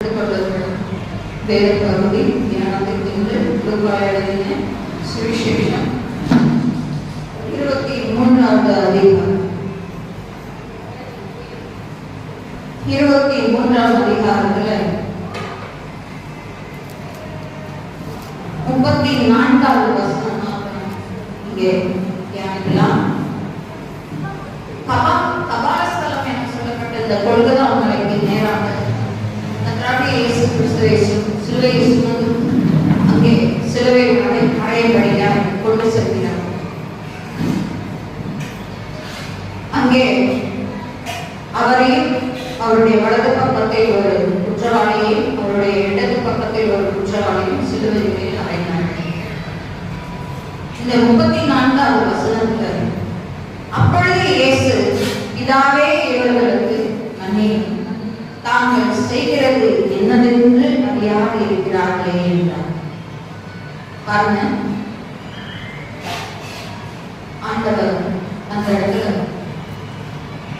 வேத பகுதி தியானத்திற்கு எழுதிய சுவிசேஷம் 23வது அதிகாரம் 23வது அதிகாரத்துல 34வது வசனம் இங்கே தியானிக்கலாம். கபாலஸ்தலம் என சொல்லப்பட்ட இந்த கொள்கை மலைக்கு நேராக இயேசு கிறிஸ்துவை சிலுவையை சுமந்து அங்கே சிலுவை அடையபடியாக கொண்டு செல்கிறார். அங்கே அவரையும் அவருடைய வலது பக்கத்தில் ஒரு குற்றவாளியையும் அவருடைய இடது பக்கத்தில் ஒரு குற்றவாளியும் சிலுவை மேல் அறைந்தார். இந்த 34வது வசனத்துல அப்பொழுது இயேசு, பிதாவே, இவர்களுக்கு மன்னியும், தாங்கள் செய்கிறது என்னதென்று அறியாது இருக்கிறார்களே என்றார். பாருங்க, ஆண்டவர் அந்த இடத்துல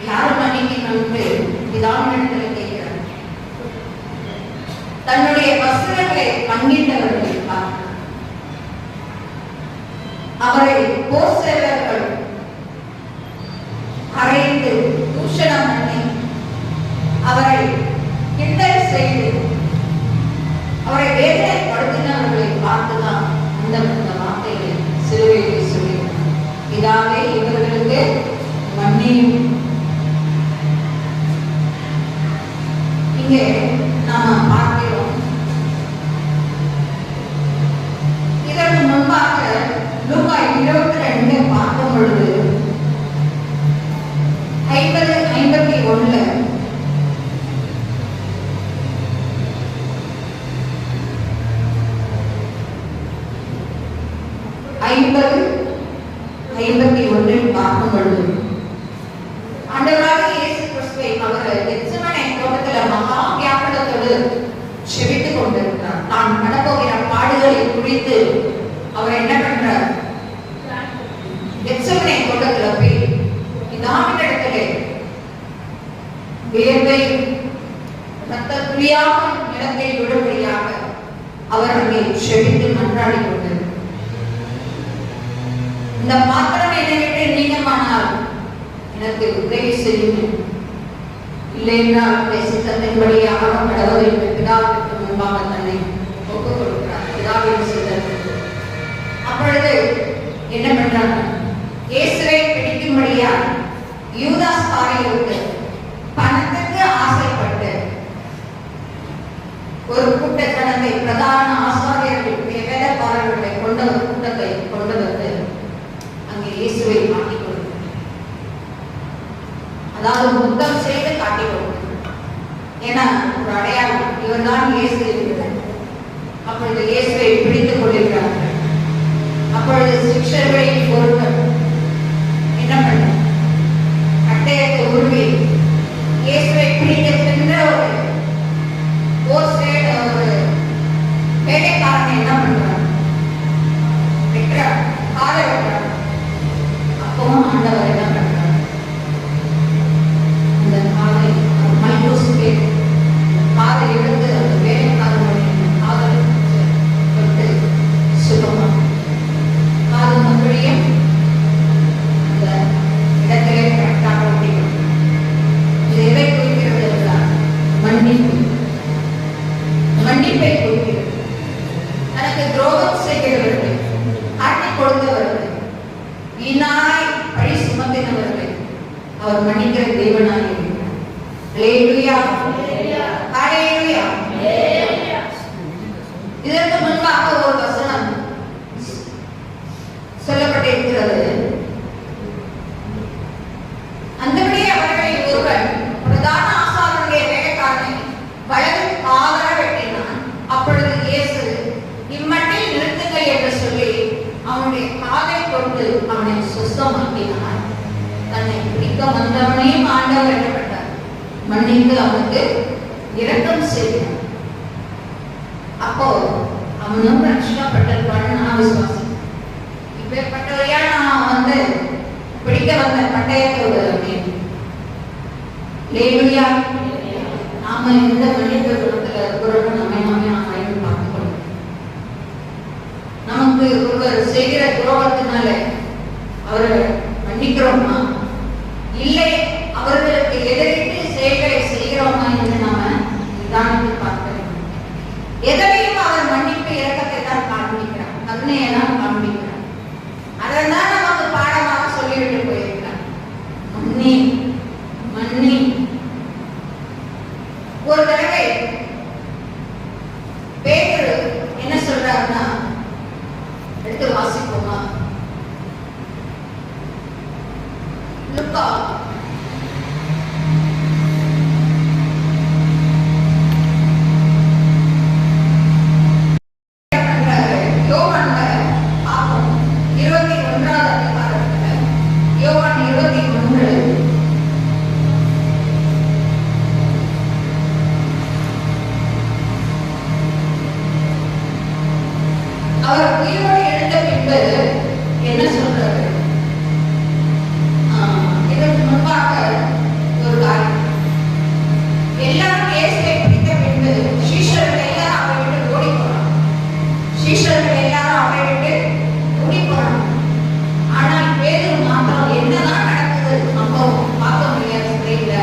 யார் மன்னிக்கணும்னு பிதாவினிடத்துல கேட்கிறார். தன்னுடைய வஸ்திரங்களை பங்கிட்டவர்களை பார்க்கிறார். அவரை போர் சேவர்கள் அறைந்து தூஷணம் பண்ணி அவரை கிண்டல் செய்து அவரை வேதனைப்படுத்தினவர்களை பார்த்துதான் அந்த வார்த்தைகளை சிலுவையிலே சொல்லினார். பிதாவே, இவர்களுக்கு மன்னியும். இங்கே நாம பார்க்கிறோம். இதற்கு முன்பாக லூக்கா 22 பார்க்கும் பொழுது 51 பார்க்கும் பொழுது ஆண்டவராகிய இயேசு கிறிஸ்துவை அவர் கெத்செமனே தோட்டத்தில் மகா வியாகுலத்தோடு செபித்துக் கொண்டிருக்கிறார். தான் நடப்போகிற பாடுகளை குறித்து அவர் என்ன பண்றார்? கெத்செமனே தோட்டத்தில் போய் பிதாவினிடத்திலே வேர்வை ரத்த துளியாக நிலத்தில் விடும்படியாக அவர் அங்கே செபித்து மன்றாடி கொண்டிருக்கிறார். இந்த பாத்திரம் என்னை விட்டு நீங்கமானால் எனக்கு உதவி செய்யும், இல்லை என்றால் சித்தத்தின்படி ஆகும் கடவுள் என்று பிதாவிற்கு முன்பாக தன்னை ஒப்புக் கொடுக்கிறார். பிதாவின் சித்தத்திற்கு அப்பொழுது என்ன பண்றாங்க? இயேசுவை பிடிக்கும்படியா யூதாஸ் காரியருக்கு பணத்துக்கு ஆசைப்பட்டு ஒரு கூட்டத்தனத்தை பிரதான ஆசாரியர்களுடைய வேதக்காரர்களை கொண்ட ஒரு கூட்டத்தை கொண்டு வந்து அங்கே இயேசுவை காட்டிக் கொடுக்கிறார். அதாவது முத்தம் செய்து காட்டிக் கொடுக்கிறார். ஏன்னா ஒரு அடையாளம், இவர்தான் இயேசு இருக்கிறார். அப்பொழுது இயேசுவை பிடித்துக் கொள்கிறார்கள். அப்பொழுது சிக்ஷர்களில் ஒருவர் என்ன பண்ண அட்டையத்தை உருவி இயேசுவை பிடிக்க சென்ற ஒரு வேலைக்காரனை என்ன பண்றார்? வெற்றார், காலை வெற்றார். அப்பவும் ஆண்டவர் என்ன பண்றார்? அந்த காலை மைலோசுக்கு காலை எடுத்து அந்த வேலைக்காரனுடைய காலை தொட்டு சுகமா காது மக்களையும் அந்த இடத்திலே கரெக்டாக முடியும். இது எதை குறிக்கிறது என்றால் மன்னிப்பு, மன்னிப்பை குறிக்கிறது. தனக்கு துரோகம் செய்கிறவர்கள், காட்டிக் கொடுத்தவர்கள், வீணாய் பழி சுமத்தினவர்களை அவர் மன்னிக்கிற தேவனாய் இருக்கிறார். ஹல்லேலூயா, ஹல்லேலூயா. இதற்கு முன்பாக ஒரு வசனம் சொல்லப்பட்டிருக்கிறது. அந்தபடியே அவர்களில் ஒருவன் பிரதான ஆசாரியனுடைய வேலைக்காரனை வலது காதல வெட்டினான். அப்பொழுது இயேசு, இம்மட்டில் நிறுத்துங்கள் என்று சொல்லி அவனுடைய காதை கொண்டு அவனை சுத்தமாக்கினார். தன்னை பிடிக்க வந்தவனையும் ஆண்டவர் என்னப்பட்டார்? மன்னித்து அவனுக்கு இரக்கம் செய்தார். அப்போ அவனும் ரட்சிக்கப்பட்டிருப்பான்னு நான் விசுவாசம். இப்பேற்பட்டவரையா நான் வந்து பிடிக்க வந்த பட்டயத்தோடு அப்படின்னு நாம எந்த மனித குணத்துல தடவை பேதுரு என்ன சொல்றாருன்னா, எடுத்து வாசிப்போமா? லூக்கா அவர் உயிரோடு எழுந்த பின்பு என்ன சொல்றாரு? இதற்கு முன்பாக ஒரு காரியம், எல்லாரும் இயேசுவை பிடித்த பின்பு சீஷர்கள் எல்லாரும் அவரை விட்டு ஓடி போறாங்க. சீஷர்கள் எல்லாரும் அவரை விட்டு ஓடி போறாங்க. ஆனால் பேதுரு மாத்திரம் என்னதான் நடக்குது சம்பவம் பார்க்க முடியாது. ஸ்கிரீன்ல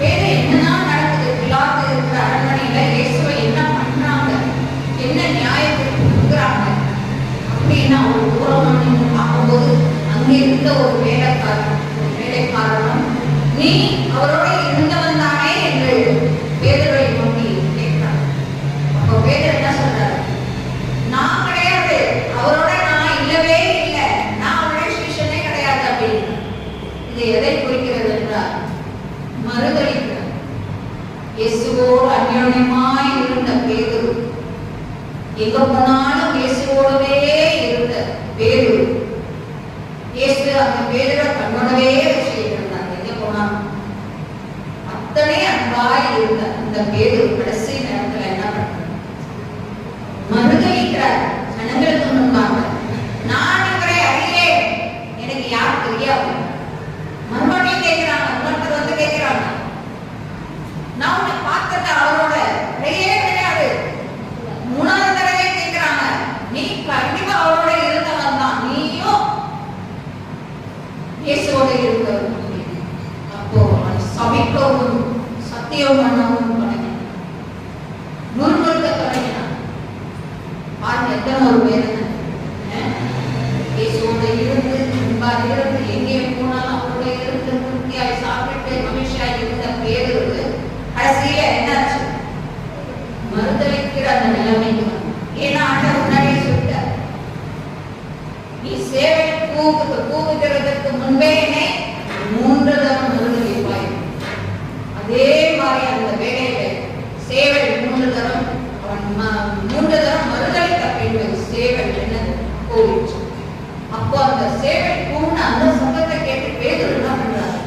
பேதுரு என்னதான் நடக்குது, பிலாத்து இருக்கிற அரண்மனையில இயேசுவை என்ன பண்றாங்க, என்ன நியாயத்திற்கு கொடுக்குறாங்க அப்படின்னா ஒரு தூரமான பார்க்கும்போது அங்கே இருந்த ஒரு வேலைக்காரனும் நீ அவரோட இருந்தவன் தானே என்று பேதுருவை நோக்கி கேட்கிறார். அப்போ பேதுரு என்ன சொல்றாரு? நான் கிடையாது, அவரோட நான் இல்லவே இல்லை, நான் அவருடைய சீஷனே கிடையாது அப்படின்னு. இது எதை குறிக்கிறது என்றால் மறுதளிக்கிறார். இயேசுவோடு அந்யோன்யமாய் இருந்த பேதுரு, எங்க போனாலும் இயேசுவோடவே இருந்த பேதுரு, இயேசு அந்த பேதுரை தன்னோடவே வச்சிருந்தார். எங்க போனாலும் அத்தனை அன்பாய் இருந்த அந்த பேதுரு கடைசி நேரத்துல என்ன பண்றார்? மறுதளிக்கிறார். ஜனங்களுக்கு முன்பாக நான் இவரை அறியேன், எனக்கு யார் தெரியாது. மறுபடியும் கேட்கிறாங்க, இன்னொருத்தர் வந்து கேட்கிறாங்க, நான் உன்னை பார்த்தது அவரோட கிடையவே கிடையாது. மூணாவது தடவை கேட்கிறாங்க, நீ கண்டிப்பா அவரோட இருந்தவன் தான், நீயும் இயேசுவோட இருந்தவன். அப்போ சபிக்கவும் சத்தியம் பண்ணவும் தொடங்கினான், முன்முறுக்க தொடங்கினான். பாருங்க எத்தனை ஒரு வேதனை. இயேசுவோட இருந்து அன்பாக இருந்து எங்கே போனாலும் அவரோட இருந்து திருப்தியாய் சாப்பிட்டு மகிழ்ச்சியாய் இருந்த பேதுரு கடைசியில என்னாச்சு? மறுதளிக்கிற அந்த நிலைமைக்கு. ஏன்னா ஆண்டவர் முன்னாடியே சொல்லிட்டார், நீ சேவை கூவுகிறதற்கு முன்பே என்னை 3 தரம் மறுதளிப்பாய். அதே மாதிரி அந்த வேலையில சேவை 3 தரம் மறுதளித்த பின்பு சேவை என்னது போயிடுச்சு. அப்போ அந்த சேவை கூண்ட அந்த சத்தத்தை கேட்டு பேதுரு என்ன பண்றாரு?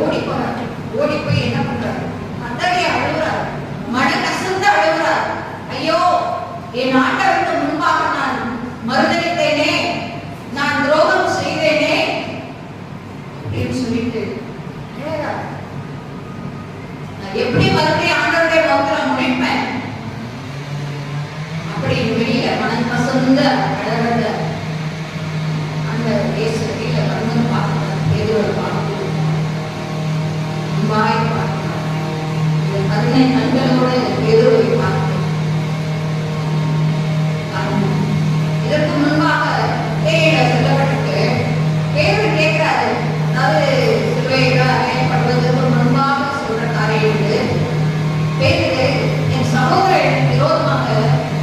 ஓடி போறாரு. ஓடி போய் என்ன பண்றாரு? கதறி அழுகுறாரு, மன கசந்து அழுகுறார். ஐயோ, என் ஆண்டவருக்கு முன்பாக நான் மறுதளித்தேனே, நான் துரோகம் செய்தேனே அப்படின்னு சொல்லிட்டு நான் எப்படி மறுபடியும் ஆண்டவருடைய முகத்துல முனைப்பேன் அப்படின்னு வெளியில மனம் கசந்த அழகத அந்த இயேசு வெளியில வந்து பார்க்கிறார். பேதுருவை பார்த்து அன்பாய் பார்க்கிறார். இந்த கருணை கண்களோடு பேதுருவை பார்த்து, இதற்கு முன்பாக பேயில சொல்லப்பட்டு பேதுரு கேட்கிறாரு. அதாவது சிலுவையில அறையப்படுவதற்கு முன்பாக சொல்ற காரியம் பேதுரு, என் சகோதரன் விரோதமாக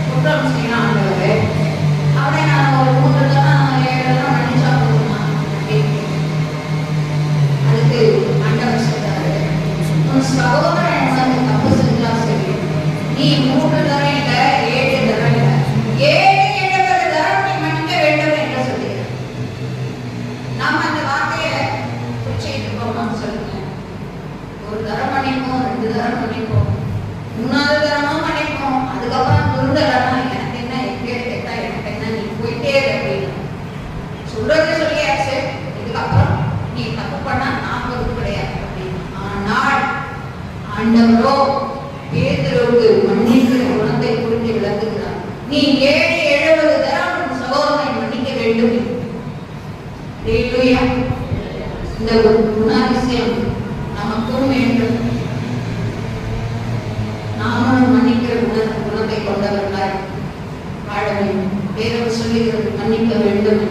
குற்றம் செய்யலாம், அவனை நான் ஒரு 3 தரம் 7 தரம் மன்னிச்சா போதுமா அப்படின்னு. அதுக்கு ஆண்டவர் சொல்றாரு, உன் சகோதரன் உனக்கு தப்பு செஞ்சா சரி, நீ 3 தரம் இல்ல 7 தரம் இல்ல 7 தரம் நீ மன்னிக்க வேண்டும் என்று சொல்லுகிறார். நாம அந்த வார்த்தையை குறிச்சிட்டு இருக்கோம்னு சொல்லுங்க. ஒரு தரம் மன்னிப்போம், 2 தரம் மன்னிப்போம், 3வது தரமும் மன்னிப்போம். அதுக்கப்புறம் துருந்தலன்னா எனக்கு என்ன, எப்படியே கேட்டா எனக்கு என்ன, நீ போயிட்டே அப்படின்னு சொல்றது சொல்லியாச்சு. இதுக்கப்புறம் நீ தப்பு பண்ணா நான் பொறுப்பு கிடையாது அப்படின்னு. ஆனால் ஆண்டவரோ பேதுருவுக்கு மன்னிக்கிற குணத்தை குறித்து விளக்குகிறார். நீ 7 தரம் உன் சகோதரனை மன்னிக்க வேண்டும். இந்த ஒரு குணாதிசயம் நமக்கும் வேண்டும். நாமும் மன்னிக்கிற குணத்தை கொண்டவர்களாய் வாழ வேண்டும். வேறவர் சொல்லுகிறது மன்னிக்க வேண்டும்.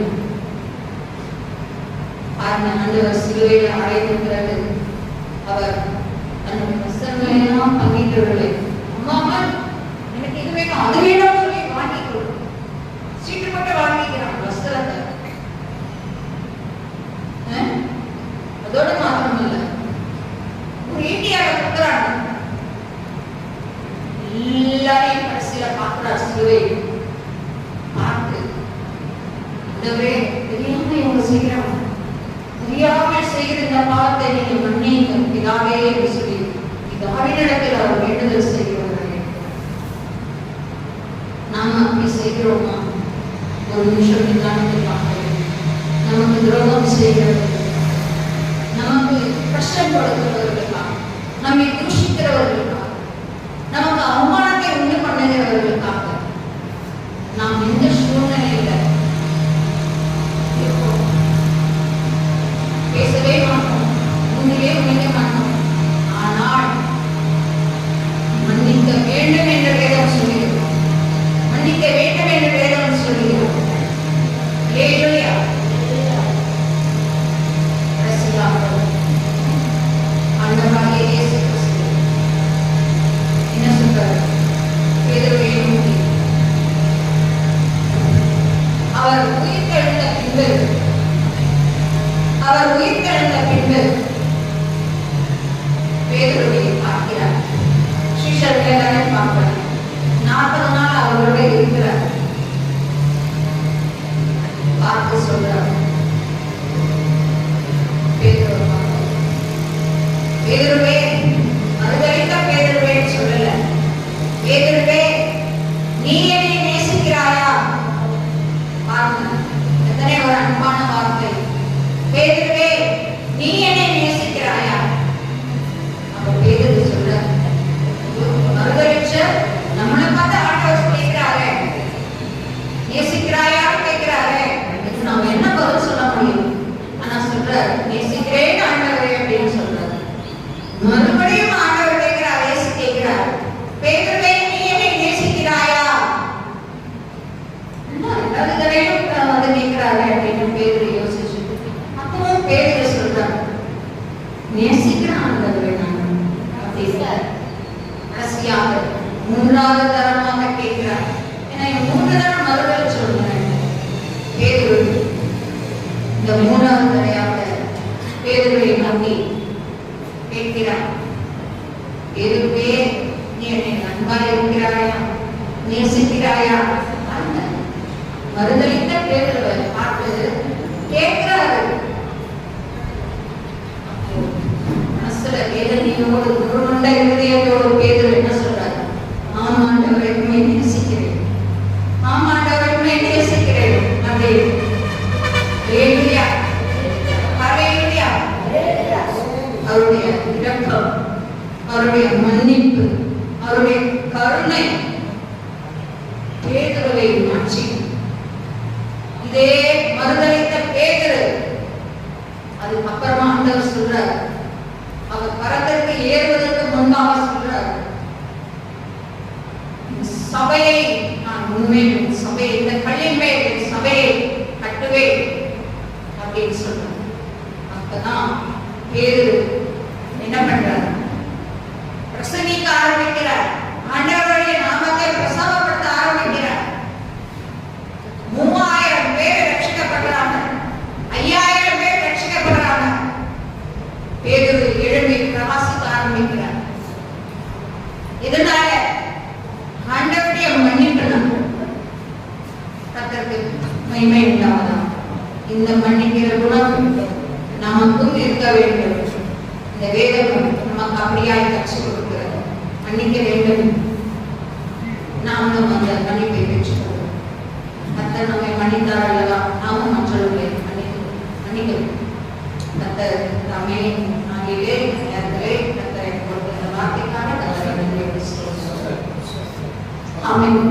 ஆண்டவர் சிலுவையில் அடைந்த பிறகு அவர் தன்னுடைய வசனங்களெல்லாம் பங்கிட்டு எல்லாரையும் கடைசியில பார்க்கிறார் சிலுவை பார்த்து, ஆண்டவரே தெரியாம இவங்க செய்யறாங்க, தெரியாமல் செய்கிற இந்த பாவத்தை நீங்க மன்னிங்க பிதாவே என்று சொல்லி பிதாவினிடத்தில் அவர் வேண்டுதல் செய்கிறவர்களே. நாம அப்படி செய்கிறோமா? ஒரு நிமிஷம் நிதானித்து பார்க்கிறேன். நமக்கு துரோகம் செய்கிறவர்கள், நமக்கு கஷ்டம் கொடுக்கிறவர்களுக்காக, நம்மை தூஷிக்கிறவர்களுக்காக, நமக்கு அவமானத்தை உண்டு பண்ணுகிறவர்களுக்காக நாம் எந்த சூழ்நிலையில பேசவே மாட்டோம், உண்மையே உண்மைய மாட்டோம். ஆனால் மன்னிக்க வேண்டும் என்ற வேதம் சொல்லுகிறோம், மன்னிக்க வேண்டும் என்ற வேதம் சொல்லுகிறோம். அல்லேலூயா. ஆண்டவராகிய இயேசு கிறிஸ்து என்ன சொல்றார்? பேதுருவை நோக்கி, அவர் உயிர்த்தெழுந்த பின்பு பேதுருவை பார்க்கிறார். சீஷர்களை தானே பார்க்கிறார். 40 நாள் அவரோட இருக்கிறார். பார்த்து சொல்றார், பேதுருவே, மறுதலித்த பேதுருவே சொல்லல, பேதுருவே நீ என்னை நேசிக்கிறாயா? பாருங்க எத்தனை ஒரு அன்பான வார்த்தை. பேதுருவே நீ என்னை நேசிக்கிறாயா? அப்ப பேதுரு சொல்ற, மறுதலிச்ச நம்மளை பார்த்து ஆண்டவர் கேட்கிறாரு, நேசிக்கிறாயான்னு கேட்கிறாரு. நாம என்ன பதில் சொல்ல முடியும்? ஆனா சொல்ற, நேசிக்கிறேன் ஆண்டவரே அப்படின்னு சொல்றாரு. மறுபடியும் ஆண்டவர் கேட்கிறார், இயேசு கேட்கிறார், பேதுருவே நீ என்னை நேசிக்கிறாயா? எல்லா தடவையும் வந்து கேட்கிறாரு அப்படின்னு பேதுரு யோசிச்சு, அப்பவும் பேதுரு சொல்றார், நேசிக்கிறான் ஆண்டவரே நான் அப்படின்னு. கடைசியாக 3வது தரமாக கேட்கிறார். ஏன்னா 3 தரம் மறுதல் சொல்றேன். பேதுரு இந்த 3வது தடையாக பேதுருவை நம்பி கேட்கிறார், பேதுருவே நீ என்னை அன்பாய் இருக்கிறாயா? நேசிக்கிறாயா? அந்த மறுதலித்த பேதுருவை பார்த்து கேட்கிறாரு. மனசுல வேதனையோடு குருண்ட இருதயத்தோடு பேதுரு என்ன சொல்றாரு? ஆமாண்டவரை உண்மை நேசிக்கிறேன், ஆமாண்டவரை உண்மை நேசிக்கிறேன் அப்படின்னு. ஹல்லேலூயா, ஹல்லேலூயா. அவருடைய இரக்கம், அவருடைய மன்னிப்பு, அவருடைய கருணை பேதுருவை மாற்றி, இதே மறுதலித்த பேதுரு அதுக்கப்புறமா ஆண்டவர் சொல்றார், அவர் பரத்திற்கு ஏறுவதற்கு முன்பாக சொல்றார், சபையை நான் உண்மையும் சபையை இந்த கல்லின் மேல் சபையை கட்டுவேன் அப்படின்னு சொல்றார். அப்பதான் பேதுரு என்ன பண்றார்? பிரசங்கிக்க ஆரம்பிக்கிறார். ஆண்டவருடைய நாமத்தை பிரசவப்படுத்த ஆரம்பிக்கிறார். 3000 பேர் ரட்சிக்கப்படுறாங்க, 5000 பேர் ரட்சிக்கப்படுறாங்க. பேதுரு எழும்பி பிரவாசிக்க ஆரம்பிக்கிறார். இதனால ஆண்டவருடைய மன்னிப்பு கர்த்தருக்கு மகிமை உண்டாவதா? இந்த மன்னிக்கிற குணம் நமக்கும் இருக்க வேண்டும். இந்த வேதம் நமக்கு அப்படியாய் கற்றுக் கொடுக்கிறது. மன்னிக்க வேண்டும், நாமும் அந்த மன்னிப்பை பெற்றுக்கொள்வோம். கர்த்தர் நம்மை மன்னித்தார் அல்லவா? நாமும் மற்றவர்களை மன்னிக்கணும். கர்த்தர் தாமே ஆகியவே நேரத்திலே கர்த்தரை கொடுத்த வார்த்தைக்கான கர்த்தரை நன்றி சொல்லுவோம். ஆமென்.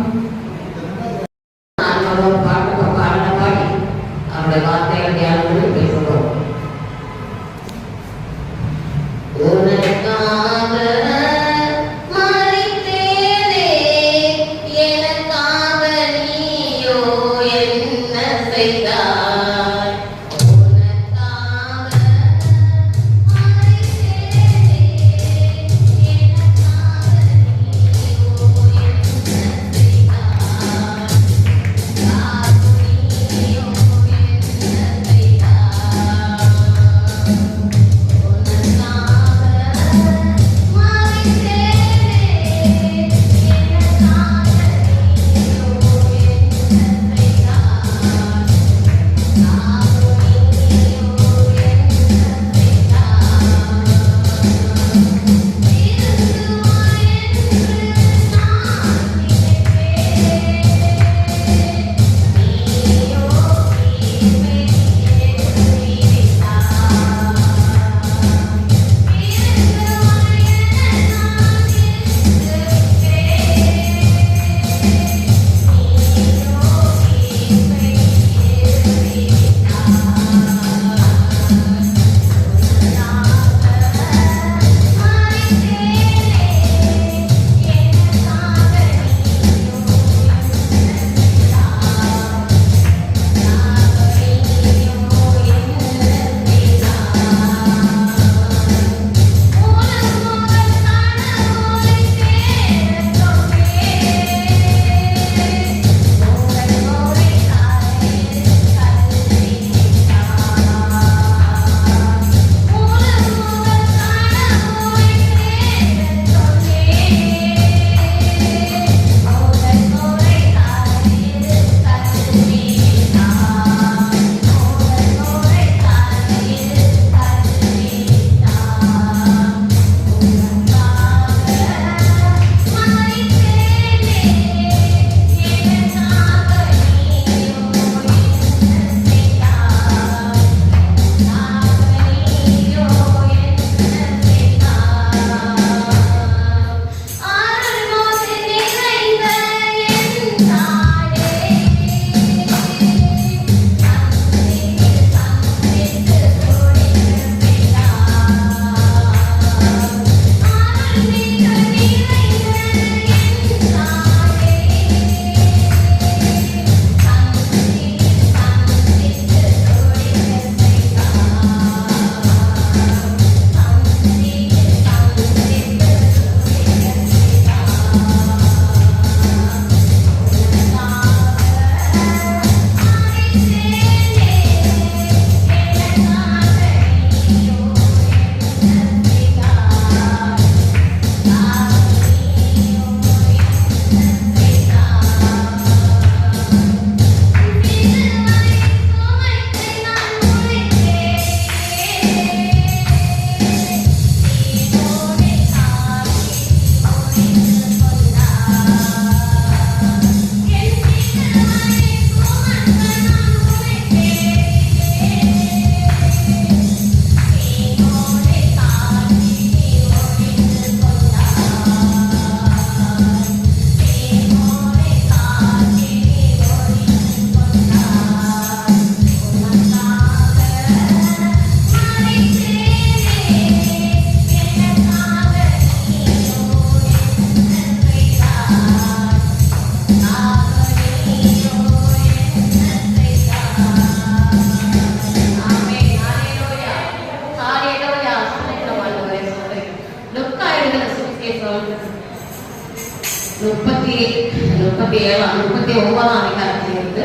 அதிகாரத்திலிருந்து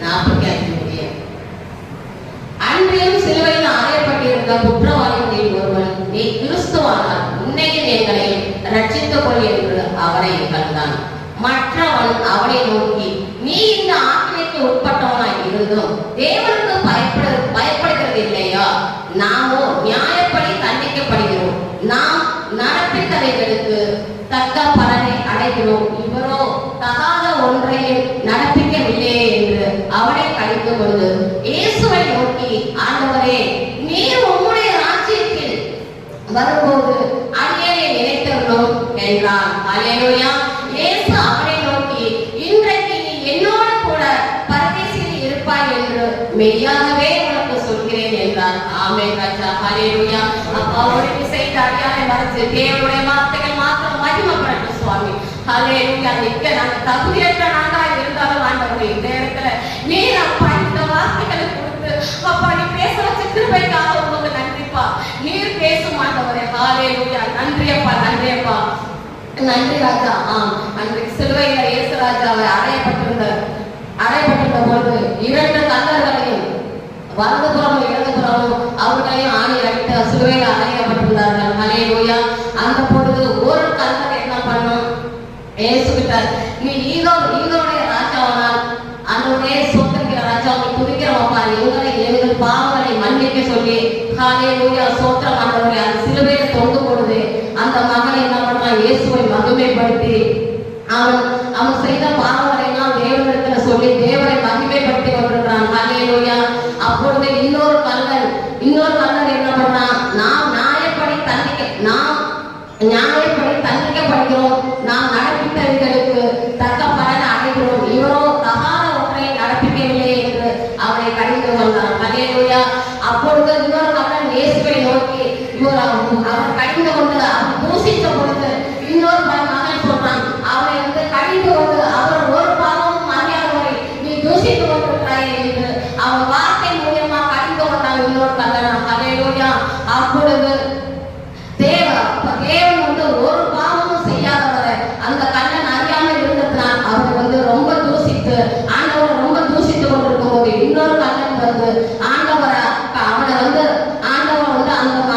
45 முடிய. அன்றையும் சிலுவையில் அறையப்பட்டிருந்த குற்றவாளிகளில் ஒருவன், நீ கிறிஸ்துவானால் உன்னையும் எங்களையும் ரட்சித்துக் கொள் என்று அவரை கண்டான். மற்றவன் அவனை நோக்கி, நீ இந்த ஆக்கினைக்கு உட்பட்டவனாய் இருந்தும் தேவனுக்கு பயப்படுகிறது இல்லையா? நாமோ நியாயப்படி தண்டிக்கப்படுகிறோம். நாம் நடப்பித்தவைகளுக்கு தக்க பலனை அடைகிறோம். இவரோ தகாத ஒன்றையும் நடப்பிக்கவில்லையே என்று அவனை கடிந்து கொண்டு இயேசுவை நோக்கி, ஆண்டவரே, நீர் உம்முடைய ராஜ்யத்தில் வரும்போது அடியேனை நினைத்தருளும் என்றான். அல்லேலூயா. இயேசு அவனை நோக்கி, இன்றைக்கு நீ என்னோடு கூட பரதேசில் இருப்பாய் என்று மெய்யாகவே உனக்கு சொல்கிறேன் என்றார். ஆமென் ராஜா. அல்லேலூயா. அப்பா, ஒரு விசைத்த அடியாரை மறைத்து தேவனுடைய வார்த்தைகள் மாத்திரம் மகிமைப்படட்டும் சுவாமி. அல்லேலூயா. நிற்க நாங்கள் தகுதியற்ற நாங்களாக இருந்தாலும் ஆண்டவரே, இந்த இடத்துல நீர் அப்பா இந்த வார்த்தைகளை கொடுத்து அப்பா நீ பேச வச்ச கிருபைக்காக உங்களுக்கு நன்றிப்பா. நீர் பேசும் ஆண்டவரே. அல்லேலூயா. நன்றியப்பா, நன்றியப்பா, நன்றி ராஜா. அன்றைக்கு சிலுவையில இயேசு ராஜாவை அறையப்பட்டிருந்த பொழுது 2 கல்லர்களையும் வலதுபுறமும் இடதுபுறமும் அவர்களையும் ஆணி அடித்து சிலுவையில அறையப்பட்டிருந்தார்கள். அல்லேலூயா. அந்த பொழுது ஒரு கல்லர் என்ன பண்ணும்? இயேசு கிட்ட, நீ ஈரோடைய ராஜாவானால் அன்றைய சோத்திரிக்கிற ராஜா, நீ துதிக்கிறவப்பா, எங்கள் பாவங்களை மன்னிக்க சொல்லி அல்லேலூயா சோத்திரம் ஆண்டவரே அந்த சிலுவையில தொங்கும் பொழுது அந்த மகன் என்ன பண்றான்? இயேசுவை மகிமைப்படுத்தி அவன் செய்த பாவங்களை எல்லாம் தேவனிடத்துல சொல்லி தேவனை மகிமைப்படுத்தி கொண்டிருக்கிறான். அல்லேலூயா. அப்பொழுது இன்னொரு கல்லன் என்ன பண்றான்? நாம் நியாயப்படி தண்டிக்கப்படுகிறோம். நாம் நடப்பித்தவர்களுக்கு தக்க பலனை அடைகிறோம். இவரோ தகாத ஒன்றை நடப்பிக்கவில்லை என்று அவனை கடிந்து கொண்டான். அல்லேலூயா. அப்பொழுது இன்னொரு கல்லன் இயேசுவை நோக்கி அவர் கடிந்து கொண்டு அவர் தூசித்த பொழுது இன்னொரு மகன் சொல்றான், அவரை கடிந்து கொண்டு அவர் ஒரு பாவமும் அறியாதவரை நீ தூசித்து கொண்டிருக்கிறாய் என்று அவன் வார்த்தை மூலியமா கடிந்து கொண்டான் இன்னொரு கல்லன். அல்லேலூயா. அப்பொழுது தேவன் ஒரு பாவமும் செய்யாதவரை அந்த கல்லன் அறியாமல் இருந்ததுனால் அவர் ரொம்ப தூசித்து ஆண்டவரை ரொம்ப தூசித்து கொண்டிருக்கும் போது இன்னொரு கல்லன் ஆண்டவரை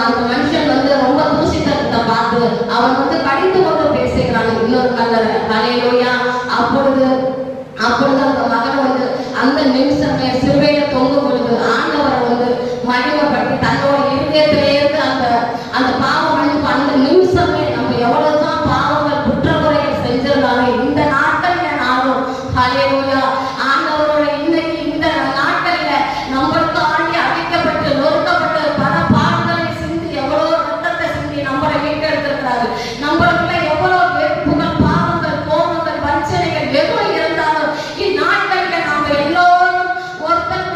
அந்த மனுஷன் ரொம்ப தூசித்ததை பார்த்து அவன் கடிந்து கொண்டு பேசுகிறான் இன்னொரு கல்லரை. அல்லேலூயா. அப்பொழுது அந்த மகன் அந்த நிமிஷமே சிலுவையில தொங்கும் பொழுது ஆண்டவரை மகிமைப்படுத்தி தன்னோட இருதயத்திலேருந்து அந்த பாவம் அந்த நிமிஷமே நம்ம எவ்வளவுதான் பாவங்கள் குற்றக்குறைகள் செஞ்சிருந்தாலும் இந்த நாட்களில் நானும் அல்லேலூயா ஆண்டவரோட இன்னைக்கு இந்த நாட்களில் நம்மளுக்கு ஆண்டி அடிக்கப்பட்டு நொறுக்கப்பட்டு பல பாவங்களை சிந்தி எவ்வளவு ரத்தத்தை சிந்தி நம்மளை மீட்டெடுத்திருக்கிறாரு. நம்மளுக்குள்ள எவ்வளவு வெறுப்புகள், பாவங்கள், கோபங்கள், வஞ்சனைகள் எதுவும் இருந்தாலும் இந்நாட்களில் நாம எல்லோரும் ஒருத்தர்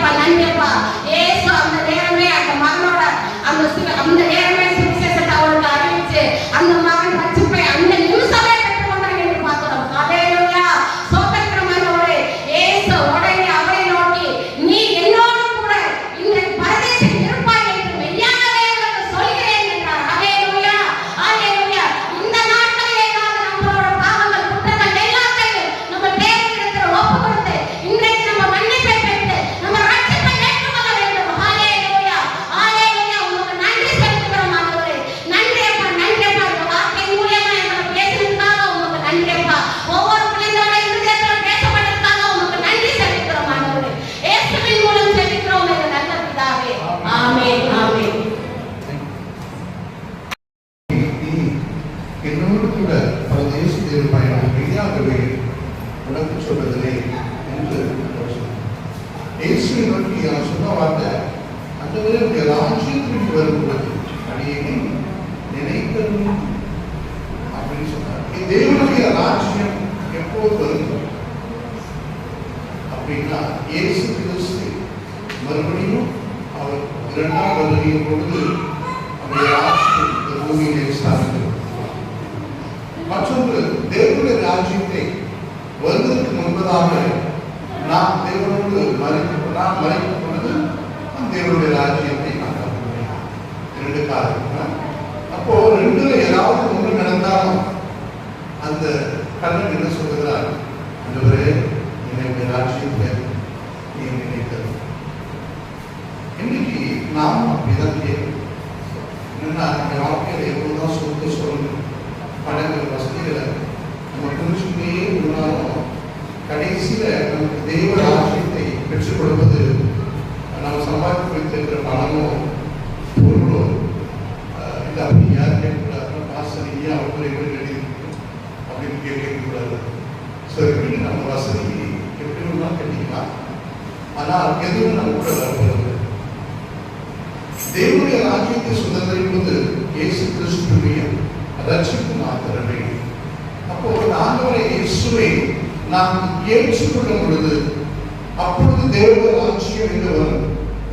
நன்றியப்பா, நன்றியப்பா. ஏசு அந்த நேரமே அந்த மகனோட அந்த நேரமே சுவிசேஷத்தை அவருக்கு அறிவிச்சு அந்த மகன் ரட்சிப்பை அந்த நிமிஷமே பெற்றுக்கொண்டாங்க என்று பார்க்கிறோம். ஹல்லேலூயா. சோதனைக்கிறவனோடு ஏசு உடனே அவரை நோக்கி, நீ என்னோடு கூட இந்த பரதேசில் இருப்பாய் என்று மெய்யாகவே உனக்கு சொல்கிறேன் என்றார். ஹல்லேலூயா, ஹல்லேலூயா. இந்த நாட்களிலே நாம் நம்மளோட பாவங்கள் குற்றங்கள் எல்லாத்தையும் நம்ம தேவனிடத்தில் ஒப்பு கொடுத்து இன்றைக்கு நம்ம மன்னிப்பை பெற்று நம்ம ரட்சிப்பை ஏற்றுக்கொள்ள வேண்டும். ஹல்லேலூயா, ஹல்லேலூயா. உங்களுக்கு நன்றி செலுத்துகிறோம் ஆண்டவரே. நன்றி அப்பா, நன்றி அப்பா. இந்த வார்த்தை மூலமா எங்களை பேசுனதுக்காக உங்களுக்கு நன்றி அப்பா. ஒவ்வொரு பிள்ளைகளோட இருதயத்தில் பேசப்பட்டதுக்காக உங்களுக்கு நன்றி செலுத்துகிறோம் ஆண்டவரே. இயேசுவின் மூலம் செலுத்துகிறோம் எங்கள் நல்ல பிதாவே. ஆமென், ஆமென். என்னோடு கூட பரதேசில் இருப்பாய், மெய்யாகவே உனக்கு சொல்வதில்லை என்று இயேசுவை நோக்கி அவன் சொன்ன வார்த்தை, அந்தவருடைய ராஜ்யத்திற்கு வரும்பொழுது அடியை நினைத்தரும் அப்படின்னு சொன்னார். தேவனுடைய ராஜ்யம் எப்போது வரும் அப்படின்னா, இயேசு கிறிஸ்து மறுபடியும் அவர் இரண்டாம் வருகையின் பொழுது அவருடைய ராஜ்யம் இந்த பூமியிலே ஸ்தாபிக்கும். மற்றொன்று, தேவனுடைய ராஜ்யத்தை வருவதற்கு முன்பதாக நாம் தேவனோடு மறைக்கும் பொழுது நாம் தேவனுடைய ராஜ்யத்தை காண முடியும். இரண்டு காரணம். அப்போ ரெண்டுல ஏதாவது ஒன்று நடந்தாலும் அந்த கண்ணன் என்ன சொல்லுகிறார், ஆண்டவரே என்னுடைய ராஜ்யத்தை நீ நினைத்தது. இன்னைக்கு நாம் அப்படிதான் கேட்கணும். என்னன்னா, நம்ம வாழ்க்கையில் எவ்வளவுதான் சொத்து சொல்லணும், பணங்கள் வசதிகளை நம்ம புரிஞ்சுக்கிட்டே இருந்தாலும் கடைசியில நமக்கு தெய்வ ராஜ்யத்தை பெற்றுக் கொடுப்பது நம்ம சம்பாதித்து வைத்திருக்கிற பணமோ பொருளோ இல்லை. அப்படி யார் கேட்கக்கூடாது, பாசனையா அவங்க எப்படி எழுதியிருக்கணும் அப்படின்னு கேட்கக்கூடாது. ஸோ எப்படி நம்ம வசதி எப்படி வேணாலும் கட்டிக்கலாம், ஆனால் எதுவும் நம்ம கூட வரப்படுறது. தேவனுடைய ராஜ்யத்தை சுதந்திரிப்பது இயேசு கிறிஸ்துவிய ரட்சிப்பு மாத்திரமே. அப்போ ஆண்டவரை இயேசுவை நாம் ஏற்றுக்கொள்ளும் பொழுது அப்பொழுது தேவ ராஜ்யம் என்று வரும்.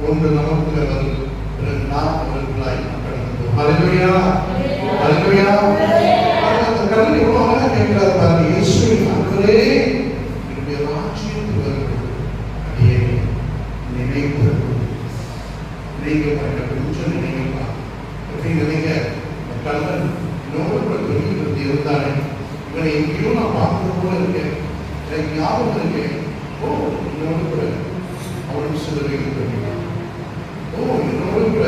ஒன்று நமக்குள்ள வரும், நாம் அவர்களாய் கடந்து. ஹல்லேலூயா, ஹல்லேலூயா. அந்த கடவுள் எவ்வளவு அழகா கேட்கிறார் பாருங்க. இயேசுவின் ஆண்டவரே என்னுடைய ராஜ்யத்துக்கு வருகிறது அடியே நினைவு நீங்க கொஞ்சம் நினைக்கலாம். எப்படி நினைங்க, கண்ணன் இன்னொரு தொழில் இருந்தானே, இவனை எங்கேயோ நான் பார்க்கறது போல இருக்கேன், எனக்கு ஞாபகம் இருக்கேன். ஓ இன்னொரு கூட அவனும் சிலுவையில் பண்ணினான். ஓ இன்னொரு கூட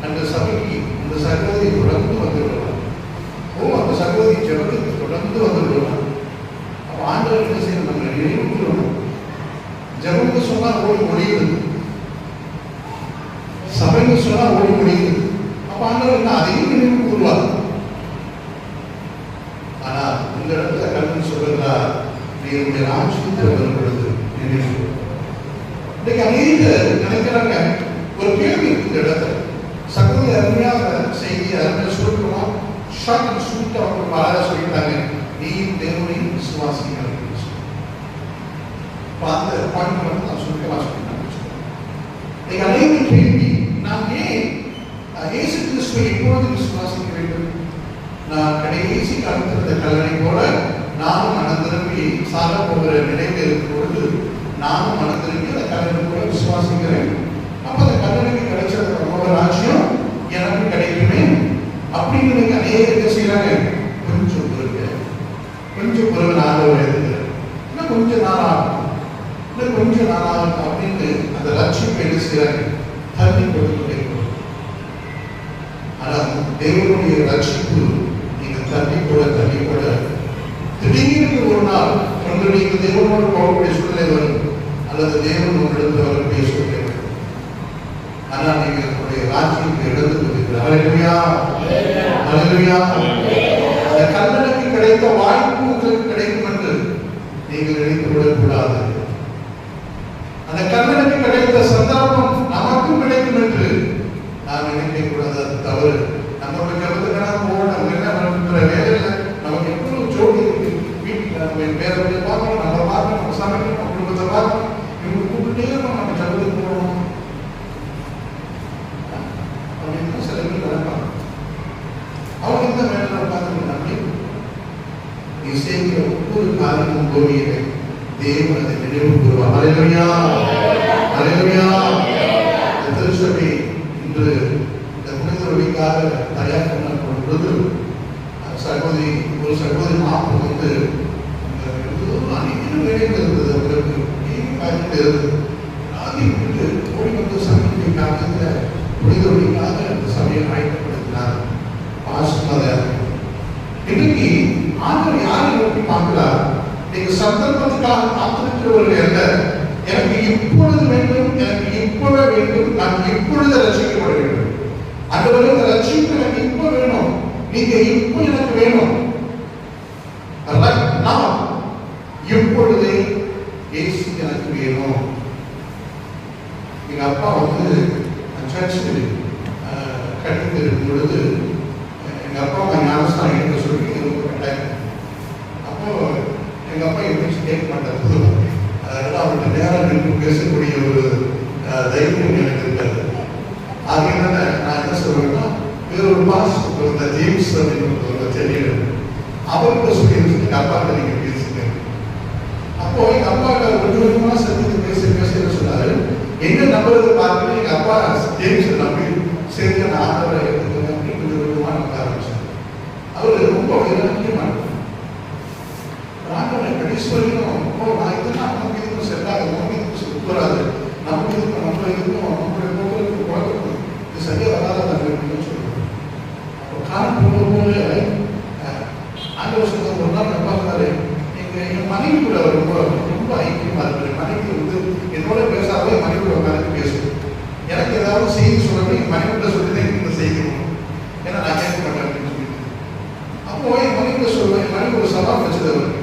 அந்த சபைக்கு அந்த சகோதரி தொடர்ந்து வந்து விடலாம். ஓ அந்த சகோதரி ஜெபத்துக்கு தொடர்ந்து வந்து விடலாம். அப்போ ஆண்டவர் என்ன செய்யணும், நம்ம நினைவுக்கிறோம். ஜெபம்னு சொன்னா ஓடி முடியுது, சபைன்னு சொன்னா ஓடி முடியுது. அப்ப ஆண்டவர் என்ன அதையும் நினைவு கூறுவார். ஆனா இந்த இடத்துல கல்வி சொல்லுகிறார், நீ உங்களுடைய ராஜ்யத்தில் வரும் பொழுது நினைவு. இன்னைக்கு அநேக நினைக்கிறாங்க, ஒரு கேள்வி இருக்கு இந்த இடத்துல. சகோதரி அருமையாக செய்தியை அருமையாக சுருக்கமா ஷார்ட் அண்ட் ஸ்வீட் அவங்க அழகாக சொல்லிட்டாங்க, நீ தேவனை விசுவாசிகள். அந்த பாயிண்ட் வந்து நான் சுருக்கமா சொல்லிட்டாங்க. இன்னைக்கு அநேக கேள்வி, நாம் ஏன் இயேசு கிறிஸ்துவை எப்பொழுது விசுவாசிக்க வேண்டும்? நான் கடைசி காலத்திருந்த கல்லணை போல நானும் மனம் திரும்பி சாக போகிற நிலையில் இருக்கும் பொழுது நானும் மனம் திரும்பி அந்த கல்லணை போல விசுவாசிக்கிறேன். அப்ப அந்த கல்லணைக்கு கிடைச்ச நம்மளோட ராஜ்யம் எனக்கு கிடைக்குமே அப்படின்னு நீங்க அநேக என்ன செய்யறாங்க, கொஞ்சம் பொறுங்க, கொஞ்சம் பொறுங்க, நாங்கள் எழுதுகிறேன், இன்னும் கொஞ்சம் நாள் ஆகும், இன்னும் கொஞ்சம் நாள் ஆகும் அப்படின்னு அந்த லட்சியம் என்ன செய்யறாங்க, தள்ளி கொடுத்துட்டே. ஆனால் தேவனுடைய ரட்சிப்பு நீங்க தள்ளி கூட திடீர்னு ஒரு நாள் ஒன்று நீங்க தேவனோடு போகக்கூடிய சூழ்நிலை வரும், அல்லது தேவன் உங்களிடத்தில் வரக்கூடிய சூழ்நிலை வரும். ஆனால் நீங்கள் உங்களுடைய ராஜ்யத்தை இழந்து கொண்டிருக்கிறார். ஹல்லேலூயா, ஹல்லேலூயா. அந்த கல்லணைக்கு கிடைத்த வாய்ப்பு உங்களுக்கு கிடைக்கும் என்று நீங்கள் நினைத்து விடக்கூடாது. அந்த கல்லணைக்கு கிடைத்த சந்தர்ப்பம் நமக்கும் கிடைக்கும் என்று நாம் நினைக்க கூடாது. அது தவறு. நம்ம ஜபத்துக்கான போகணும், என்ன பண்ணுற வேலையில் நமக்கு எவ்வளவு ஜோடி இருக்கு. வீட்டில் நம்ம வேற பார்க்கணும், நம்ம பார்க்கணும், நம்ம சமைக்கணும், நம்ம குடும்பத்தை பார்க்கணும், இவங்க கூப்பிட்டே நம்ம ஜபத்துக்கு போகணும். காரியம் பூமியிலே தேவன் அதை நினைவு கூறுவார். ஹல்லேலூயா, ஹல்லேலூயா. இந்த திருச்சபை இன்று இந்த புனித வழிக்காக தயார் பண்ணப்படும் பொழுது ஒரு சகோதரி மாப்பு வந்து அனைவரும் நினைவு இருந்தது. அவர்களுக்கு காரியத்தில் இருந்தது. விட்டு ஓடி வந்து சமீபக்காக இந்த புனித வழிக்காக இந்த சபையை ஆயத்தப்படுத்தினார். இன்னைக்கு ஆண்டவர் யாரை நோக்கி பார்க்கிறார்? நீங்க சந்தர்ப்பத்துக்காக காத்திருக்கிறவர்கள் அல்ல. எனக்கு இப்பொழுது வேண்டும், எனக்கு இப்பவே வேண்டும், நான் இப்பொழுது ரட்சிக்கப்பட வேண்டும். ஆண்டவரே, இந்த ரட்சிப்பு எனக்கு இப்ப வேணும், நீங்க இப்போ எனக்கு வேணும். நான் இப்பொழுதே இயேசு எனக்கு வேணும். எங்க அப்பா வந்து சர்ச்சு கட்டிட்டு இருக்கும் பொழுது எங்க அப்பா அம்மா ஞானஸ்தானம் எடுக்க சொல்லி ரொம்ப கட்டாயம். அப்போ எங்க அப்பா எப்படி கேட்க மாட்டார் பொதுவாக. அதனால அவர்கிட்ட நேரம் நின்று பேசக்கூடிய ஒரு தைரியம் எனக்கு இருக்காது. அதனால நான் என்ன சொல்றேன்னா, வேறொரு பாஸ் இந்த ஜேம்ஸ் அப்படின்னு ஒரு சென்னையில் அவர்கிட்ட சொல்லி எங்க அப்பாட்ட நீங்க பேசுங்க. அப்போ எங்க அப்பாட்ட கொஞ்சம் கொஞ்சமா சந்தித்து பேச என்ன சொன்னாரு, என்ன நம்புறது பார்த்து எங்க அப்பா ஜேம்ஸ் நம்பி சரி நான் ஆண்டவரை எடுத்துக்கங்க அப்படின்னு கொஞ்சம் கொஞ்சமா நம்ப ஆரம்பிச்சார். அவரு ரொம்ப முக்கியமானது ஆண்டவரை கடைசி வரைக்கும் நான் இதெல்லாம் நமக்கு இதுக்கும் செட் ஆகுது, நமக்கு இதுக்கும் வராது, நமக்கு இதுக்கும் நம்மளுடைய போக்குவரத்து குழப்பம் இது சரியா வராத அப்படின்னு சொல்லுவாங்க. அப்போ காலம் போகும்போது ஆண்டவர் சொன்ன ஒரு நாள் நான் பார்த்தாரு, என் மனைவி கூட ரொம்ப ரொம்ப ஐக்கியமா இருக்கு. மனைவி வந்து என்னோட பேசாத மனைவி உட்காந்து பேசும். எனக்கு ஏதாவது செய்தி சொல்லணும், என் மனைவிட்ட சொல்லி இந்த செய்தி ஏன்னா நான் கேட்க மாட்டேன் அப்படின்னு சொல்லிட்டு. அப்போ என் மனைவிட்ட சொல்லுவேன், என் மனைவி ஒரு சவால் வச்சது அவருக்கு.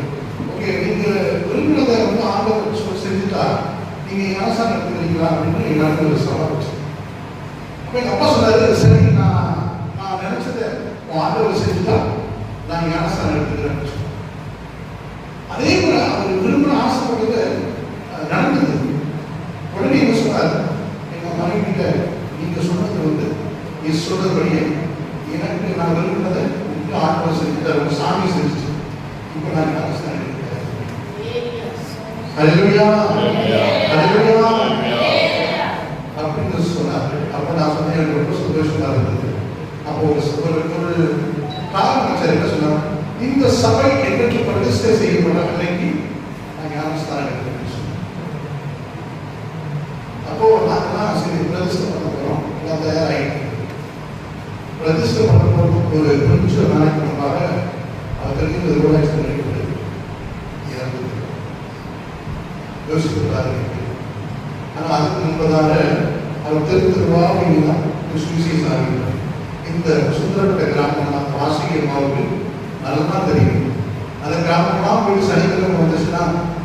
ஓகே, நீங்க விரும்பினதை வந்து ஆண்டவர் செஞ்சுட்டா நீங்க ஞானஸ்தானம் எடுத்துக்கிறீங்களா அப்படின்னு என் மனைவி ஒரு சவால் வச்சு. அப்போ எங்க அப்பா சொன்னாரு, சரி நான் நினைச்சதை ஆண்டவர் செஞ்சுட்டா நான் ஞானஸ்தானம் எடுத்துக்கிறேன். அதே போல அவர் விரும்பின ஆசைப்பட்டது நடந்தது. உடனே என்ன சொன்னார், எங்க மனைவிட்ட நீங்க சொன்னது வந்து நீ சொல்றபடியே எனக்கு நான் விரும்பினதை உங்களுக்கு ஆண்டவர் செஞ்சுட்டார், உங்க சாமி செஞ்சுச்சு, இப்ப நான் ஞானஸ்தானம் எடுக்கிறேன். ஹல்லேலூயா, ஹல்லேலூயா அப்படின்னு சொன்னார். அப்ப நான் சொன்னேன், எனக்கு ரொம்ப சந்தோஷமா இருந்தது. அப்போ ஒரு காரணம் வச்சார். என்ன சொன்னார், இந்த சபை என்றைக்கு பிரதிஷ்டை செய்யப்பட அன்னைக்கு நான் ஞானஸ்தானம் எடுக்கிறேன் சொன்னேன். அப்போ நாங்கெல்லாம் சரி பிரதிஷ்டை பண்ண போறோம், எல்லாம் தயாராகிட்டு. பிரதிஷ்டை பண்ண போறதுக்கு ஒரு கொஞ்சம் நாளைக்கு முன்பாக அவருக்கு இந்த ரூபாய் இறந்தது யோசிக்கிறாரு. ஆனால் அதுக்கு முன்பதாக அவர் தெரிவித்திருவாங்க கிறிஸ்துவிசேஷம் ஆகிறார். இந்த சுந்தரப்பட்ட கிராமம் வாசிகமாவுக்கு நல்லா தெரியும். அந்த கிராமம்லாம் போய் சனிக்கிழமை வந்துச்சுன்னா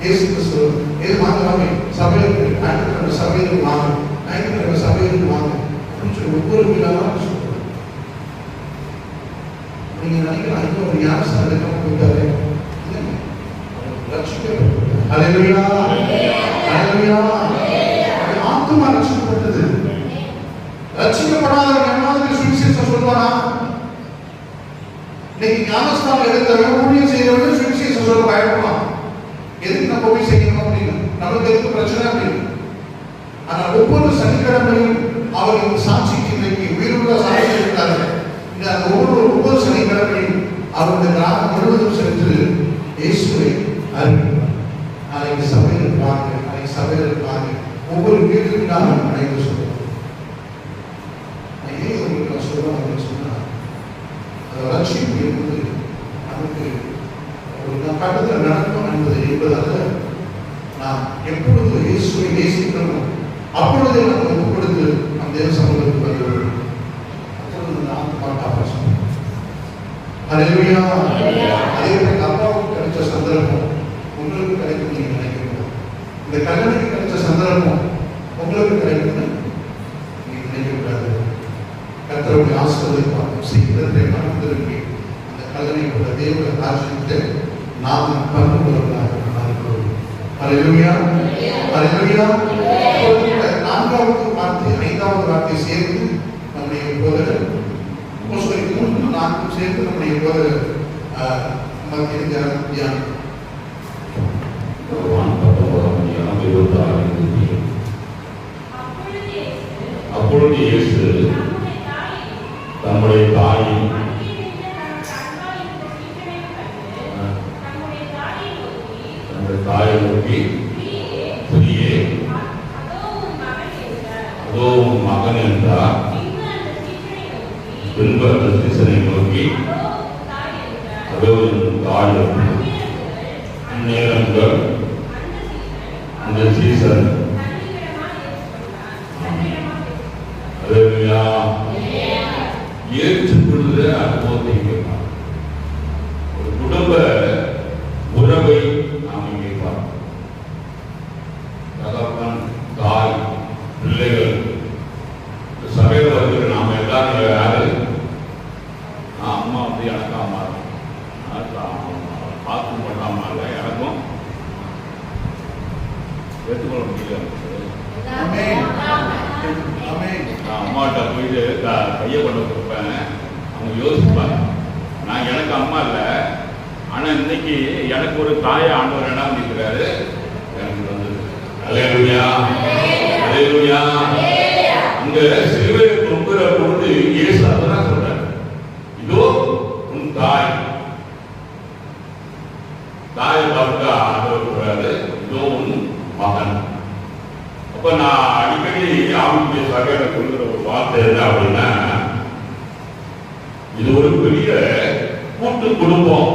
ஏசு கிறிஸ்து ஏது வாங்கலாமே சபையிற்கு ஞாயிற்றுக்கிழமை சபையிற்கு வாங்க, ஞாயிற்றுக்கிழமை சபையிற்கு வாங்க அப்படின்னு சொல்லி ஒவ்வொரு விழாவும் சொல்லுவாங்க. நீங்க நினைக்கலாம், ஐயோ ஒரு ஞானஸ்தானம் எடுக்காம போயிட்டாரு, ஹல்லேலூயா, ஹல்லேலூயா. ஆத்துமா ரட்சிக்கப்பட்டது. ரட்சிக்கப்படாத ஞானஸ்தானத்துக்கு சுவிசேஷம் சொல்வானா? இன்னைக்கு ஞானஸ்தானம் எடுத்தவன் ஊழியம் செய்யறவங்க சுவிசேஷம் சொல்ல பயப்படலாம். எதுக்கு நம்ம போய் செய்யணும் அப்படின்னு, நமக்கு எதுக்கு பிரச்சனை அப்படின்னு. ஆனா ஒவ்வொரு சனிக்கிழமையும் அவருக்கு சாட்சிக்கு இன்னைக்கு உயிருள்ள சாட்சி இருக்காரு. இந்த ஒவ்வொரு சனிக்கிழமையும் அவருடைய கிராமம் முழுவதும் சென்று இயேசுவை அறிவிப்பார். நாளைக்கு சபையில் இருப்பாங்க, நாளைக்கு சபையில் இருப்பாங்க, ஒவ்வொரு வீட்டுக்கு நான் அனைத்து சொல்லுவேன். ஏன் உங்களுக்கு நான் சொல்றேன் அப்படின்னு சொன்னா, ரட்சிப்பு என்பது நமக்கு ஒரு கட்டத்தில் நடக்கும் என்பதல்ல. நாம் எப்பொழுது இயேசுவை நேசிக்கிறோமோ அப்பொழுதே நம்ம ஒப்புக் கொடுத்து நம் தேவ சமூகத்துக்கு வருகிறோம். அப்பொழுது நாம் காப்பாற்றோம். ஹல்லேலூயா. அதே போல அப்பாவுக்கு கிடைச்ச சந்தர்ப்பம் உங்களுக்கு கிடைக்கும் நீங்க நினைக்கிறீங்க. இந்த கல்லணைக்கு கிடைச்ச சந்தர்ப்பம் உங்களுக்கு கிடைக்கும்னு நீங்க நினைக்கக்கூடாது. கர்த்தருடைய ஆசீர்வாதம் சீக்கிரத்தை மறந்திருக்கி அந்த கல்லணைக்குள்ள தேவ ராஜ்யத்தை நாம் பங்குள்ளவர்களாக இருக்கிறோம். ஹல்லேலூயா, ஹல்லேலூயா. நான்காவது வார்த்தை ஐந்தாவது வார்த்தை சேர்த்து நம்முடைய போதகர் மூன்று நான்கும் சேர்த்து நம்முடைய போதகர் தியானம். தாயை நோக்கி ஸ்திரீயே அதோ உன் மகன் என்றார். பின்பு அந்த சீசனை நோக்கி அதோ என் தாய் என்று. நேரங்கள் அந்த சீசன் ஏற்றுக்கொள்கிற அனுபவத்தை கேட்பார். ஒரு குடும்ப உறவை நாம் இங்கே பார்க்கிறோம். தகப்பன், தாய், பிள்ளைகள், சபையில் வருகிற நாம் எல்லாரும் யாரு? அம்மா வந்து எனக்கு அம்மா பார்த்து மட்டும் அம்மா இல்லை, எனக்கும் ஏற்றுக்கொள்ள முடியல. நான் அம்மாட்ட போயிட்டு கையை கொண்டு கொடுப்பேன். அவங்க யோசிப்பாங்க, நான் எனக்கு அம்மா இல்லை, ஆனால் இன்னைக்கு எனக்கு ஒரு தாயை ஆண்டவர் என்ன பண்ணிக்கிறாரு, எனக்கு வந்து அல்லேலூயா அல்லேலூயா. அங்க சிலுவை தொங்குற பொழுது இயேசு அதான் சொல்றாரு, இதோ உன் தாய். தாயை பார்த்து ஆண்டவர் சொல்றாரு, இதோ உன் மகன். அப்ப நான் அடிக்கடி ஆவிக்குரிய சபையில சொல்கிற ஒரு வார்த்தை என்ன அப்படின்னா, இது ஒரு பெரிய கூட்டு குடும்பம்.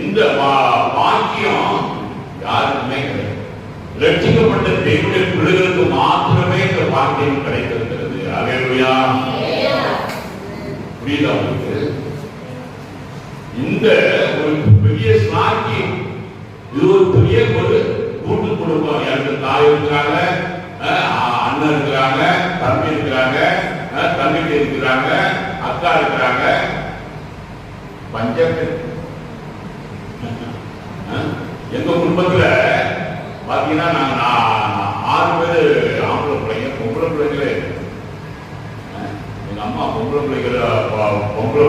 இந்த பாக்கியம் யாருக்குமே கிடையாது. ரட்சிக்கப்பட்ட தேவனுடைய பிள்ளைகளுக்கு மாத்திரமே இந்த பாக்கியம் கிடைத்திருக்கிறது. அல்லேலூயா. புரியுதா உங்களுக்கு? இந்த ஒரு பெரிய சாக்கியம், இது ஒரு பெரிய ஒரு கூட்டு குடும்பம். எனக்கு தாய் இருக்கிறாங்க, அண்ணன் இருக்கிறாங்க, தம்பி இருக்கிறாங்க, தம்பிக்கு இருக்கிறாங்க, அக்கா இருக்கிறாங்க, பஞ்சம். எங்க குடும்பத்துல பாத்தீங்கன்னா நாங்க 6 பேர் ஆம்பளை பிள்ளைங்க, பொம்பளை பிள்ளைங்களே. எங்க அம்மா பொம்பளை பிள்ளைங்கள பொம்பளை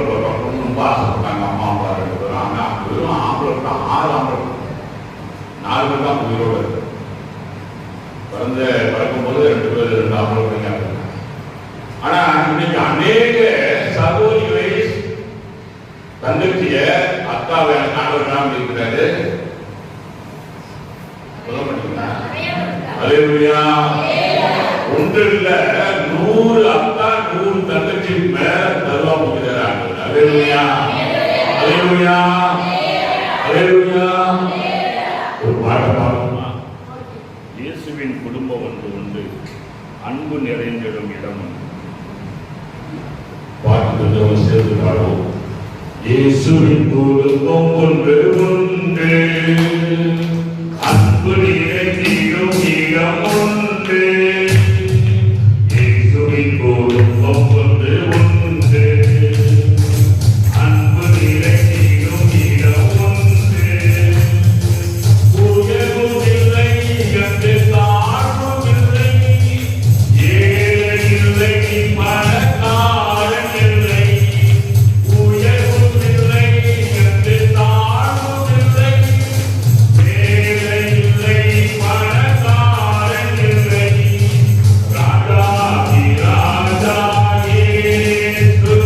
ரொம்ப ஆசைப்பட்டாங்க. அம்மா அப்பா 2 பேரும். ஆனா வெறும் ஆம்பளை தான், 6 ஆம்பளை 4 பேர் தான் உயிரோடு இருக்கு. பிறக்கும்போது 2 பேர் 2 ஆம்பளை பிள்ளைங்க. ஆனா இன்னைக்கு அநேக சகோதரிகளை, தங்கச்சிய, அக்காவை எனக்கு ஆண்டவர் என்ன இருக்கிறாரு, சொல்ல மாட்டீங்களா? அல்லேலூயா. ஒன்று இல்ல, 100 அக்கா 100 தங்கச்சி மேல தருவா முடிக்கிறார் ஆண்டவர். அல்லேலூயா அல்லேலூயா அல்லேலூயா. ஒரு பாட்டை பாடுமா? இயேசுவின் குடும்பம் ஒன்று உண்டு, அன்பு நிறைந்திடும் இடம். பாட்டு சேர்த்து பாடுவோம். இயேசுவின் குடும்பம் ஒன்று உண்டு, அன்பு நிறைந்திடும் இடம் உண்டு. இயேசுவின் குடும்பம் ஒன்று உண்டு, அன்பு நிறைந்திடும் இடம் உண்டு. உயர்வும் இல்லை, என்று தாழ்வும் இல்லை, ஏழை இல்லை, பணக்காரன் இல்லை. உயர்வும் இல்லை, என்று தாழ்வும் இல்லை, ஏழை இல்லை, பணக்காரன் இல்லை. ராஜாதி ராஜா இயேசு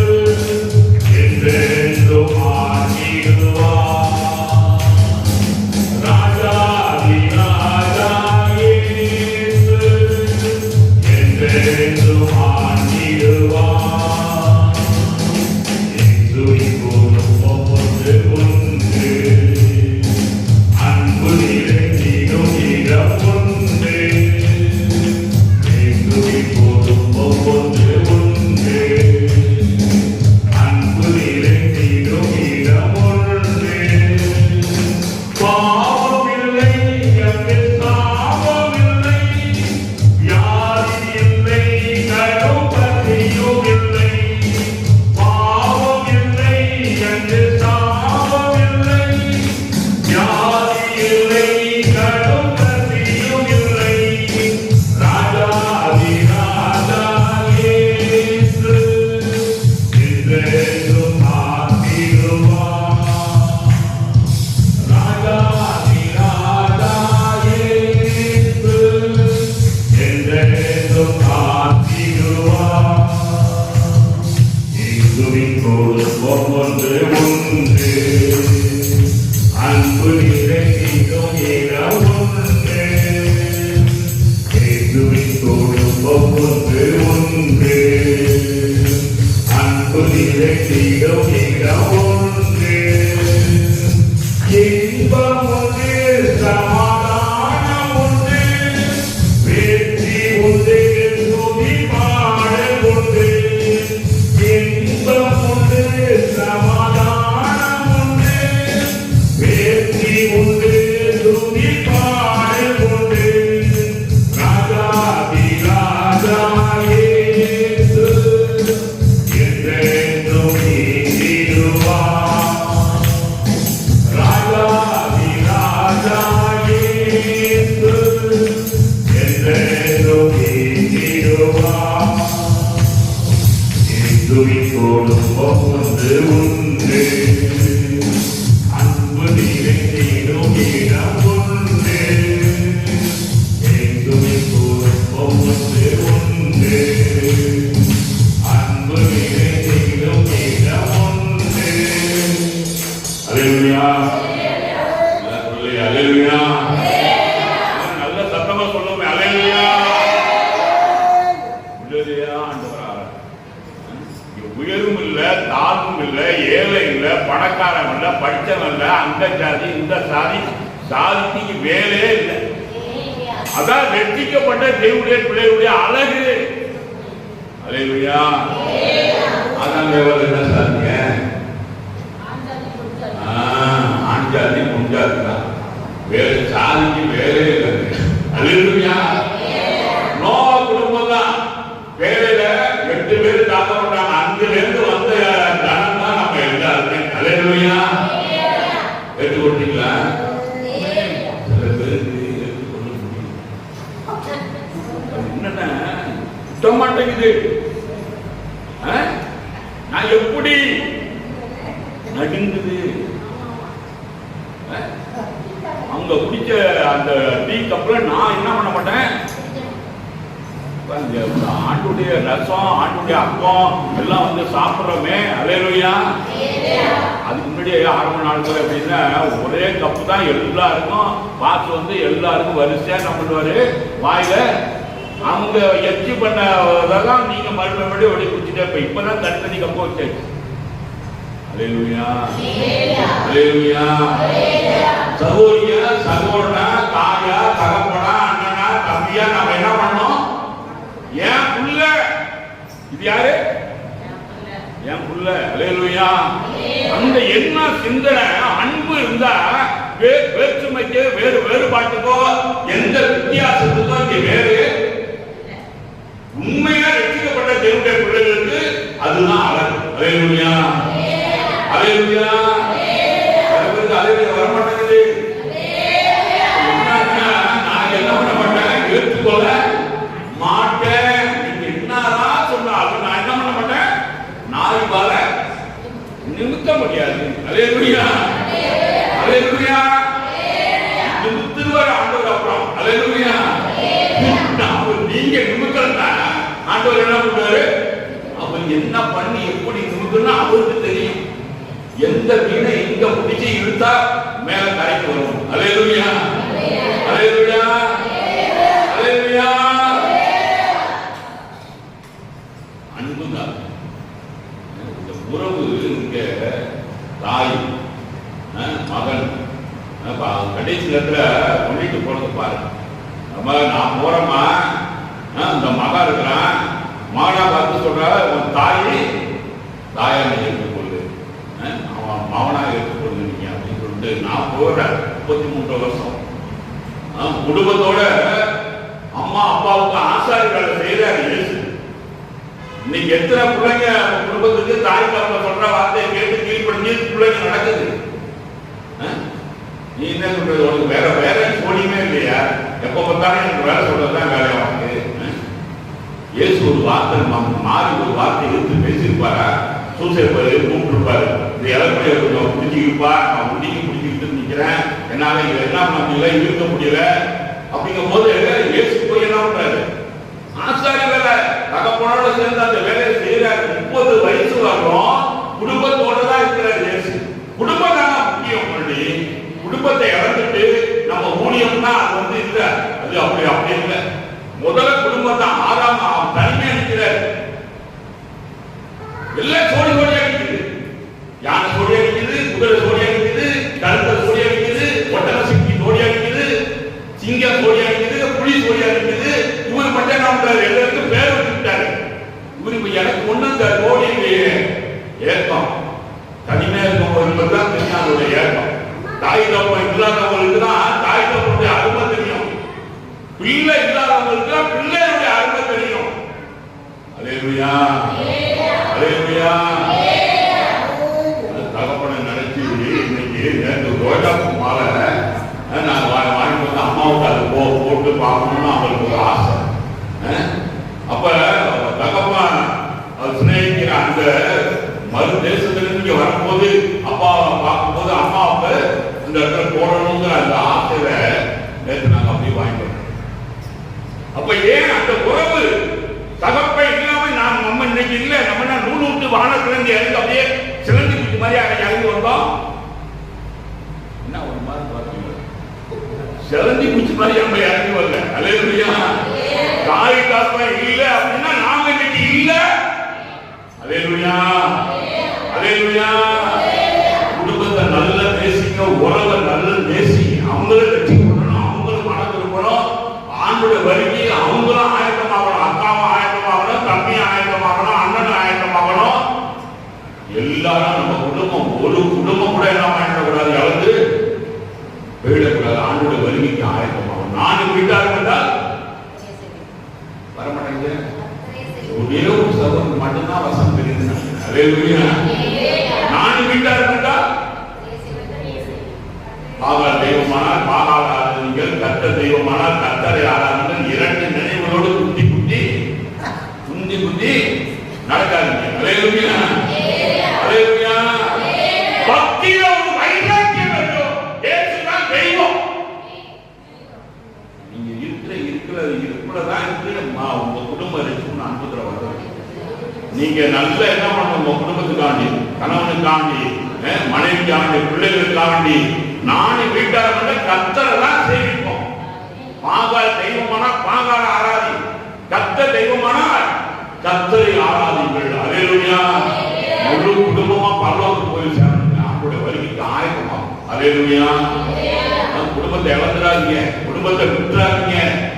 என்றென்றும் ஆண்டிடுவார். ராஜாதி ராஜா இயேசு என்றென்றும் ஆண்டிடுவார். இயேசுவின் குடும்பம் ஒன்று உண்டு, அன்பு நிறைந்திடும் இடம் உண்டு. இயேசுவின் குடும்பம் ஒன்று உண்டு, அன்பு நிறைந்திடும் இடம் உண்டு. பாவமில்லை, அங்கு சாபமில்லை, வியாதி இல்லை, கடும் பசியும் இல்லை. பாவமில்லை, அங்கு சாபமில்லை, வியாதி இல்லை, கடும் பசியும் இல்லை. ராஜாதி ராஜா இயேசு என்றென்றும் ஆண்டிடுவார். ராஜாதி ராஜா இயேசு என்றென்றும் ஆண்டிடுவார். இயேசுவின் குடும்பம் ஒன்று உண்டு, அன்பு அன்பு நிறைந்திடும் இடம் ஒன்று, இயேசுவின் குடும்பம் ஒன்று ஒன்று. அன்பு நிறைந்திடும் இடம் ஒன்று, இன்பம் ஒன்று, சமாதானம் ஒன்று, வெற்றி ஒன்று, துதி பாடல் ஒன்று. இன்பம் ஒன்று, சமாதானம் ஒன்று, வெற்றி ஒன்று, துதி பாடல் ஒன்று. ராஜாதி ராஜா இயேசு என்றென்றும் நீதிடுவார். ராஜாதி ராஜா இயேசு என்றென்றும் நீதிடுவார். இயேசுவின் குடும்பம் ஒன்று ஒன்று, அன்பு நிறைந்திடும் இடம் ஒன்று. இயேசுவின் குடும்பம் ஒன்று ஒன்று, அன்பு நிறைந்திடும் இடம் ஒன்று. அல்லேலூயா. அல்லேலூயா. நல்ல சத்தமா சொல்லுங்க. அல்லேலூயா. உள்ளதையா ஆண்டவராக. உயர்வும் இல்ல, தாழ்வும் இல்ல, ஏழை இல்ல, பணக்காரன் இல்ல, படிச்சவன் இல்ல, அந்த ஜாதி இந்த சாதி, சாதிக்கு வேலே இல்லை. அதான் வெற்றிக்கப்பட்ட தேவனுடைய பிள்ளைகளுடைய அழகு. அல்லேலூயா. அதான் என்ன சாதிங்க? ஆண் ஜாதி பொன் ஜாதி தான், வேறு சாதிக்கு வேலே இல்லை. அல்லேலூயா. நோவா குடும்பம் தான் வேலையில 8 பேர் தாக்கப்பட்டாங்க. அங்கிலிருந்து வந்த தனம் தான் நம்ம எல்லாருமே. அல்லேலூயா. ஏற்றுக்கொண்டீங்களா? சில பேருக்கு ஏற்றுக்கொள்ள முடியும். என்னன்னா சுத்த மாட்டேங்குது. நான் எப்படி நடுங்குது. அவங்க குடிச்ச அந்த டீ கப்ல நான் என்ன பண்ண மாட்டேன், ஆண்டுடைய ரசம் ஆண்டுடைய அப்பம் எல்லாம் வந்து சாப்பிட்றோமே. அல்லேலூயா. அதுக்கு முன்னாடியே ஆரம்ப நாட்கள் அப்படின்னா ஒரே கப்பு தான் எல்லாருக்கும். பாஸ் வந்து எல்லாருக்கும் வரிசையா என்ன பண்ணுவாரு, வாயில அவங்க எச்சி பண்ணதான் நீங்க மறுபடியும் ஒடி குடிச்சுட்டே. இப்பதான் தனித்தனி கப்பு வச்சாச்சு. அல்லேலூயா. அல்லேலூயா. சகோதரியா, சகோதரனா, தாயா, தகப்பனா, அண்ணனா, தம்பியா நம்ம என்ன பண்ணோம்? என் புள்ள. இது யாரு? என் புள்ள. அல்லேலூயா. அந்த என்ன சிந்தனை அன்பு இருந்தா வேற்றுமைக்கு வேறுபாட்டுக்கோ எந்த வித்தியாசத்துக்கோ இங்கே வேறு. உண்மையா ரட்சிக்கப்பட்ட தேவனுடைய பிள்ளைகளுக்கு அதுதான் அழகு. அல்லேலூயா. அல்லேலூயா. அல்லேலூயா வர மாட்டேங்குது. நான் என்ன பண்ண மாட்டேன், ஏற்றுக்கொள்ள மாட்டேன். நீங்க என்னதான் சொன்னாலும் நான் என்ன பண்ண மாட்டேன், நாய் வாழ நிறுத்த முடியாது. அல்லேலூயா. அல்லேலூயா. நிறுத்துவார் ஆண்டவர். அப்புறம் அல்லேலூயா. நீங்க நிமிக்கலன்னா ஆண்டவர் என்ன பண்ணுவாரு, அவர் என்ன பண்ணி எப்படி நிமிக்கணும்னா அவருக்கு தெரியும். எந்த மீனை இங்க பிடிச்சி இழுத்தா மேல கரைக்கு வரும். அல்லேலூயா. அல்லேலூயா. அல்லேலூயா. அன்புதான் இந்த உறவு. இங்க தாய் மகன் கடைசி நேரத்துல சொல்லிட்டு போறது பாருங்க. நம்ம நான் போறோமா, இந்த மகன் இருக்கிறான், மகனா பார்த்து சொல்ற உன் தாயை தாயா நீ ஏற்றுக்கொள்ளு, அவன் மகனா ஏற்றுக்கொள்ளு நீங்க அப்படின்னு சொல்லிட்டு நான் போறேன். 33 வருஷம் குடும்பத்தோட அம்மா அப்பாவுக்கு ஆசாரி வேலை செய்யறாரு இயேசு. இன்னைக்கு எத்தனை பிள்ளைங்க குடும்பத்துக்கு தாய் தகப்பன் சொல்ற வார்த்தையை கேட்டு கீழ்படிஞ்சு பிள்ளைங்க நடக்குது. நீ என்ன சொல்றது, உனக்கு வேற வேற சோழியுமே இல்லையா? எப்ப பார்த்தாலும் எனக்கு வேலை சொல்றதுதான் வேலையா உனக்கு? இயேசு ஒரு வார்த்தை மாறி ஒரு வார்த்தை எடுத்து பேசியிருப்பாரா? சூசைட் கூப்பிட்டுருப்பாரு, இந்த இலக்குறைய கொஞ்சம் பிடிச்சிருப்பா, நான் உண்டிக்கு பிடிச்சிக்கிட்டு நிற்கிறேன், என்னால இதை என்ன பண்ண முடியல, இருக்க முடியல அப்படிங்கும் போது இயேசு போய் என்ன பண்றாரு, ஆசாரி வேலை தகப்பனோட சேர்ந்து அந்த வேலையை செய்யறாரு. 30 வயசு வரணும் குடும்பத்தோட தான் இருக்கிறார் இயேசு. குடும்பம் தான் முக்கியம். குடும்ப குடும்பத்தை இழந்துட்டு நம்ம ஊழியம்னா அது வந்து இல்ல, அது அப்படி இல்லை. முதல்ல குடும்பத்தை ஆறாம் தனிமையா நிற்கிறார். எல்லாம் சோடி சோடியா நிற்குது. யானை சோடியா நிற்குது, குதிரை சோடியா நிற்குது, கருத்த சோடியா நிற்குது, ஒட்டக சிக்கி சோடியா நிற்குது, சிங்கம் சோடியா நிற்குது, புலி சோடியா நிற்குது. இவர் மட்டும் நம்ம எல்லாருக்கும் பேர் வச்சுட்டாரு. இவர் இப்ப எனக்கு ஒண்ணு இந்த கோடி ஏற்கம் தனிமையா இருக்கவங்களுக்கு தான் தெரியும் அதோட ஏற்கம். தாய் தப்பம் இல்லாதவங்களுக்கு தான் தாய் தப்பனுடைய அருமை தெரியும். பிள்ளை இல்லாதவங்களுக்கு தான் பிள்ளையுடைய அருமை தெரியும். அல்லேலூயா, அல்லேலூயா. தகப்பனை நினைச்சு இன்னைக்கு நேற்று ரோஜாப்பு மாலை நான் வாங்கி வந்து அம்மாவுக்கு அது போட்டு பார்க்கணும்னு அவங்களுக்கு ஒரு ஆசை. அப்ப தகப்பன் சிநேகிக்கிற அந்த மறு தேசத்திலிருந்து இங்க வரும்போது அப்பாவை பார்க்கும்போது அம்மாவுக்கு இந்த இடத்துல போடணுங்கிற அந்த ஆசையில நேற்று நாங்க அப்படியே வாங்கிக்கிறோம். அப்ப ஏன் அந்த உறவு தகப்பை இல்லாம நாம் நம்ம இன்னைக்கு இல்ல, நம்ம நூல் விட்டு வானத்திலிருந்து இறங்கி அப்படியே சிலந்தி குச்சி மாதிரி இறங்கி வந்தோம். என்ன ஒரு மாதிரி சிலந்தி குச்சி மாதிரி நம்ம இறங்கி வரல. அல்லேலூயா. தாய் தகப்பன் இல்ல அப்படின்னா நாம இன்னைக்கு இல்ல. அல்லேலூயா, அல்லேலூயா. குடும்பத்தை நல்ல நேசிங்க, உறவை நல்ல நேசி, அவங்கள வெற்றி பண்ணணும், அவங்களும் மனம் திரும்பணும், ஆண்டோட வருகை அவங்களும் ஆயத்தமாகணும், அக்காவும் ஆயத்தமாகணும், தம்பியும் ஆயத்தமாகணும், அண்ணனும் ஆயத்தமாகணும். எல்லாரும் நம்ம குடும்பம் ஒரு குடும்பம் கூட என்ன ஆயிடக்கூடாது, இழந்து போயிடக்கூடாது. ஆண்டோட வருகைக்கு ஆயத்தமாகணும். நானும் வீட்டாக இருந்தால் வரமாட்டேங்க. ஒரே ஒரு சகோதரன் மட்டும்தான் வசனம் தெரியுது. அல்லேலூயா. நானும் வீட்டா இருந்தா பாகால் தெய்வமானால் பாகால் ஆராதனைகள், கர்த்தர் தெய்வமானால் கர்த்தரை ஆராதனைகள், இரண்டு நினைவுகளோடு குத்தி குத்தி நடக்காதீங்க. அல்லேலூயா, அல்லேலூயா. பக்தியில ஒரு வைராக்கியம் வேண்டும். இயேசுதான் தெய்வம். நீங்க இருக்கிறதான் உங்க குடும்பம் இருக்குன்னு அனுப்புகிற வர நீங்க நல்ல என்ன பண்ணணும், உங்க குடும்பத்துக்காண்டி, கணவனுக்காண்டி, மனைவிக்காண்டி, பிள்ளைகளுக்காண்டி நானும் வீட்டார கர்த்தரை தான் சேவிப்போம். பாகால் தெய்வமானா பாகால ஆராதி, கர்த்தர் தெய்வமானால் கர்த்தரை ஆராதிங்கள். அல்லேலூயா. முழு குடும்பமா பரலோகத்துக்கு போய் சேரணும். அவங்களுடைய வருகைக்கு ஆயத்தமாகும். அல்லேலூயா. குடும்பத்தை இழந்துடாதீங்க, குடும்பத்தை விட்டுறாதீங்க.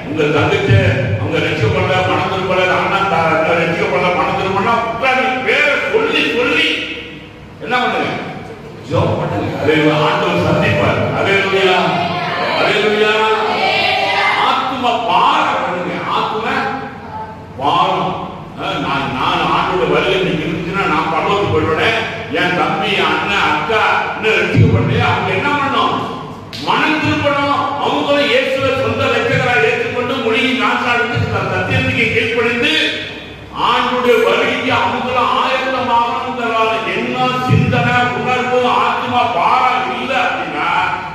உங்க தங்கச்சி அவங்க ரசிக்கப்படல பணம் திருப்பல, அண்ணா ரசிக்கப்படல பணம் திருப்பா பேரை சொல்லி சொல்லி என்ன பண்ணுங்க, ஜெபம் பண்ணுங்க. அல்லேலூயா. ஆண்டவர் சந்திப்பார். அல்லேலூயா, அல்லேலூயா. ஆத்தும பாரம் பண்ணுங்க, ஆத்தும பாரம். நான் ஆண்டோட வருகை இன்னைக்கு இருந்துச்சுன்னா நான் பரலோகத்துக்கு போயிடுவேன். என் தம்பி, அண்ணன், அக்கா இன்னும் ரசிக்கப்படலையே, அவங்க என்ன பண்ணணும், மனம் திருப்பணும். அவங்களும் இயேசுவை சொந்த ரட்சகராக ஏற்றுக்கொண்டு மொழியை நாசாடுத்து சத்தியத்துக்கு கீழ்ப்படிந்து ஆண்டுடைய வருகைக்கு அவங்களும் ஆயத்தமாகணுங்கிறால என்ன சிந்தனை உணர்வு ஆத்மா பாரம் இல்லை அப்படின்னா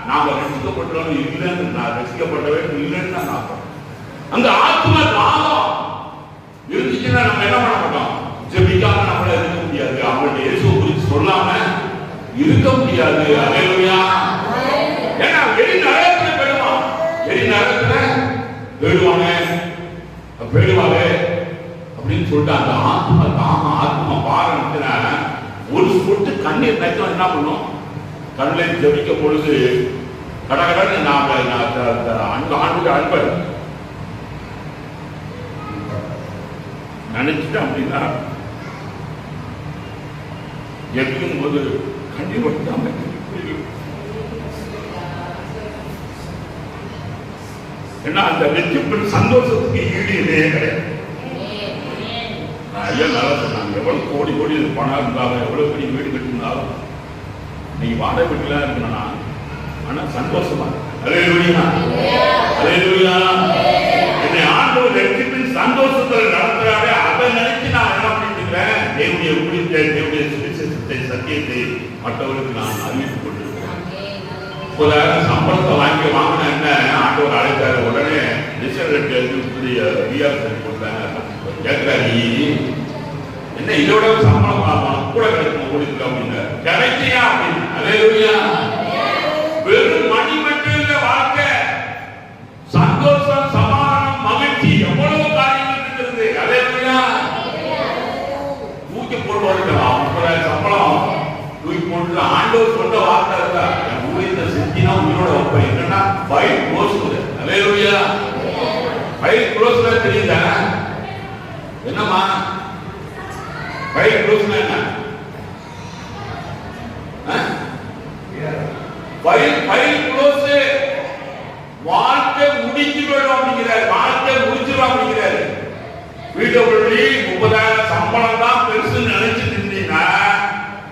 நாம ரசிக்கப்பட்டவங்க இல்லைன்னு, நான் ரசிக்கப்பட்டவங்க இல்லைன்னு தான் நான் அந்த ஆத்மா தாகம் இருந்துச்சுன்னா நம்ம என்ன பண்ண மாட்டோம், ஜெபிக்காம நம்மள இருக்க முடியாது. அவங்கள்ட்ட இயேசுவை குறித்து சொல்லாம இருக்க முடியாது. அல்லேலூயா. ஏன்னா வெளி நரகத்துல போயிடுவான், வெளி நரகத்துல போயிடுவாங்க அப்படின்னு சொல்லிட்டு அந்த ஆத்மா தாகம், ஆத்மா பாரத்துல ஒரு சொட்டு கண்ணீர் நச்சம் என்ன பண்ணும், கண்ணில் ஜபிக்க பொழுது கடகடன்னு அன்பு அன்பை நினைச்சிட்டேன் அப்படின்னா ஜபிக்கும் போது கண்ணீர் வட்டாம ஏன்னா அந்த வெற்றிப்பின் சந்தோஷத்துக்கு ஈடு இல்லையே கிடையாது. ஐயா நல்லா சொன்னாங்க, எவ்வளவு கோடி கோடி பணம் இருந்தாலும், எவ்வளவு பெரிய வீடு கட்டிருந்தாலும், நீங்க வாடகை வீட்டுல இருக்கணும்னா ஆனா சந்தோஷமா இருக்கு. அல்லேலூயா, அல்லேலூயா. என்னை ஆண்டவர் வெற்றிப்பின் சந்தோஷத்துல நடத்துறாரு. அதை நினைச்சு நான் என்ன பண்ணிருக்கிறேன், தேவனுடைய ஊழியத்தை, தேவனுடைய சுவிசேஷத்தை, சத்தியத்தை மற்றவர்களுக்கு நான் அறிவித்துக் கொண்டிருக்கிறேன். சம்பளத்தை வாங்கின என்ன ஆண்டவர் அழைத்தாரு. உடனே கேட்கிறாரு, என்ன இதோட சம்பளம் கூட கிடைக்கும் ஊழியத்துக்கு அப்படின்னு கிடைச்சியா அப்படின்னு. அல்லேலூயா. வெறும் மணி உயிரோட வைப்பேன். என்னன்னா ஃபைல் க்ளோஸ். அல்லேலூயா. ஃபைல் க்ளோஸ்னா தெரியுதா? என்னம்மா ஃபைல் க்ளோஸ்னா என்ன? ஃபைல் க்ளோஸ், வாழ்க்கை முடிஞ்சு போயிடும் அப்படிங்கிறாரு. வாழ்க்கை முடிஞ்சிடும் அப்படிங்கிறாரு. வீட்டை பள்ளி 30,000 சம்பளம் தான் பெருசுன்னு நினைச்சிட்டு இருந்தீங்கன்னா,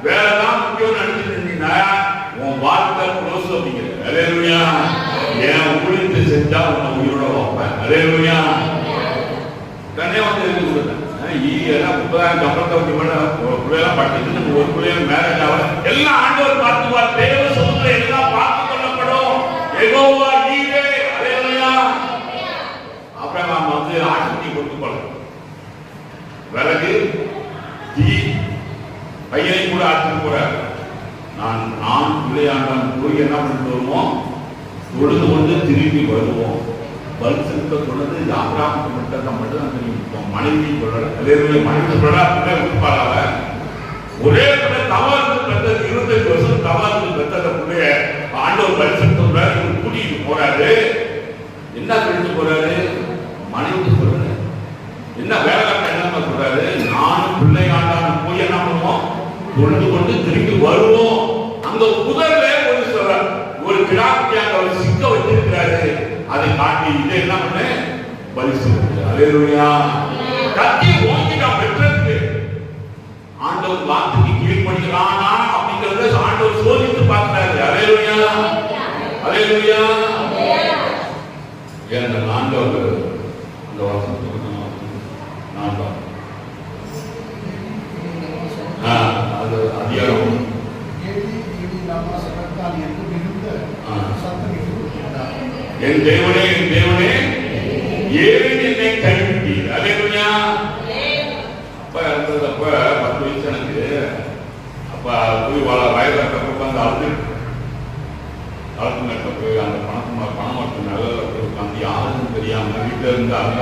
வேலை தான் முக்கியம் நினைச்சிட்டு இருந்தீங்கன்னா, உன் வாழ்க்கை க்ளோஸ் அப்படிங்கிறாரு. அல்லேலூயா. என் ஊழியத்தை செஞ்சா உன்னை உயிரோட வைப்பேன். அல்லேலூயா. உடனே வந்து இருக்கு கொடுத்தேன். எல்லாம் 30,000 சம்பளத்தை வச்சு பிள்ளைலாம் படிச்சுட்டு நம்ம ஒரு பிள்ளைங்க மேரேஜ் ஆகல. எல்லாம் ஆண்டவர் பார்த்துவார். தேவ சமூகத்தில் எல்லாம் பார்த்து கொள்ளப்படும். யெகோவா ஈரே. அல்லேலூயா. அப்புறம் நாம வந்து ஆட்சி கொடுத்து போறோம். விறகு தீ பையனை கூட ஆட்சி போறார். நான் பிள்ளையாண்டான் போய் என்ன பண்ணிட்டு வருவோம், தொழுது கொண்டு திரும்பி வருவோம். பரிசுத்த சொன்னது இது ஆபிரகாமுக்கு மட்டும் தான் தெரியும். மனைவி சொல்லல. அல்லேலூயா. மனைவி சொல்லா பிள்ளை விட்டுப்பாராவ. ஒரே பிள்ளை தவறு பெற்றது 25 வருஷம் தவறு பெற்ற பிள்ளைய ஆண்டவர் பரிசுத்த கூட்டிட்டு போறாரு. என்ன சொல்லிட்டு போறாரு? மனைவி சொல்றாரு. என்ன வேலைக்காரன் என்ன சொல்றாரு? நானும் பிள்ளையாண்டான போய் என்ன பண்ணுவோம், தொழுது கொண்டு திரும்பி வருவோம். அங்க புதர்ல ஒரு கிடாக்குட்டி அங்க சிக்க வச்சிருக்கிறாரு. அதை காட்டி இதை என்ன பண்ண பரிசு. அல்லேலூயா. கத்தி ஓங்கிட்டான் பெற்றதுக்கு. ஆண்டவர் வார்த்தைக்கு கீழ்ப்படிக்கிறானா அப்படிங்கறத ஆண்டவர் சோதித்து பார்க்கிறாரு. அல்லேலூயா. அல்லேலூயா. ஏன் ஆண்டவர் அந்த வசனத்துக்கு அது அதிகாரம் என் தேவனே ஏன் என்னை கைவிட்டீர். அல்லேலூயா. அப்ப இருந்ததப்ப 10 வயசு எனக்கு. அப்ப போய் வயதாட்டப்ப அந்த அழுத்துங்கிட்ட போய் அந்த பணம் மட்டும் நல்ல உட்காந்து யாருன்னு தெரியாம வீட்டுல இருந்து அல்ல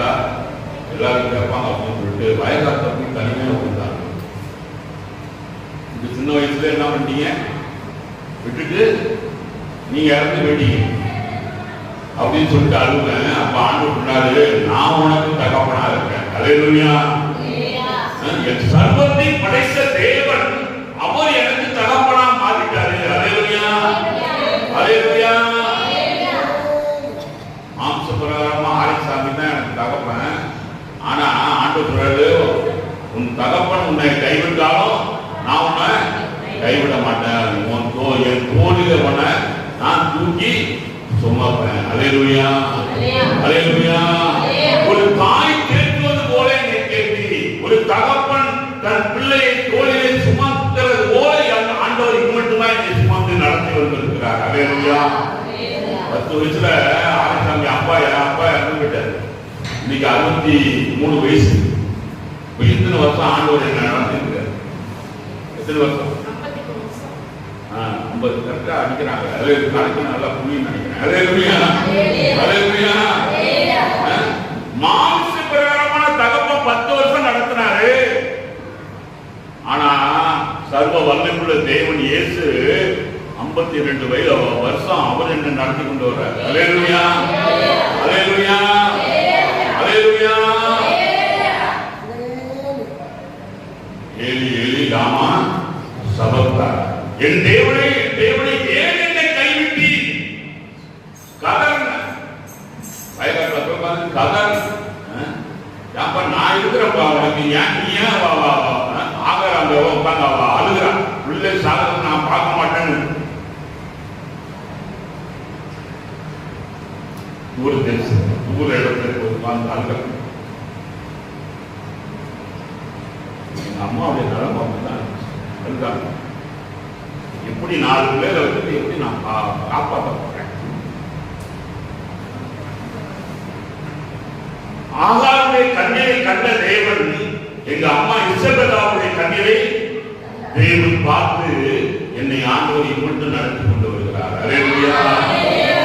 எல்லாரும் கேட்பாங்க அப்படின்னு சொல்லிட்டு வயதாட்ட போய் தனிமையாக உட்காந்தாங்க. இந்த சின்ன வயசுல என்ன பண்ணிட்டீங்க, விட்டுட்டு நீங்க இறந்து போயிட்டீங்க அப்படின்னு சொல்லிட்டு அழுவேன். அப்ப ஆண்டவர் சொன்னாரு, நான் உனக்கு தகப்பனா இருக்கேன். அல்லேலூயா. சர்வத்தை படைத்த தேவன் அவர் எனக்கு தகப்பனா மாறிட்டாரு. அல்லேலூயா. அல்லேலூயா. மாம்ச பிரகாரமா ஆரிசாமி தான் எனக்கு தகப்பன். ஆனா ஆண்டவர் சொல்றாரு, உன் தகப்பன் உன்னை கைவிட்டாலும் நான் உன்னை கைவிட மாட்டேன். என் தோளில உன்னை நான் தூக்கி சுமப்பேன். அல்லேலூயா. அல்லேலூயா. ஒரு தாய் கேட்பது போல நீ கேட்பி. ஒரு தகப்பன் தன் பிள்ளையை தோளிலே சுமக்கிறது போல ஆண்டவர் இது மட்டும்தான் என்னை சுமந்து நடத்தி வந்திருக்கிறார். அல்லேலூயா. 10 வயசுல ஆரிசாமி அப்பா இறந்து போயிட்டாரு. இன்னைக்கு 63 வயசு. இப்ப எத்தனை வருஷம் ஆண்டவர் என்ன நடத்திருக்கிறார்? எத்தனை வருஷம்? 50 கரெக்டா அடிக்கிறாங்க. நாளைக்கு நல்லா புரியும் நினைக்கிறேன். அல்லேலூயா. அல்லேலூயா. மாம்ச பிரகாரமான தகப்பன் 10 வருஷம் நடத்தினாரு. ஆனா சர்வ வல்லமையுள்ள தேவன் இயேசு 52 வருஷம் அவர் என்ன நடத்தி கொண்டு வர்றாரு. அல்லேலூயா. அல்லேலூயா. அல்லேலூயா. ஏலி ஏலி லாமா சபக்தார். என் தேவனே ஏன் என்னை கைவிட்டீர்? கதர் வயக்காட்டில் போய் கதர். ஏப்பா நான் இருக்கிறப்பா உனக்கு ஏன் நீ ஏன் ஆகிற அந்த உட்காந்து அவ அழுகிறான். பிள்ளை சாதனை நான் பார்க்க மாட்டேன்னு தூர இடத்துல உட்கார்ந்து அழுக. எங்க அம்மாவுடைய நிலைமை தான் அழுதாங்க. எப்படி 4 பேரை வச்சுட்டு எப்படி நான் காப்பாற்ற போறேன்? ஆகாருடைய கண்ணீரை கண்ட தேவன் எங்க அம்மா இசபெல்லாவுடைய கண்ணீரை தேவன் பார்த்து என்னை ஆண்டவர் இம்மட்டும் நடத்தி கொண்டு வருகிறார். அல்லேலூயா.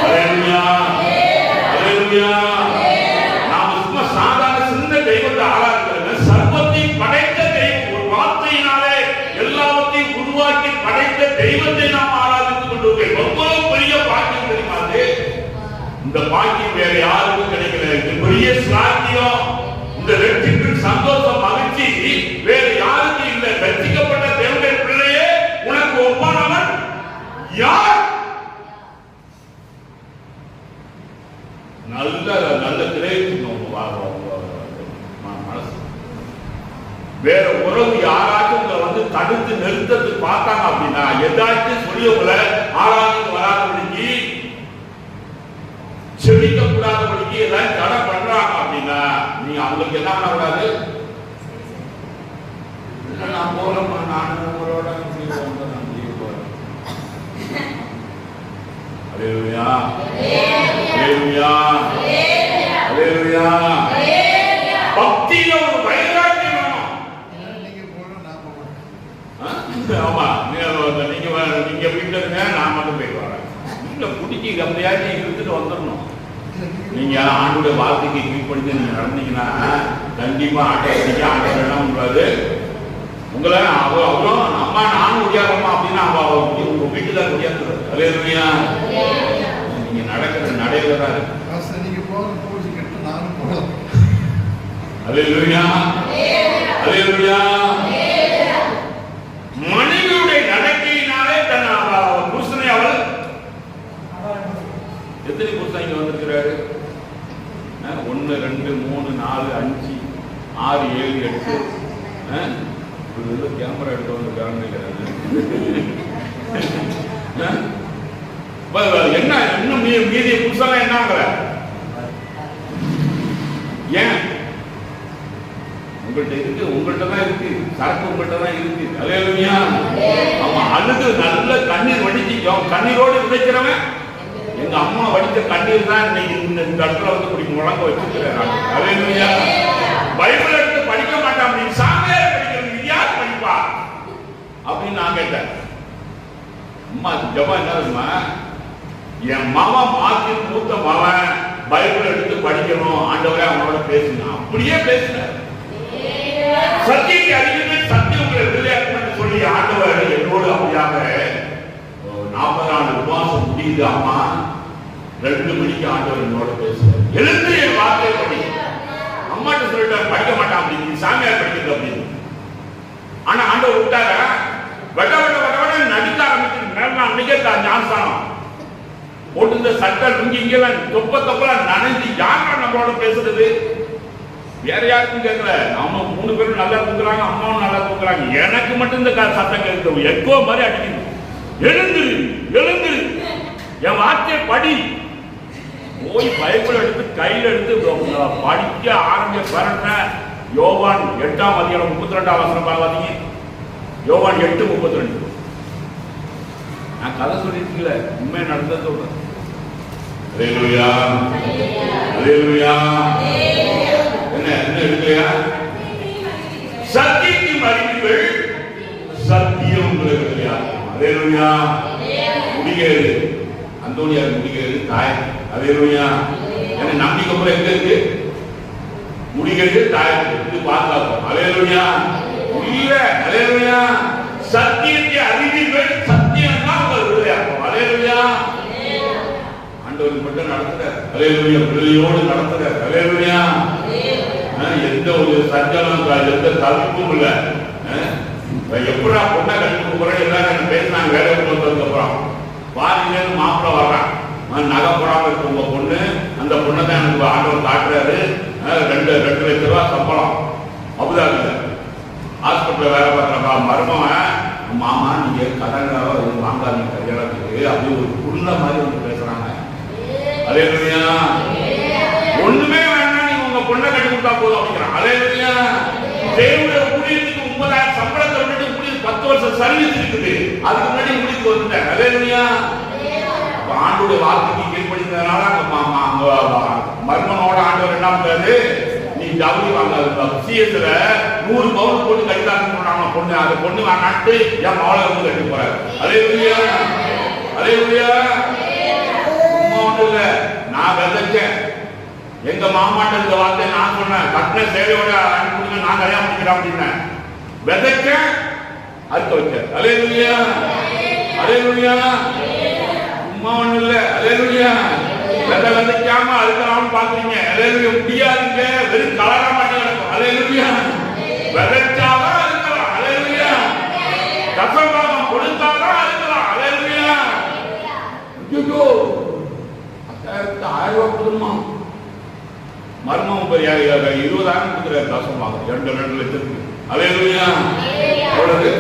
அல்லேலூயா. அல்லேலூயா. நாம சும்மா சாதாரண சின்ன தெய்வத்தை ஆராதிக்கிறது. சர்வத்தை படைத்த தெய்வம், ஒரு வார்த்தையினாலே எல்லாவற்றையும் உருவாக்கி படைத்த தெய்வத்தை நாம் ஆராதித்துக் கொண்டு எவ்வளவு பெரிய பாக்கியம் தெரியுமா? இந்த பாக்கியம் வேற யாருக்கும் கிடைக்கல. இது பெரிய சாத்தியம். இந்த ரட்சிப்பின் சந்தோஷம் மகிழ்ச்சி வேற யாருக்கும் இல்லை. ரட்சிக்கப்பட்ட தேவனுடைய பிள்ளையே உனக்கு ஒப்பானவன் யார்? நல்ல நல்ல கிரேசிங்க மனசு. வேற உறவு யாராச்சும் உங்களை வந்து தடுத்து நிறுத்தத்துக்கு பார்த்தாங்க அப்படின்னா, ஏதாச்சும் சொல்லி உங்களை ஆராய்ச்சி வராதபடிக்கு, செடிக்க கூடாதபடிக்கு ஏதாவது தடை பண்றாங்க அப்படின்னா, நீங்க அவங்களுக்கு என்ன பண்ணக்கூடாது? நான் போறேன், நான் உங்களோட அல்லேலூயா அல்லேலூயா அல்லேலூயா. பக்தியில ஒரு வைராக்கியம் வேணும். நீங்க போறோம், நான் போறேன். ஆமா, நீங்க வீட்டுல இருங்க, நான் மட்டும் போய் வரேன். வீட்டுல குடிக்கி கம்மியாச்சு இருந்துட்டு வந்துடணும். நீங்க ஆண்டோட வார்த்தைக்கு கீழ்படுத்தி நீங்க நடந்தீங்கன்னா கண்டிப்பா ஆட்டோ என்ன பண்றாரு உங்களை அவ்வளோ அம்மா நானும் முடியாதம்மா அப்படின்னா உங்க வீட்டுல முடியாது. அல்லேலூயா. நீங்க நடக்கிற நடையில தான் இருக்கு. நீங்க போறோம் போச்சு கேட்டு நானும் போகலாம். அல்லேலூயா அல்லேலூயா. மனைவியுடைய நடக்கையினாலே தன் புருஷனை அவள் எத்தனை புருஷன் இங்க வந்திருக்கிறாரு? 1 2 3 4 5 6 7 8 கேமரா எடுத்து வந்திருக்காங்க. என்ன இன்னும் மீதி புருஷன் என்னங்கிற ஏன் உங்கள்கிட்ட இருக்கு, உங்கள்கிட்ட தான் இருக்கு, சரக்கு உங்கள்கிட்ட தான் இருக்கு. அல்லேலூயா. ஆமா, அழுது நல்ல கண்ணீர் வடிச்சிக்கும். கண்ணீரோடு விதைக்கிறவன் எங்க அம்மா வடித்த கண்ணீர் தான் இன்னைக்கு இந்த இடத்துல வந்து இப்படி முழங்க வச்சிருக்கிறேன். அல்லேலூயா. பைபிள் எடுத்து படிக்க மாட்டான், நீ சாமியார் படிக்கிறது யார் படிப்பா அப்படின்னு நான் கேட்டேன். அம்மா ஜபம் என்ன தெரியுமா? என் மகன் மாத்தின் மூத்த மகன் பைபிள் எடுத்து படிக்கணும், ஆண்டவரே அவனோட பேசுங்க. அப்படியே பேசினார். சத்தியத்தை அறிவித்து சத்தியம் உங்களை விளையாட்டு சொல்லி ஆண்டவர் என்னோடு அப்படியாக 40 நாள் உபவாசம் முடியுது. அம்மா 2 மணிக்கு ஆண்டவர் என்னோட பேசுவார். எழுந்து என் வார்த்தை படி. அம்மாட்ட சொல்லிட்டு படிக்க மாட்டான் அப்படின்னு, சாமியார் படிக்கிறது அப்படின்னு. ஆனா ஆண்டவர் விட்டார வெட்ட வெட்ட வெட்ட வெட்ட நடிக்க ஆரம்பிச்சு அன்னைக்கே ஞானஸ்தானம் போட்டு இந்த சட்டை லுங்கி இங்கெல்லாம் தொப்பலாம் நனைஞ்சு யாரா நம்மளோட பேசுறது? வேற யாருக்கும் கேட்கல. நாம 3 பேரும் நல்லா தூக்குறாங்க, அம்மாவும் நல்லா தூக்குறாங்க. எனக்கு மட்டும் இந்த சத்தம் கேட்கும், எக்கோ மாதிரி அடிக்குது. எழுந்துரு எழுந்துரு, என் வார்த்தையை படி. போய் பைபிள் எடுத்து கையில் எடுத்து படிக்க ஆரம்பிச்ச பாருங்க. யோவான் 8ஆம் அதிகாரம் 32ஆம் வசனம் பாத்தீங்க. யோவான் 8:32. நான் கதை சொல்லிருக்கல, உண்மை நடந்தது சொல்றேன். அல்லேலூயா அல்லேலூயா. என்ன என்ன எடுக்கலையா? சத்தியத்தின் அறிவுகள் சத்தியம் உங்களுக்கு. அல்லேலூயா. முடிகிறது அந்தோனியார் முடிகிறது தாய். அல்லேலூயா. என்ன நம்பிக்கை கூட எங்க இருக்கு? முடிகிறது தாய். இது பாதுகாப்பு. அல்லேலூயா. இல்ல அல்லேலூயா. சத்தியத்தை அறிவீர்கள், சத்தியம் தான் உங்கள் விடுதலையாகும். அல்லேலூயா. ஆண்டவர் மட்டும் நடத்துறார். அல்லேலூயா. விடுதலையோடு நடத்துறார். அல்லேலூயா. எந்த ஒரு சஞ்சலம் எந்த தவிப்பும் இல்ல. எப்படா பொண்ணை கட்டுக்கு போறேன் எல்லாரும் பேசினாங்க. வேலை வந்ததுக்கு அப்புறம் பாதியில மாப்பிள்ள வர்றான். நகை போடாம இருக்கு உங்க பொண்ணு. அந்த பொண்ணை தான் எனக்கு ஆண்டவர் காட்டுறாரு. 2 லட்சம் ரூபாய் சம்பளம். அபுதாபில ஹாஸ்பிட்டல் வேலை பார்க்குறப்பா மருமவன், மாமா நீங்க கடன் வாங்காதீங்க கல்யாணத்துக்கு அப்படி ஒரு புள்ள மாதிரி வந்து பேசுறாங்க. அல்லேலூயா. ஒண்ணுமே வேணாம், நீங்க உங்க பொண்ணை கட்டி கொடுத்தா போதும் அப்படிங்கிறான். அல்லேலூயா. தேவனுடைய ஊழியத்துக்கு 30,000 சம்பளத்தை விட்டுட்டு ஊழியர் 10 வருஷம் சர்வீஸ் இருக்குது. அதுக்கு முன்னாடி ஊழியத்துக்கு வந்துட்டேன். அல்லேலூயா. ஆண்டோட வார்த்தைக்கு கீழ்படிந்ததுனால அங்க மர்மனோட ஆண்டவர் என்ன பண்றாரு? நீ ஜவுளி வாங்காத சிஎஸ்ல 100 பவுன் போட்டு கட்டிதான்னு சொன்னாங்க பொண்ணு. அந்த பொண்ணு வாங்கிட்டு என் மவளை வந்து கட்டி போறாரு. அல்லேலூயா அல்லேலூயா. சும்மா ஒண்ணு இல்ல, நான் விதைச்சேன். எங்க மாமாட்ட இந்த வார்த்தை நான் சொன்னேன். கட்டின சேவையோட அனுப்பிடுங்க, நான் கல்யாணம் பண்ணிக்கிறேன் அப்படின்னு விதைச்சேன். அறுக்க வச்சேன். அல்லேலூயா அல்லேலூயா. சும்மா ஒண்ணு இல்ல. அல்லேலூயா. விதை விதைக்காம அறுக்கலாம்னு பாக்குறீங்க. அல்லேலூயா. முடியாதுங்க. வெறும் கலரா மட்டும் கிடக்கும். அல்லேலூயா. விதைச்சாதான் அறுக்கலாம். அல்லேலூயா. தசமபாகம் கொடுத்தாதான் அறுக்கலாம். அல்லேலூயா. ஐயோ 1000 ரூபாய் கொடுக்கணுமா? மர்மம் பெரிய 20,000 கொடுக்குறாரு தசமபாகம். 2 லட்சத்துக்கு. அல்லேலூயா. எவ்வளவு?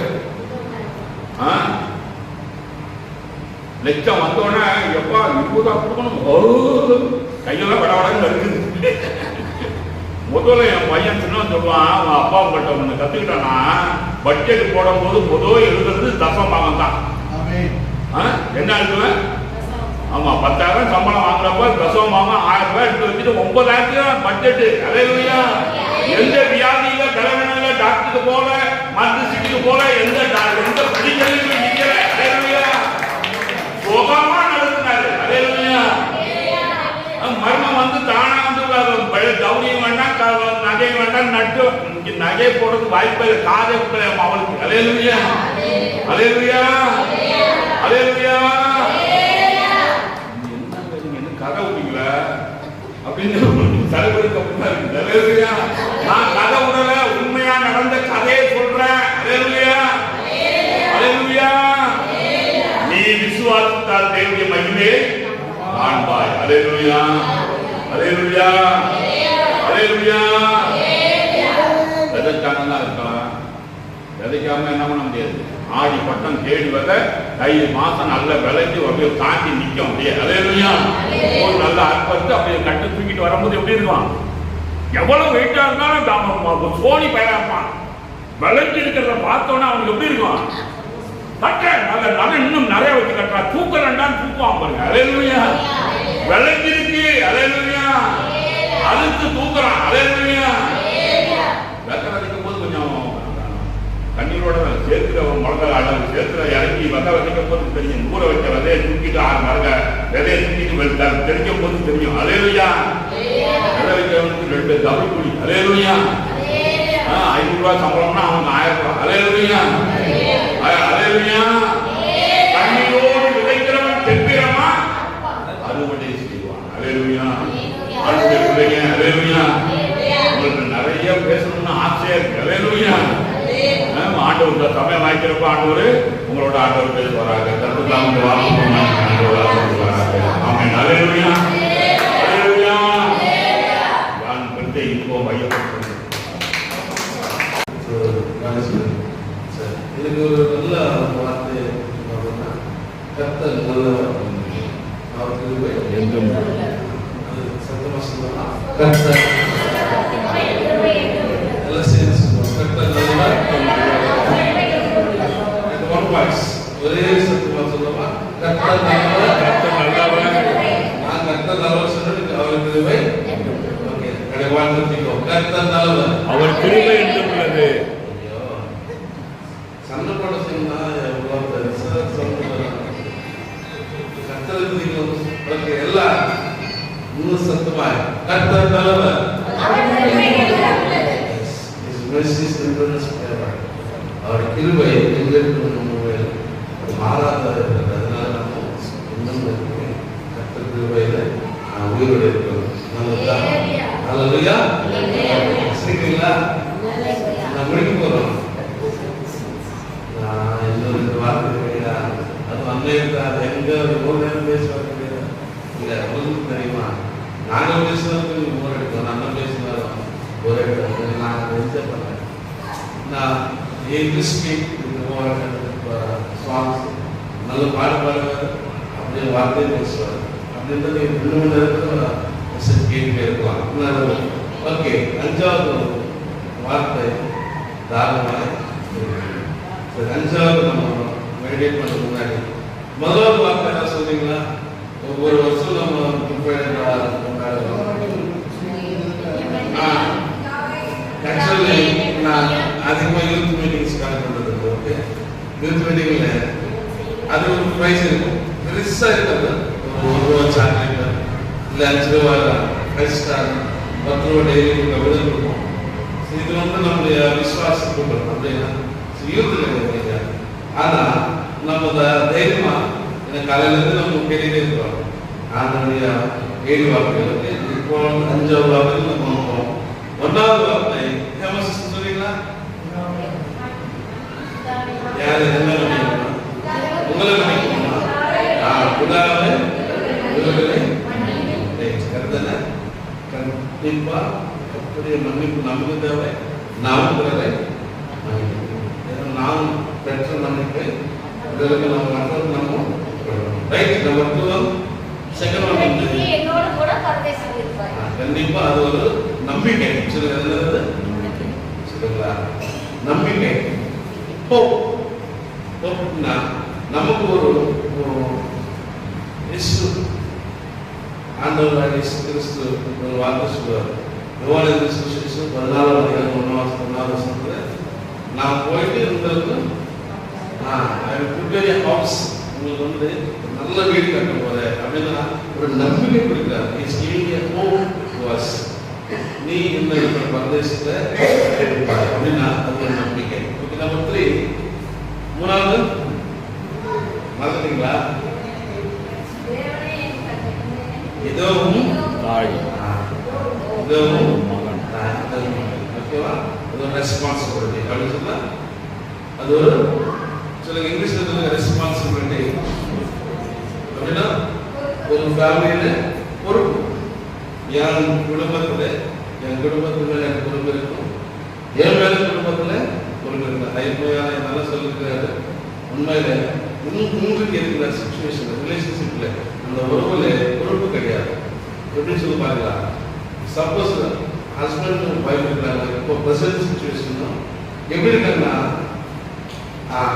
லட்சம் வந்தோடனே எப்பா 20,000 கொடுக்கணும். கையெல்லாம் வடவடன்னு இருக்குது. முதல்ல என் பையன் சின்ன சொல்லுவான், அவன் அப்பா கிட்ட ஒன்று கத்துக்கிட்டானா, பட்ஜெட் போடும் போது முதல் எழுதுறது தசமபாகம் தான். என்ன எழுதுவேன்? ஆமா 10,000 சம்பளம் வாங்குறப்ப தசமபாகம் 1000 ரூபாய் எடுத்து வச்சுட்டு 9,000 பட்ஜெட். அல்லேலூயா. எந்த வியாதியில தலைவனில டாக்டருக்கு போல மருந்து சிட்டிக்கு போல எந்த பிடிக்கலையும் நிக்கல. அல்லேலூயா. சுகமா நடத்தினாரு. அல்லேலூயா. மர்மம் வந்து தானா வந்து கௌரியம் வேண்டாம், நகையும் வேண்டாம், நட்டு நகை போடுறது வாய்ப்பு காதே அவளுக்கு. அல்லேலூயா. அல்லேலூயா. அல்லேலூயா. என்ன கதை விட்டீங்கள அப்படின்னு தலைவருக்கு அப்படிதான் இருக்கு. அல்லேலூயா. நான் கதை விடல, உண்மையா நடந்த கதையை சொல்றேன். அல்லேலூயா. அல்லேலூயா. நீ விசுவாசித்தால் தேவனுடைய மகிமையை காண்பாய். அல்லேலூயா. அல்லேலூயா. அல்லேலூயா. விதைக்காம இருக்கலாம். விதைக்காம என்ன பண்ண முடியாது. ஆடி பட்டம் தேடி வர தை மாசம் நல்ல விளைஞ்சு அப்படியே தாண்டி நிற்கும். அப்படியே அல்லேலூயா. ஒரு நல்ல அற்பத்து அப்படியே கட்டு தூக்கிட்டு வரும்போது எப்படி இருக்கும்? எவ்வளவு வெயிட்டா இருந்தாலும் சோனி பயனாப்பான். விளைஞ்சு இருக்கிறத பார்த்தோன்னா அவனுக்கு எப்படி இருக்கும்? கட்ட நல்ல இன்னும் நிறைய வச்சு கட்டுறா. தூக்கலண்டான்னு தூக்குவான் பாருங்க. அல்லேலூயா. விளைஞ்சிருக்கு. அல்லேலூயா. அதுக்கு தூக்குறான். அல்லேலூயா. வெக்க விதைக்கும் போது கொஞ்சம் கண்ணீரோட சேர்க்கிற முழங்க அளவு சேர்க்கிற இறங்கி வெக்க விதைக்கும் போது தெரியும். ஊற வச்ச விதையை தூக்கிட்டு 6 மரங்க விதையை தூக்கிட்டு தெரிக்கும் போது தெரியும். அல்லேலூயா. விதை வைக்கிறவனுக்கு 2 டபுள் கூலி. அல்லேலூயா. 500 ரூபாய் சம்பளம்னா அவனுக்கு 1000 ரூபாய். அல்லேலூயா. அல்லேலூயா. கண்ணீரோடு விதைக்கிறவன் தெப்பிரமா அறுவடை செய்வான். அல்லேலூயா. ஆண்டவருடைய பிள்ளைங்க. அல்லேலூயா. உங்களுக்கு நிறைய பேசணும்னு ஆசையா இருக்கு. அல்லேலூயா. ஆண்டவர் சமயம் வாய்க்கிறப்ப ஆண்டவர் உங்களோட ஆண்டவர் பேசுவாராக. கர்த்தர் உங்க வார்த்தை ஆமென். அல்லேலூயா. அல்லேலூயா. நான் பெற்ற இப்போ மையப்பட்டு இதுக்கு ஒரு நல்ல வார்த்தை கர்த்தர் நல்லவர். அவருக்கு சத்தமா சொல்லலாம். கர்த்தர் எல்லாம் சேர்ந்து சொல்லுவோம். கர்த்தர் நல்லவர். ஒன் வாய்ஸ் ஒரே சத்தமா சொல்லலாம். கர்த்தர் நல்லவர். கர்த்தர் நல்லவர். நான் கர்த்தர் நல்லவர் சொன்னது அவருக்கு கிருபை. ஓகே கடைவான் நிறுத்திக்கோ. கர்த்தர் நல்லவர். அவர் கிருபை என்று உள்ளது. சண்டப்பட சொன்னா எவ்வளவு பெருசா சொல்லுவாங்க. கர்த்தருக்கு எல்லாம் இன்னும் சத்தமா கர்த்தர் நல்லவர். அவர் கிருபை எங்களுக்கு மாறாத இருக்கிறதுனால நம்ம இன்னும் கர்த்தர் கிருபையில உயிரோடு இருக்கிறோம். நல்லதா? அல்லேலூயா. சரிங்களா? நான் முடிக்க போறோம். இன்னொரு 2 வார்த்தை கிடையாது. அது வந்தேன் எங்க ஒரு நேரம் பேசுவாங்க இல்லை. உங்களுக்கு தெரியுமா, நாங்கள் பேசுறது போர் எடுத்தோம். நான் பேசினாலும் போர் எடுத்தோம். நான் என்ஜாய் பண்ணேன். நான் இங்கிலீஷ் சாங்ஸ் நல்ல பாட்டு பாடுவார். அப்படியே வார்த்தையை பேசுவார். அப்படின்றது இன்னும் மெசேஜ் கேட்டுட்டே இருக்கலாம். ஓகே 5வது வார்த்தை தாராளமாக. 5வது நம்ம மெடிடேட் பண்ண முன்னாடி 1வது வார்த்தை என்ன சொல்றீங்களா? ஒவ்வொரு வருஷம் நம்ம கொண்டாடுறோம். ஆக்சுவலி நான் அதிகமாக யூத் மீட்டிங்ஸ் கலந்து கொண்டிருக்கேன். ஓகே யூத் மீட்டிங்ல அது ஒரு ப்ரைஸ் இருக்கும். பெருசா இருக்கிறது ஒரு ரூபா சாக்லேட் இல்லை 5 ரூபாய் 5 ஸ்டார் 10 ரூபா டெய்லி விருது கொடுப்போம். இது நம்முடைய விசுவாசம் கொடுக்கணும் அப்படின்னா யூத்தில். ஆனா நம்ம தைரியமா காலையில இருந்து நம்ம கேட்டுட்டே இருக்கிறோம். ஆண்டவருடைய 7 வார்த்தைகளுக்கு இப்போ 5வது வார்த்தையில் நம்ம போகிறோம். 1வது வார்த்தை ஃபேமஸ் சொல்றீங்களா? யாரு என்ன நினைக்கணும்? உங்களை நினைக்கணுமா? பிதாவே இவர்களை கருதன கண்டிப்பா அப்படியே மன்னிப்பு நமக்கு தேவை. நாம் பிறரை நாம் பெற்ற மன்னிப்பை பிறகு நம்ம மற்றொரு நம்ம ரைட். நம்பர் 2 செகண்ட் ஒன் என்னோட கூட பரதேசம் இருப்பார். கண்டிப்பா அது ஒரு நம்பிக்கை. சொல்லுங்க சொல்லுங்களா? நம்பிக்கை. ஹோப்னா நமக்கு ஒரு இயேசு ஆண்டவர் இயேசு கிறிஸ்து ஒரு வார்த்தை சொல்லுவார். யோவான் சுவிசேஷம் 14வது அதிகாரம் 1வது வசனத்துல நான் போயிட்டு உங்களுக்கு ஹவுஸ் உங்களுக்கு வந்து நல்ல வீடு கட்ட போறேன் அப்படின்னா ஒரு நம்பிக்கை கொடுக்கிறார். Is giving a hope to us. நீ இந்த இருக்கிற பிரதேசத்தை அப்படின்னா அது ஒரு நம்பிக்கை. ஓகே. நம்பர் 3 3வது மறந்துட்டீங்களா? எதுவும் ஓகேவா? அது ஒரு ரெஸ்பான்சிபிலிட்டி அப்படின்னு சொன்னா அது ஒரு சொல்லுங்க இங்கிலீஷ்ல சொல்லுங்க ரெஸ்பான்சிபிலிட்டி அப்படின்னா ஒரு ஃபேமிலியில பொறுப்பு. என் குடும்பத்துல எனக்கு பொறுப்பு இருக்கும். என் மேல குடும்பத்துல பொறுப்பு இருக்கு. ஐமையான நல்லா சொல்லிருக்காரு. உண்மையில உங்களுக்கு இருக்கிற சிச்சுவேஷன் ரிலேஷன்ஷிப்ல அந்த உறவுல பொறுப்பு கிடையாது. எப்படி சொல்லி பாருங்களா? சப்போஸ் ஹஸ்பண்ட் ஒய்ஃப் இருக்காங்க. இப்போ பிரசன்ட் சிச்சுவேஷன் எப்படி இருக்காங்கன்னா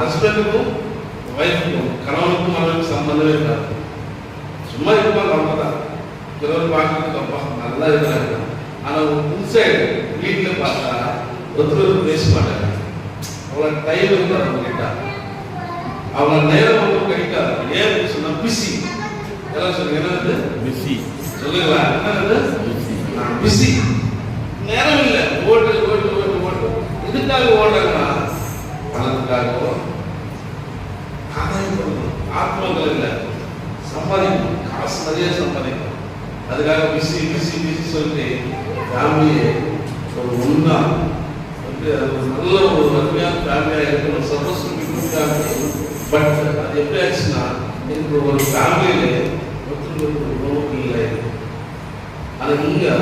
ஹஸ்பண்டுக்கும் ஒய்ஃபுக்கும் கணவனுக்கும் மனைவிக்கும் சம்பந்தமே இருக்காது. சும்மா இருப்பாங்க அவ்வளோதான். சிலர் பார்க்கறதுக்கு அப்பா நல்லா இருக்கிறாங்க. ஆனால் இன்சைடு வீட்டில் பார்த்தா ஒருத்தர் பேச மாட்டாங்க. அவ்வளோ டைம் இருக்காது அவங்க கிட்ட. அவங்க நேரம் ஒன்றும் கிடைக்காது. ஏன் சொன்னா பிஸி. எல்லாம் சொல்லுங்க என்னது பிஸி சொல்லுங்களா? என்னது பிஸி. நேரம் இல்லை. ஓட்டு ஓட்டு ஓட்டு ஓட்டு இதுக்காக ஓடுறாங்கன்னா பணத்துக்காகவோ ஆதாயம் பண்ணணும். ஆத்மங்கள் இல்லை சம்பாதிக்கணும். காசு நிறைய சம்பாதிக்கணும். அதுக்காக பிஸி பிஸி பிஸி சொல்லிட்டு ஃபேமிலியை ஒரு ஒன்றா வந்து அது ஒரு நல்ல ஒரு அருமையான ஃபேமிலியாக இருக்கணும். சப்போஸ் பட் அது எப்படி ஆச்சுன்னா எனக்கு ஒரு ஃபேமிலியில ஒருத்தருக்கு உறவு இல்லை. ஆனால் இங்கே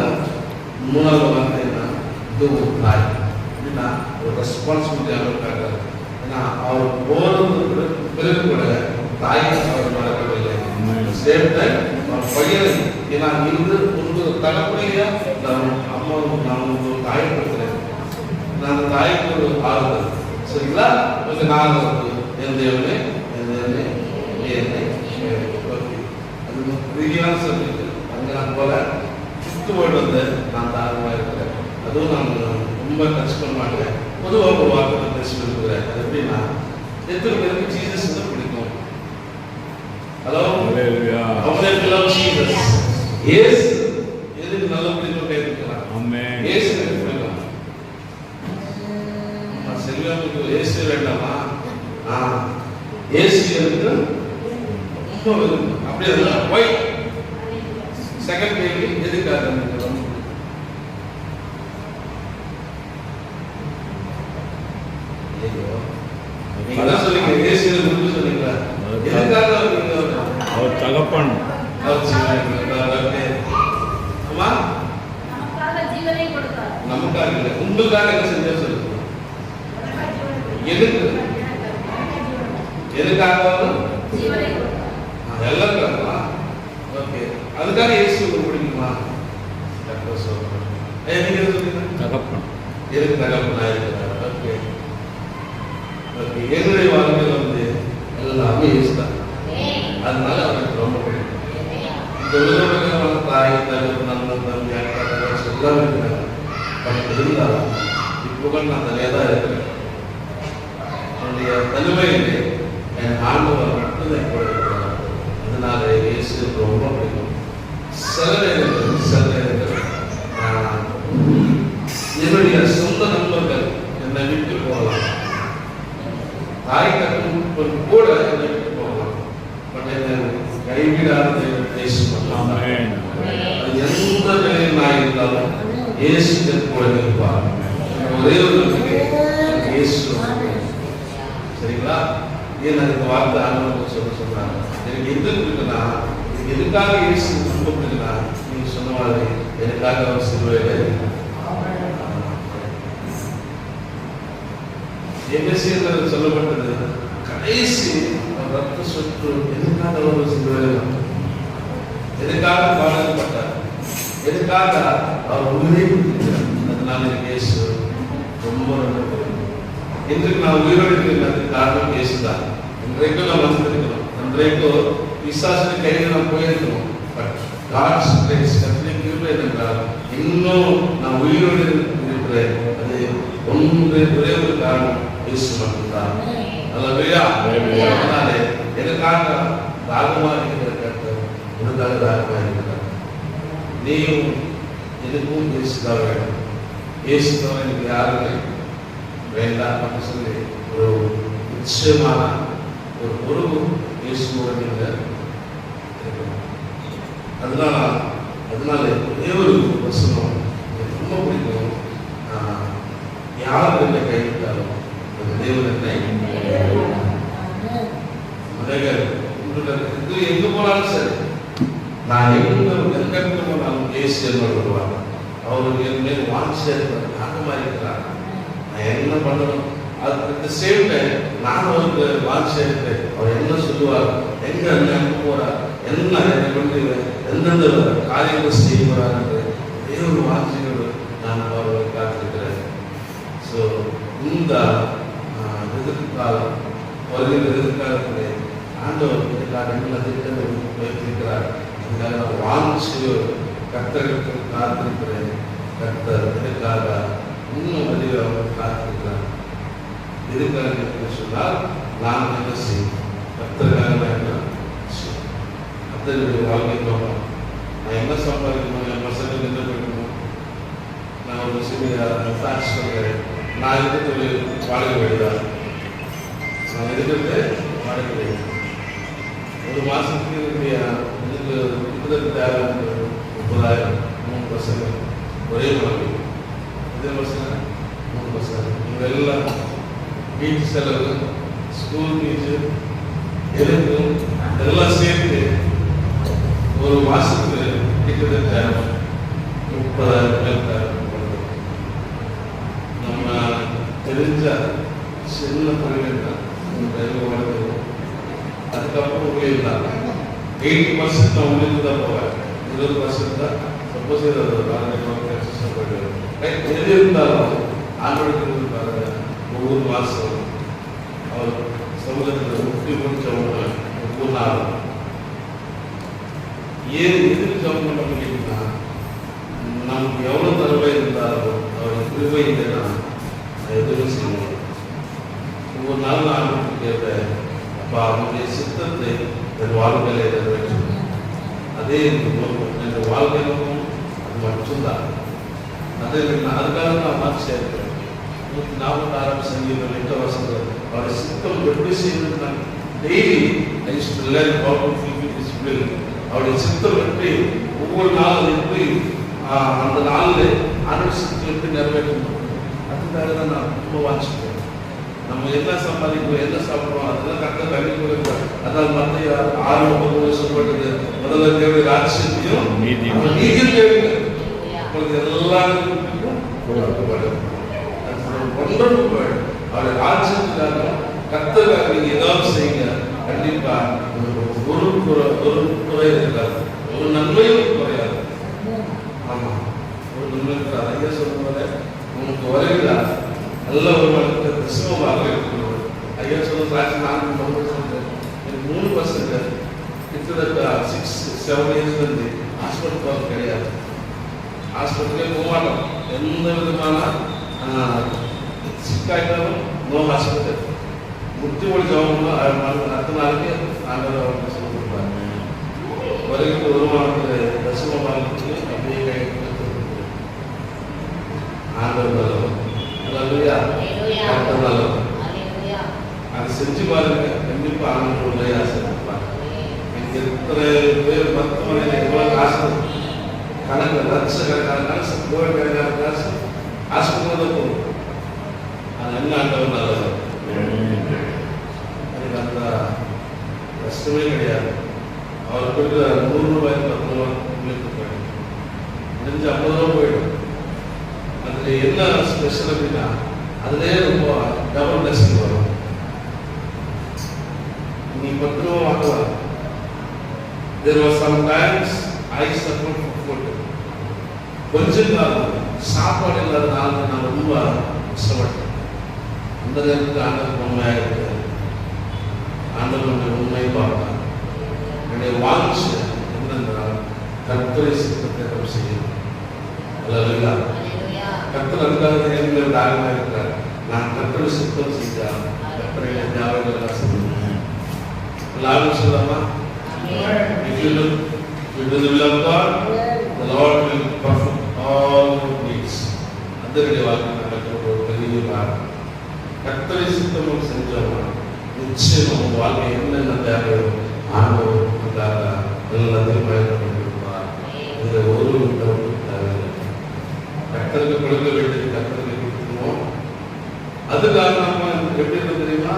3வது வார்த்தை என்ன? இது ஒரு தாய் அப்படின்னா ஒரு ரெஸ்பான்சிபிலிட்டி அவருக்காக. ஏன்னா அவர் போறது பிறகு கூட தாயை அவர் மறக்கவில்லை. சேம் டைம் அவர் பையனை ஏன்னா இருந்து ஒரு தலைமுறையா அம்மாவும் நான் ஒரு தாயப்படுத்துறேன். நான் அந்த தாய்க்கு ஒரு ஆறுதல். சரிங்களா? கொஞ்சம் நாள் என் தேவனே என் தேவனே அது ரீதியான சொல்லிட்டு அங்கே நான் போல சுத்து போயிட்டு வந்து நான் தாராளமாக இருக்கிறேன். அதுவும் நான் ரொம்ப டச் பண்ண மாட்டேன். பொதுவாக ஒரு வார்த்தை நான் டச் பண்ணிருக்கிறேன். அது எப்படின்னா எத்தனை பேருக்கு ஜீசஸ் தான் பிடிக்கும்? ஹலோ அவங்களுக்கு லவ் ஜீசஸ். இயேசு எதுக்கு நல்ல பிடிக்கும் கேட்கலாம்? ஆமென். இயேசு எனக்கு பிடிக்கும். செல்வமுக்கு இயேசு வேண்டாமா? இயேசு எனக்கு ரொம்ப விரும்பும். அப்படியே ஒய் செகண்ட் கேள்வி எதுக்காக நீங்க சொல்லுங்க. இயேசு எனக்கு சொல்லுங்க. எதுக்காக அவர் தகப்பன் அம்மா நமக்காக ஜீவனை கொடுத்தார். நமக்காக இல்லை உங்களுக்காக என்ன செஞ்சா சொல்லுங்க. எதுக்கு எதுக்காக ஜீவனை கொடுத்தார். எல்லாருக்காகவா? ஓகே. அதுக்காக இயேசு பிடிக்குமா? நீங்க சொல்லுங்க. தகப்பன் எதுக்கு தகப்பனா இருக்கிறார்? Okay okay. என்னுடைய வாழ்க்கையில் வந்து எல்லாமே இயேசு தான். அதனால அவருக்கு ரொம்ப பிடிக்கும். இந்த உலகமான தாய் தகவல் நண்பன் தம்பி அக்கா தகவல் எல்லாமே இருக்கிறாங்க. பட் இருந்தாலும் இப்போ நான் தனியாக தான் இருக்கிறேன். என்னுடைய தனிமையிலே என் ஆண்டவர் மட்டும்தான் கூட இருக்கிறார். அதனால இயேசு ரொம்ப பிடிக்கும். சில நேரங்கள் என்னுடைய சொந்த நண்பர்கள் என்னை விட்டு போகலாம். தாய் தகவல் கூட என்னை விட்டு போகலாம். பட் என்னை கைவிடாத தேசம். ஆமென். இயேசு எனக்கு கூட இருப்பார். ஒரே ஒரு நம்பிக்கை, இயேசு. சரிங்களா? ஏன் அந்த வார்த்தை ஆண்டவர் சொல்றாங்க, எனக்கு எது இருக்குன்னா, எதுக்காக இயேசு துன்பப்படுதுன்னா, நீங்க சொன்ன மாதிரி எனக்காக அவர் சிலுவையில் எபேசியர்கள் சொல்லப்பட்டது கடைசி ரத்த சொட்டு எதுக்காக அவர் சிலுவையில், எதுக்காக பாடப்பட்டார், எதுக்காக அவர் உயிரை கொடுத்திருக்கிறார். அதனால எனக்கு இயேசு ரொம்ப ரொம்ப இன்றைக்கு நான் உயிரோடு இருக்கிறதுக்கு காரணம் இயேசுதான். இன்றைக்கும் நான் வந்திருக்கிறோம், இன்றைக்கும் பிசாசின் கையில் நான் போயிருக்கணும். பட் காட்ஸ் கிரேஸ், கர்த்தரின் கிருபை என்றால் இன்னும் நான் உயிரோடு இருக்கிறேன். அது ஒரே ஒரு காரணம் இயேசு மட்டும்தான். அல்லேலூயா. அதனாலே எனக்காக தாகமா இருக்கிற கர்த்தர் உனக்காக தாகமா இருக்கிறார். நீயும் எனக்கும் இயேசுதான் வேணும். இயேசு தவிர எனக்கு யாருமே வேண்டாம் அப்படின்னு சொல்லி ஒரு நிச்சயமான ஒரு பொறுப்பு இயேசுவோட நீங்கள் இருக்கணும். அதனால ஒரே ஒரு வசனம் எனக்கு ரொம்ப பிடிக்கும். யார் என்னை கைவிட்டாலும் அந்த தேவன் என்னை மகன் எங்க போனாலும் சரி, நான் எங்க போனாலும் இயேசு என்னோட வருவாங்க. அவருக்கு என் மேல் வாஞ்சியா இருக்கிறார், நாகமா இருக்கிறார். நான் என்ன பண்ணணும், அது சேம் டைம் நான் அவருக்கு வாஞ்சியா இருக்கிறேன். அவர் என்ன சொல்லுவார், எங்க என்ன போறார், என்ன என்னை கொண்டு எந்தெந்த காரியங்கள் செய்ய போறார் என்று ஒரே ஒரு வாஞ்சியோடு நான் அவர்களை காத்திருக்கிறேன். ஸோ இந்த எதிர்காலம் வருகிற எதிர்காலத்திலே ஆண்டவர் இதுக்காக என்ன திட்டங்கள் வைத்திருக்கிறார், அதுக்காக நான் வாஞ்சியோடு கர்த்தருக்கு காத்திருக்கிறேன். கர்த்தர் இதற்காக இன்னும் அதிகம் காத்திருக்கிறார். எதுக்காக சொன்னால் நாம் என்ன செய்யும், கர்த்தருக்காக என்ன செய்யும், கர்த்தருடைய வாழ்க்கை போகணும். நான் என்ன சம்பாதிக்கணும், என் பசங்களுக்கு என்ன படிக்கணும், நான் ஒரு சிறிய ஃபேக்ஸ் சொல்கிறேன். நான் இருக்கிறது வாடகை வீடுதான், நான் இருக்கிறது வாடகை வீடு. ஒரு மாதத்துக்கு என்னுடைய இதுக்கு இதுக்கு தேவை 30,000, 3 பசங்க, ஒரே மனைவி, இதே பசங்க 3 பசங்க. இவங்க எல்லாம் வீட்டு செலவு, ஸ்கூல் ஃபீஸு, எதுக்கும் எல்லாம் சேர்த்து ஒரு மாதத்துக்கு கிட்டத்தட்ட 30,000 பேர் தேவை. நம்ம தெரிஞ்ச சின்ன தொழில் தான் வளர்க்கணும். அதுக்கப்புறம் ஊழியர் தான் 80% நான் ஊழியர் தான் போவேன், 20% தான் சப்போஸ் எது இருந்தாலும் ஆண்டவருக்கு பாருங்க. ஒவ்வொரு மாதம் அவர் சமூகத்தில் முட்டி முடிச்சவங்க ஒவ்வொரு நாளும் எதுக்கு ஜபம் பண்ண முடியும்னா, நமக்கு எவ்வளோ தடவை இருந்தாலும் அவர் கிருபை இல்லைன்னா எதுவும் செய்யணும். ஒவ்வொரு நாளும் ஆண்டவருக்கு கேட்பேன், அப்பா அவனுடைய சித்தத்தை என் வாழ்க்கையில நிறைவேற்றணும். அதே என் வாழ்க்கையிலும் அது மட்டும்தான். அதுக்காக நான் மாற்றி இருக்கிறேன். 146 சங்கீதம் 8 வசனம், அவருடைய சித்தம் எப்படி செய்யணும். நான் daily I used to learn how to fulfil his will. அவருடைய சித்தம் எப்படி ஒவ்வொரு நாளும் எப்படி அந்த நாளில் ஆண்டவர் சித்தம் எப்படி நிறைவேற்றணும், அதுக்காக தான் நான் ரொம்ப வாஞ்சிப்பேன். நம்ம என்ன சம்பாதிக்கிறோம், என்ன சாப்பிடுறோம், அதெல்லாம் கரெக்டாக தண்ணி கொடுக்கிறோம். அதாவது மத்திய 6:30 சொல்லப்பட்டது, முதல்ல தேவை ராஜ்யத்தையும் நீதியும் தேவைங்க. உங்களுக்கு எல்லாருக்கும் அவருடைய ராஜ்யத்துக்காக கர்த்தருக்காக நீங்க ஏதாவது செய்யுங்க. கண்டிப்பா ஒரு குறை இருக்காது, ஒரு நன்மையும் குறையாது. ஆமா, ஒரு நன்மை இருக்காது. ஐயா சொல்லும்போது உனக்கு வரையில நல்ல ஒரு மனுக்கு தசமமாக இருக்கணும். ஐயா சொல்ல ராஜ்யம் 4 எனக்கு 3 பசங்க கிட்டத்தட்ட 6-7 இயர்ஸ் வந்து ஹாஸ்பிட்டல் போக கிடையாது. ஹாஸ்பிட்டலே போகமாட்டோம். எந்த விதமான சிக்காயிட்டாலும் நோ ஹாஸ்பிட்டல். முட்டி ஒழிச்சவங்க அடுத்த நாளைக்கு ஆண்டவர் சொல்லி கொடுப்பாங்க. வருகிற வருமானத்தில் தசமமாக அப்படியே கை ஆண்டவர் அது செஞ்சு பாருங்க. கண்டிப்பா ஆண்டவர் ஆசைப்பாங்க. எனக்கு எத்தனை பேர் மருத்துவமனையில் எவ்வளவு காசு கணக்கு லட்சக்கணக்கான காசு, கோடிக்கணக்கான காசு ஆஸ்பத்திரியில் தான் போகும். அது என்ன ஆண்டவர் நல்லவர். அதுக்கு அந்த கஷ்டமே கிடையாது. அவர் போயிட்டு 100 ரூபாய் 10 ரூபாய் உங்களுக்கு போயிடும், முடிஞ்சு 50 ரூபா போயிடும். அதுல என்ன ஸ்பெஷல் அப்படின்னா அதுலேயே ரொம்ப டபுள் பிளஸிங் வரும். நீ 10 ரூபா வாங்குவாங்க. There was sometimes I suffered for food. கொஞ்சம் காலம் சாப்பாடு இல்லாத நாள் நான் ரொம்ப கஷ்டப்பட்டேன். அந்த நேரத்துக்கு ஆண்டவர் உண்மையாக இருக்கிறார். ஆண்டவர் உண்மை பார்த்தார். என்னுடைய வாழ்ச்சி என்னென்றால் கர்த்தரை சித்தத்தை நாம் செய்யணும். அல்லேலூயா. கர்த்தர் அதுக்காக எங்கள் தாகமாக இருக்கிறார். நான் கர்த்தரை சித்தம் செய்தால் கர்த்தரை ஞாபகம் செய்யணும். எல்லாரும் சொல்லலாமா? If you do the will of God, the Lord will perfect all your needs. அதனுடைய வாழ்க்கை நடக்கிற ஒரு பெரிய காரணம். கர்த்தரை சித்தம் செஞ்சோம்னா நிச்சயம் நம்ம வாழ்க்கை என்னென்ன தேவையோ ஆண்டவர் நமக்காக எல்லாத்தையும் பயன்படுத்திருப்பார். இதில் ஒரு டவுட் தேவையில்லை. கர்த்தருக்கு கொடுக்க வேண்டியது கர்த்தருக்கு கொடுத்துருவோம். அதுக்காக நம்ம எப்படி இருக்கு தெரியுமா?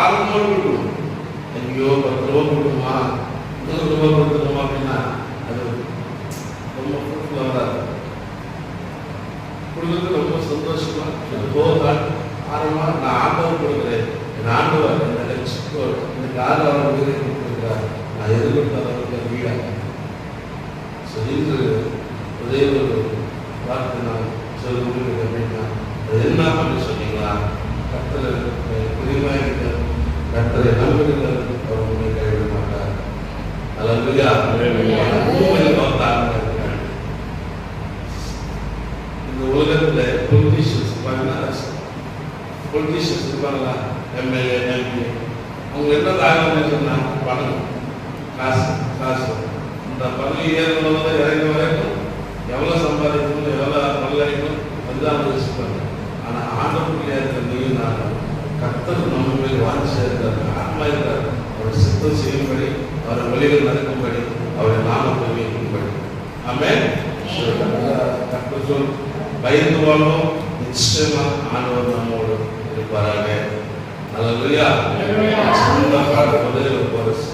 ஆர்வமோடு கொடுக்கணும். ஐயோ 10 ரூபா கொடுக்குமா, 100 ரூபா கொடுத்துருமா அப்படின்னா அது ரொம்ப ஃப்ரூட்ஃபுல்லாக வராது. கொடுக்குறது ரொம்ப சந்தோஷமா ஆரம்பமாக நான் ஆண்டவர் கொடுக்குறேன், என் ஆண்டவர் என்னோட எனக்கு ஆதரவாக உயிரை கொடுத்துருக்கிறார், நான் எது கொடுத்தாலும் வீடாக. ஸோ இன்று ஒரே ஒரு வார்த்தை நான் சொல்லுங்கள் அப்படின்னா அது என்ன அப்படின்னு சொன்னீங்களா? கர்த்தரை பிரியமாக இருக்க, கர்த்தரை நம்புகிறவர் அவர் உண்மை கைவிட மாட்டார். அல்லேலூயா. உண்மையில் பார்த்தாங்க. இந்த உலகத்தில் பொலிட்டீஷியன்ஸ் இருப்பாங்களா, எம்எல்ஏ எம்பி, அவங்க என்ன தாகம் சொன்னாங்க? பணம், காசு காசு. இந்த பதவி ஏறுவது இறங்க வரைக்கும் எவ்வளோ சம்பாதிக்கணும், எவ்வளோ பல்லடிக்கணும் அதுதான் அவங்க யோசிப்பாங்க. ஆனால் ஆண்டவருக்குள்ளே இருக்கிற நீயும் நான் கர்த்தர் நம்ம மேல் வாஞ்சியாக இருக்கிறார், ஆத்மா இருக்கிறார். அவருடைய சித்தம் செய்யும்படி, அவருடைய வழிகள் நடக்கும்படி, அவருடைய நாமத்தை வைக்கும்படி. ஆமென். கர்த்தர் சொல் பயந்து வாழும் நிச்சயமா ஆண்டவர் நம்மோடு இருப்பாராக. அல்லேலூயா. இந்த பாட்டு ஒரே ஒரு கோரஸ்.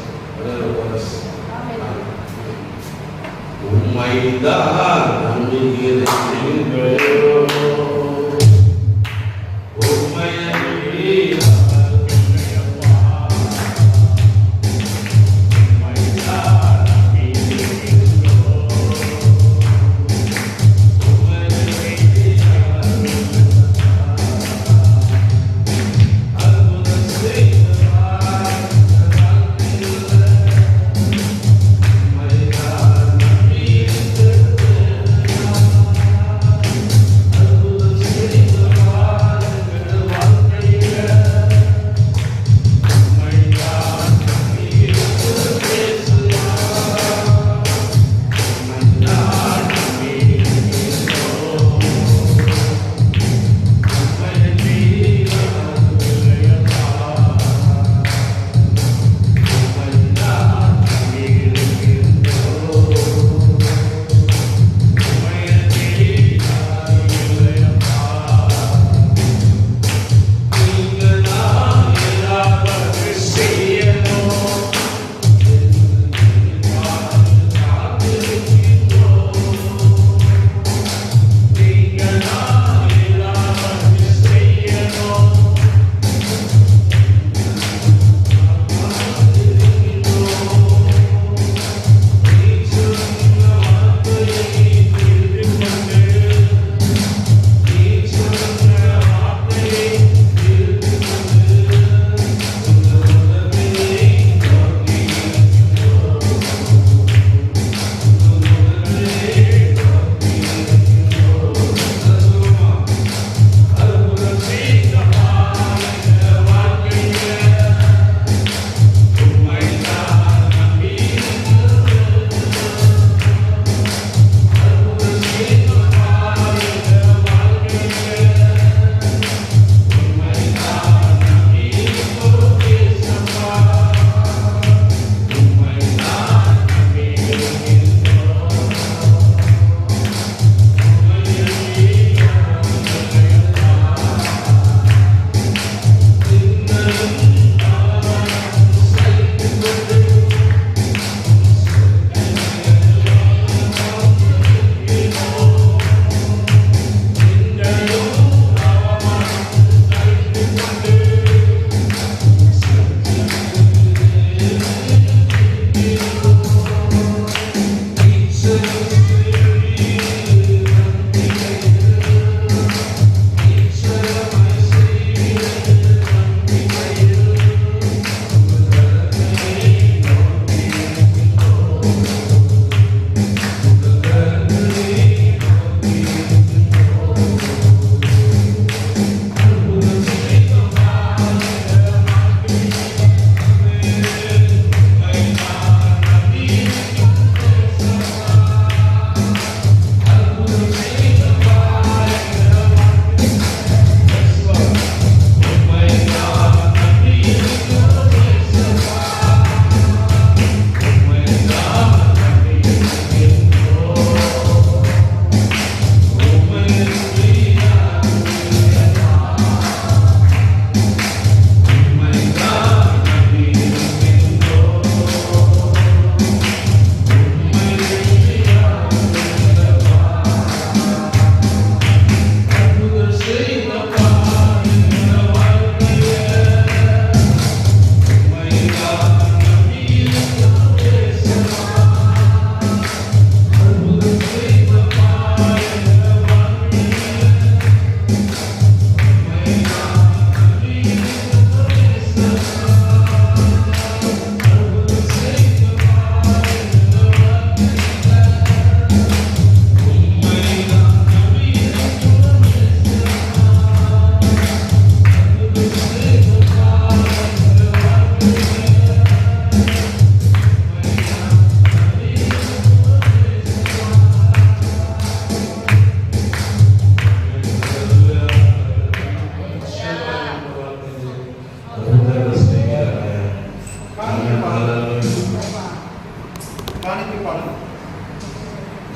உம்மைதான் நம்புகிறேன்,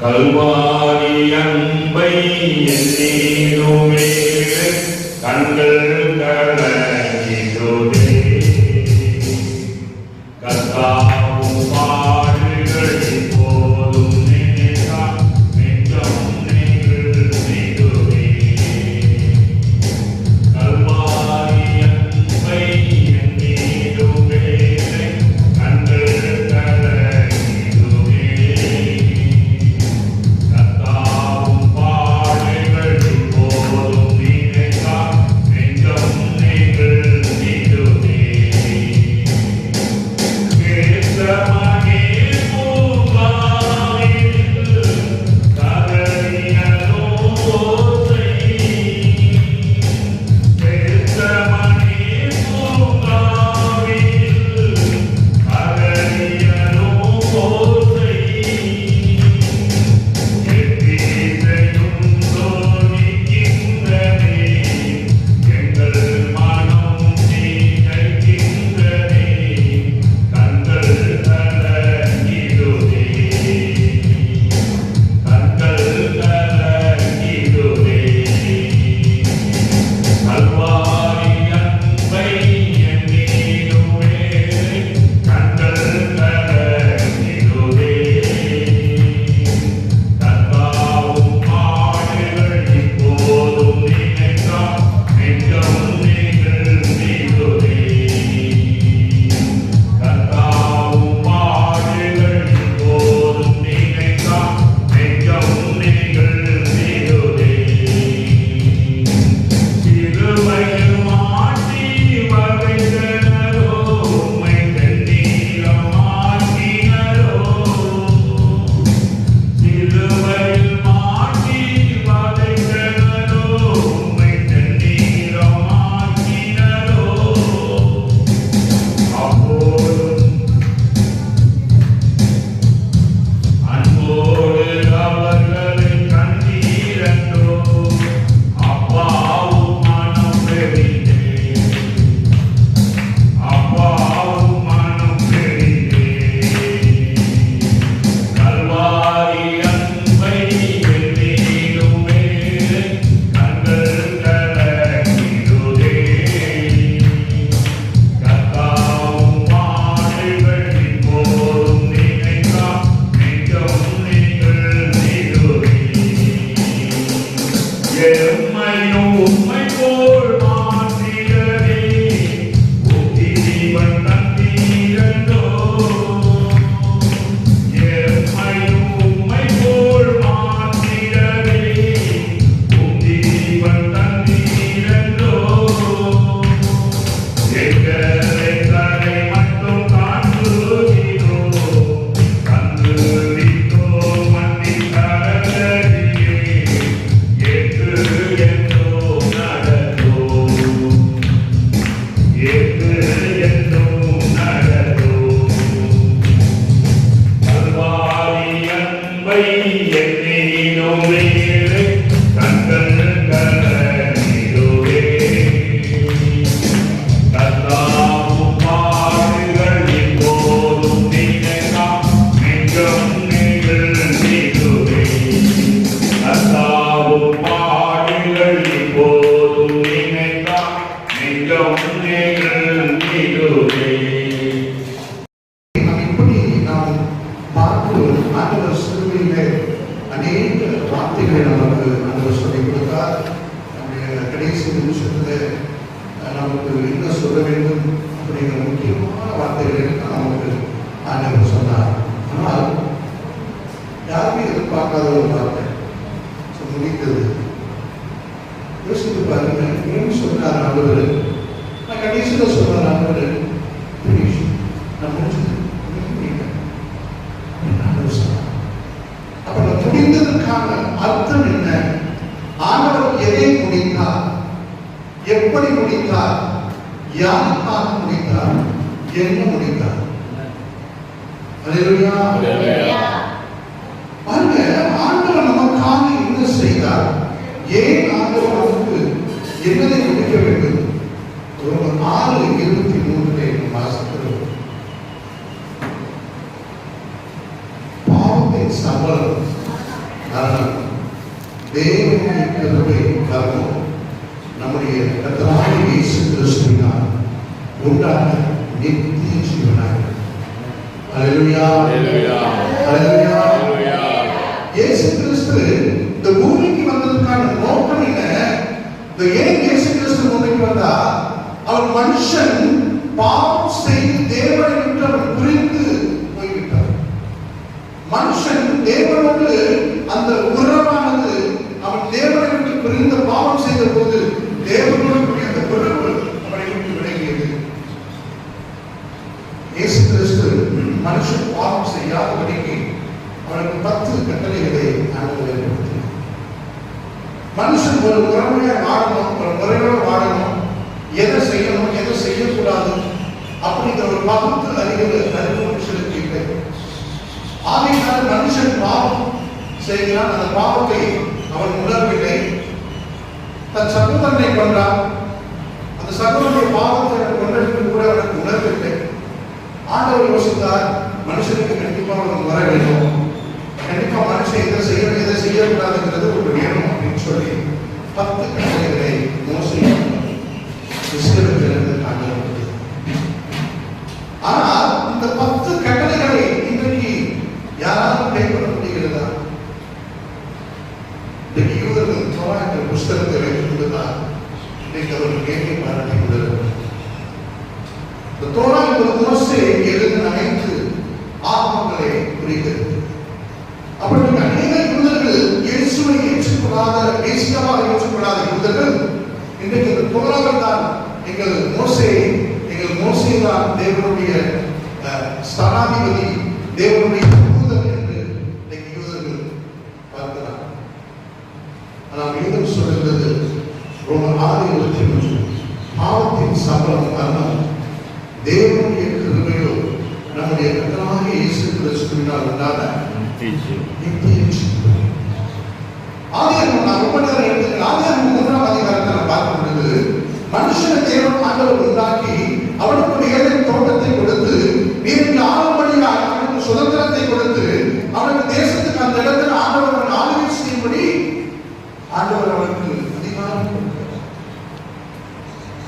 கல்வாரி அன்பை எண்ணீருமே கண்கள் கலங்கிடுதே கர்த்தாவும் பாடுகள் போதும் நினைத்தா நெஞ்சம் நெகிழ்ந்திடுதே கல்வாரி அன்பை எண்ணீருமே கண்கள் கலங்கிடுதே கர்த்தாவும் பாடுகள் போதும் நினைத்தா நெஞ்சம் நெகிழ்ந்திடுதே கேசமணி பூங்காவில் கதறியதோ ஓசை கேசமணி பூங்காவில் கதறியதோ ஓசை எத்தீசையும் தோணிக்கின்றதே எங்கள் மனம் தீகைக்கின்றதே கண்கள் கலங்கிடுதே கண்கள் கலங்கிடுதே கல்வாரி அன்பை எண்ணீருமே கண்கள் கலங்கிடுதே கர்த்தாவும் பாடுகள் இப்போதும் நினைத்தா நெஞ்சம் நெகிழ்ந்திடுதே கர்த்தாவும் பாடுகள் இப்போதும் நினைத்தா நெஞ்சம் நெகிழ்ந்திடுதே சிலுவையில் மாட்டி வதைத்தனரோ உம்மை கண்ணீரமாக்கினரோ சிலுவையில் மாட்டி வதைத்தனரோ உம்மை கண்ணீரமாக்கினரோ அப்போதும் அன்போடு அவர்களை கண்டீரன்றோ அப்பாவும் மனம் பெரிதே அப்பாவும் மனம் பெரிதே கல்வாரி அன்பை எண்ணீருமே கண்கள் கலங்கிடுதே கர்த்தாவும் பாடுகள் இப்போதும் நினைத்தா நெஞ்சம் நெகிழ்ந்திடுதே எம்மையும் உம்மை போல் மாற்றிடவே உத்தி ஜீவன் தந்தீரன்றோ எம்மையும் உம்மை போல் மாற்றிடவே உத்தி ஜீவன் தந்தீரன்றோ எங்களை தலை மட்டும் காண்புகிறோ கண்டு விட்டோ மண்ணின் கரங்களிலே ஏற்று என்றோ நடந்தோ ஏற்று என்றோ நடந்தோ கல்வாரி அன்பை எண்ணீருமே கண்கள் கலங்கிடுதே கர்த்தாவும் பாடுகள் இப்போதும் நினைத்தா நெஞ்சம் நெகிழ்ந்திடுதே கர்த்தாவும் பாடுகள் இப்போதும் நினைத்தா நெஞ்சம் நெகிழ்ந்திடுதே நாம் பார்க்கிறோம். ஆண்டவர் சிலுவையிலே அநேக வார்த்தைகளை நமக்கு ஆண்டவர் சொல்லிக் கொடுத்தார். நம்முடைய கடைசி நிமிஷத்துல நமக்கு என்ன சொல்ல வேண்டும் அப்படிங்கிற முக்கியமான வார்த்தைகளை நமக்கு ஆண்டவர் சொன்னார். ஆனால் யாருமே எதிர்பார்க்காத ஒரு வார்த்தை முடித்தது. யோசித்து பாருங்க, ஏன் சொன்னார் ஆண்டவர்? நான் கடைசியில் சொன்னார் ஆண்டவர், நான் முடிச்சது அப்ப முடிந்ததற்கான அர்த்தம் என்ன? ஆண்டவர் எதை முடித்தார், எப்படி முடித்தார், யாருக்காக முடித்தார், என்ன முடித்தார்? அல்லேலூயா. பாருங்க, ஆண்டவர் நமக்காக என்ன செய்தார், ஏன் ஆண்டவர் நமக்கு என்னதை முடிக்க வேண்டும்? 6:23 வாசிக்கிறோம். பாவத்தின் சம்பளம் ஆனால் தேவனுடைய கிருபை கர்மம் நம்முடைய கர்த்தராகிய இயேசு கிறிஸ்துவினால் உண்டான நித்திய ஜீவனாக. அல்லேலூயா, அல்லேலூயா, அல்லேலூயா. அல்லேலூயா. இயேசு கிறிஸ்து இந்த பூமிக்கு வந்ததுக்கான நோக்கம் என்ன? ஏன் இயேசு கிறிஸ்து பூமிக்கு வந்தா? அவர் மனுஷன் பாவம் செய்து தேவனை விட்டு அவர் பிரிந்து போய்விட்டார். மனுஷன் தேவனோடு அந்த உறவானது அவன் தேவனை விட்டு பிரிந்த பாவம் செய்த போது தேவனோடு அந்த உறவு அவனை விட்டு விலகியது. இயேசு கிறிஸ்து மனுஷன் பாவம் செய்யாதபடிக்கு அவனுக்கு 10 கட்டளைகளை ஆண்டவர் ஏற்படுத்தினார். மனுஷன் ஒரு முறைமையா வாழணும், ஒரு முறையோடு வாழணும், எதை செய்யணும் எதை செய்யக்கூடாது அப்படிங்கிற ஒரு பகுத்து அறிவு மனுஷனுக்கு இல்லை. ஆகையினால் மனுஷன் பாவம் செய்கிறான். அந்த பாவத்தை அவன் உணர்வில்லை. தன் சகோதரனை கொண்டான். அந்த சகோதரனுடைய பாவத்தை அவன் கொண்டதற்கு கூட அவனுக்கு உணர்வில்லை. ஆண்டவர் யோசித்தார், மனுஷனுக்கு கண்டிப்பா அவன் வர வேண்டும், கண்டிப்பா மனுஷன் எதை செய்யணும் எதை செய்யக்கூடாதுங்கிறது ஒரு வேணும் அப்படின்னு சொல்லி 10 கட்டளைகளை மோசே இஸ்ரவேலுக்கு ஆண்டவர். ஆனால் இந்த 10 கட்டளைகளை இன்றைக்கு யாராலும் கைப்பற்ற முடிகிறதா? இன்றைக்கு யூதர்கள் தோரா என்ற புஸ்தகத்தை வைத்துக் கொண்டுதான் இன்றைக்கு அவர்கள் கேள்வி பாராட்டி கொண்டிருக்கிறார். இந்த தோரா என்பது மோசே எழுதின 5 ஆகமங்களை குறிக்கிறது. அப்படி அநேக யூதர்கள் இயேசுவை ஏற்றுக்கொள்ளாத, மேசியாவாக ஏற்றுக்கொள்ளாத யூதர்கள் இன்றைக்கு இந்த தோராவில் தான் எங்கள் மோசே தான் தேவனுடைய ஸ்தானாதிபதி, தேவனுடைய தூதர் என்று இன்றைக்கு யூதர்கள் பார்க்கிறார். ஆனால் யூதர் சொல்லுகிறது ரோமர் 6:23, பாவத்தின் சம்பளம் மரணம், தேவனுடைய கிருபையோ நம்முடைய கர்த்தராகிய இயேசு கிறிஸ்துவினால் உண்டான நித்திய ஜீவன். ஆதியாகமம் நான் ரொம்ப நேரம் எடுத்துக்கிறேன். ஆதியாகமம் 3ஆம் அதிகாரத்தை நான் பார்க்கும் பொழுது மனுஷனை தேவன் ஆண்டவர் உண்டாக்கி அவனுக்கு ஒரு ஏதேன் தோட்டத்தை கொடுத்து நீரில் ஆளும்படியாக அவனுக்கு சுதந்திரத்தை கொடுத்து அவனுக்கு தேசத்துக்கு அந்த இடத்தில் ஆண்டவர் அவன் ஆளுகை செய்யும்படி ஆண்டவர் அவனுக்கு அதிகாரம் கொடுக்கிறார்.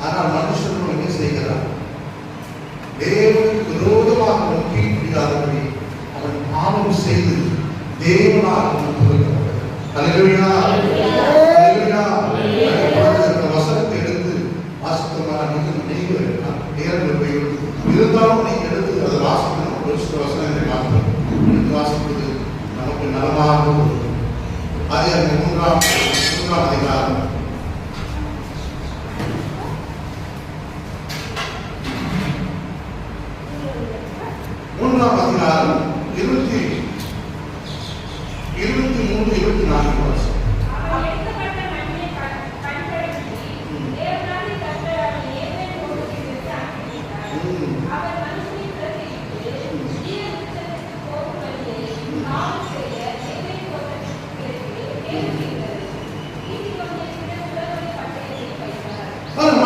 ஆனால் மனுஷன் என்ன செய்கிறார்? தேவனுக்கு விரோதமாக அவன் கீழ்ப்படியாதபடி அவன் பாவம் செய்து தேவனால் அவன் கொடுக்கப்பட்டார். அல்லேலூயா, அல்லேலூயா. இந்த வசனத்தை எடுத்து வாசித்தோம்னா நீங்க நேரம் போய்விடும். இருந்தாலும் நீங்க எடுத்து அதை வாசிக்கணும். ஒரு சில வசனத்தை மாற்றணும். எடுத்து வாசிப்பது நமக்கு நலமாக இருக்கும். அதே அந்த 3ஆம் அதிகாரம் 3ஆம் அதிகாரம் 23, 24 வருஷம்.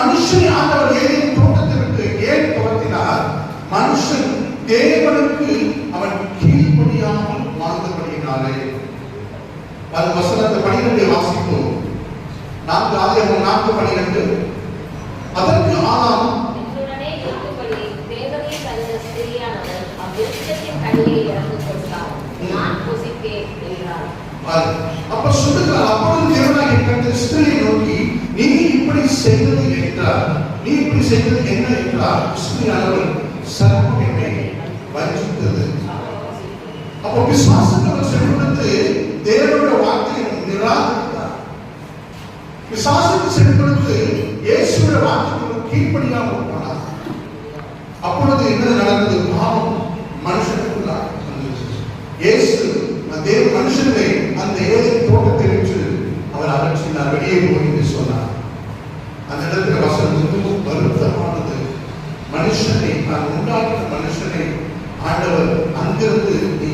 மனுஷன் ஆண்டவர் ஏதேன் தோட்டத்தை விட்டு ஏன் துரத்தினார்? மனுஷன் தேவனுக்கு அவன் கீழ்ப்படியாமல் வாழ்ந்தபடியினாலே. அது வசனத்தை 12 வாசிப்போம். 4 ஆதியாகமம் 4:12. அதற்கு ஆதாம் அப்ப சொல்லுகிறார், அப்பொழுது தேவனாகிய கர்த்தர் ஸ்திரீயை நோக்கி, நீ இப்படி செய்தது என்றால், நீ இப்படி செய்தது என்ன என்றால், ஸ்திரீயானவள் சர்ப்பம் என்னை வஞ்சித்தது. அப்போ விசுவாசத்தவர் செல்வதற்கு தேவனுடைய வார்த்தையை நிராகரித்தார். விசுவாசத்தை செல்வதற்கு இயேசுவின் வார்த்தைக்கு கீழ்ப்படியாமல் போனார். அப்பொழுது என்ன நடந்தது? பாவம் மனுஷனுக்குள்ளாக வந்தது. இயேசு தேவ மனுஷனை அந்த ஏதேன் தோட்டத்தை விட்டு அவர் அகற்றினார், வெளியே போய் என்று சொன்னார். அந்த இடத்துல வசனம் மிகவும் வருத்தமானது. மனுஷனை, நான் உண்டாக்கின மனுஷனை ஆண்டவர் அங்கிருந்து நீ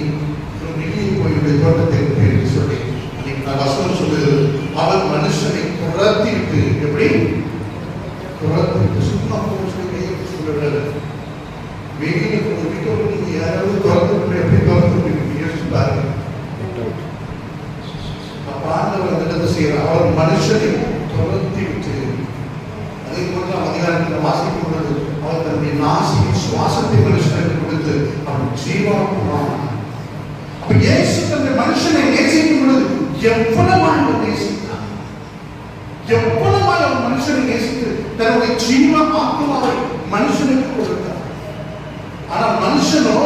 வெளியே போய் தோட்டத்தை விட்டு என்று சொல்லி நான் வசனம் சொல்லுது. அவர் மனுஷனை துரத்திட்டு, எப்படி துரத்திட்டு, சும்மா சொல்ல வெளியே போய் நீங்க யாராவது துரத்து எப்படி துரத்து யோசிச்சு பாருங்க. ஆண்டவர் அந்த இடத்தை செய்கிறார். அவர் மனுஷனை துரத்தி விட்டு, அதே போல அதிகாரத்தில் வாசிக்கும் பொழுது அவர் தன்னுடைய நாசியின் சுவாசத்தை மனுஷனுக்கு கொடுத்து அவன் ஜீவாத்மாவானார். அப்ப இயேசு தன்னுடைய மனுஷனை நேசிக்கும் பொழுது எவ்வளவாய் அவர் நேசித்தார், எவ்வளவாய் அவர் மனுஷனை நேசித்து தன்னுடைய ஜீவ ஆத்மாவை மனுஷனுக்கு கொடுத்தார். ஆனால் மனுஷனோ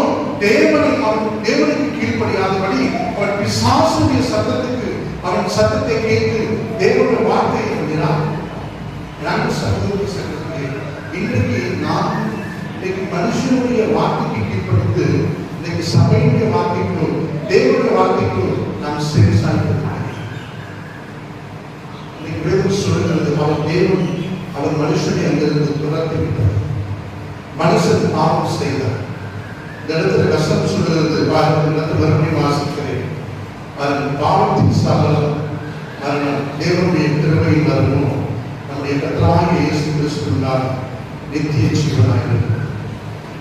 தேவனுக்கு கீழ்ப்படியாதபடி அவன் பிசாசுடைய சத்தத்துக்கு, அவன் சத்தத்தை கேட்டு தேவனுடைய வார்த்தையை எழுதினார். இன்றைக்கு நாம் மனுஷனுடைய வார்த்தைக்கு கீழ்ப்படித்து இன்னைக்கு சபையுடைய வார்த்தைக்கும் தேவனுடைய வார்த்தைக்கும் நாம் செவி சாய்க்கிறோம். இன்னைக்கு வேதம் சொல்கிறது, அவர் தேவன் அவர் மனுஷனை அங்கிருந்து துரத்தி விட்டார். மனுஷன் பாவம் செய்தார். இந்த இடத்துல கஷ்டம் சொல்லுகிறது, மறுபடியும் வாசிக்கிறேன். பாவத்தின் சபலம் மரணம், தேவனுடைய கிருபையின் மரணம் நம்முடைய கர்த்தராகிய இயேசு கிறிஸ்துவினால் நித்திய ஜீவனாக இருக்கிறது.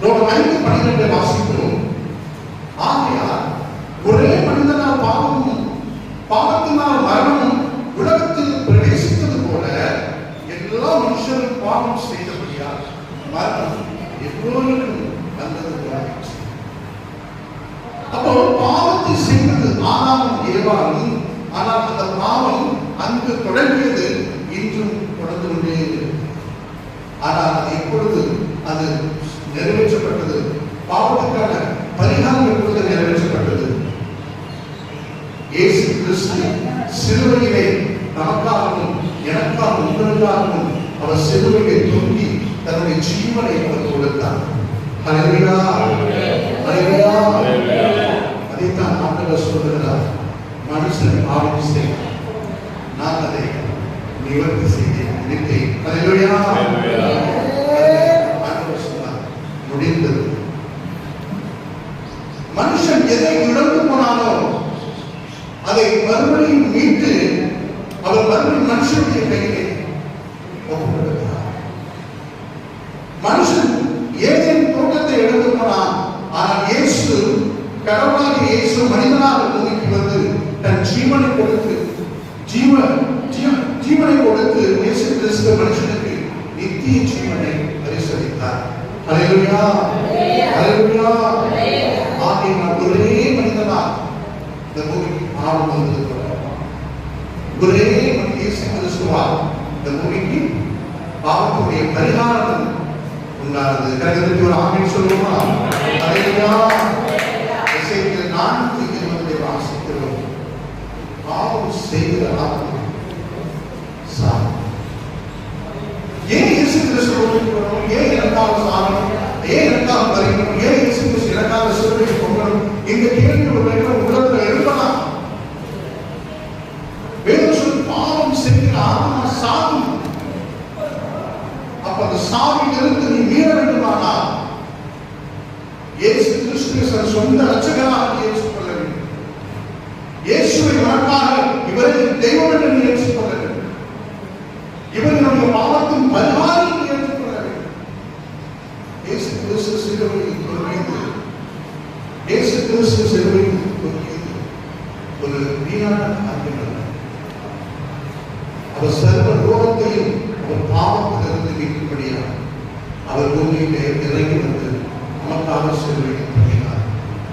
ரோமர் 5:12 வாசிக்கிறோம். ஆகையால் ஒரே மனிதனால் பாவத்தினால் மரணமும் உலகத்தில் பிரவேசித்தது போல எல்லா மனுஷரும் பாவம் செய்தபடியால் மரணம் எல்லோருக்கும் வந்தது போல. அப்போ பாவத்தை செய்தது ஆதாமும் ஏவாளும். ஆனால் அந்த பாவம் அங்கு தொடங்கியது, இன்றும் தொடர்ந்து கொண்டே இருக்கிறது. ஆனால் அது எப்பொழுது அது நிறைவேற்றப்பட்டது, பாவத்துக்கான பரிகாரம் எப்பொழுது நிறைவேற்றப்பட்டது? இயேசு கிறிஸ்து சிலுவையிலே நமக்காகவும் எனக்காகவும் உங்களுக்காகவும் அவர் சிலுவையை தூக்கி தன்னுடைய ஜீவனை அவர் கொடுத்தார். ஹல்லேலூயா, ஹல்லேலூயா. அதைத்தான் ஆண்டவர் சொல்கிறார், மனுஷன் பாவம் செய்தார், நான் அதை நிவர்த்தி செய்தேன். ஹல்லேலூயா. ஆண்டவர் சொன்னார், முடிந்தது. மனுஷன் எதை இழந்து போனானோ அதை மறுபடியும் மீட்டு அவர் மறுபடியும் மனுஷனுடைய கையிலே ஒப்புக்கொடுக்கிறார். மனுஷன் ஏதேன் தோட்டத்தை இழந்து போனான். ஆனால் இயேசு, கடவுளாகிய இயேசு மனிதனாக பூமிக்கு வந்து தன் ஜீவனை கொடுத்து ஜீவனை கொடுத்து இயேசு கிறிஸ்து மனுஷனுக்கு நித்திய ஜீவனை பரிசளித்தார். ஹல்லேலூயா, ஹல்லேலூயா. ஆகையால் ஒரே மனிதனாக இந்த பூமிக்கு பாவம் வந்தது போல ஒரே இயேசு கிறிஸ்துவால் இந்த பூமிக்கு பாவத்துடைய பரிகாரம் உண்டானது. கருத்து ஒரு ஆமென் சொல்லுமா? ஹல்லேலூயா. எசேக்கியேல் 4:20 வாசிக்கிறோம். பாவம் செய்கிற ஆத்மா சாகும். ஏன் இயேசு கிறிஸ்து வரணும்? ஏன் எனக்காக சாகணும்? ஏன் எனக்காக மரிக்கணும்? ஏன் இயேசு கிறிஸ்து எனக்காக சிலுவைக்கு போகணும்? இந்த கேள்வி ஒரு உள்ளத்துல எழுப்பலாம். வேதம் சொல்லி பாவம் செய்கிற ஆத்மா சாகும். அப்ப அந்த சாவிலிருந்து நீ மீள வேண்டுமானால் இயேசு கிறிஸ்துவை சொந்த ரட்சகராக ஏற்றுக்கொள்ள வேண்டும். இயேசுவை உனக்காக இவரை தெய்வம் என்று நீ ஏற்றுக்கொள்ள வேண்டும். இவர் நம்முடைய பாவத்தின் பரிகாரம் என்று ஏற்றுக்கொள்ள வேண்டும். இயேசு கிறிஸ்து சிலுவையில் தொங்கியது, இயேசு கிறிஸ்து சிலுவையில் தொங்கியது ஒரு வீணான காரியம் அல்ல. அவர் சர்வ லோகத்தையும் அவர் பாவத்திலிருந்து மீட்கும்படியாக அவர் பூமியிலே இறங்கி வந்து நமக்காக சிலுவையில் தொங்கினார்.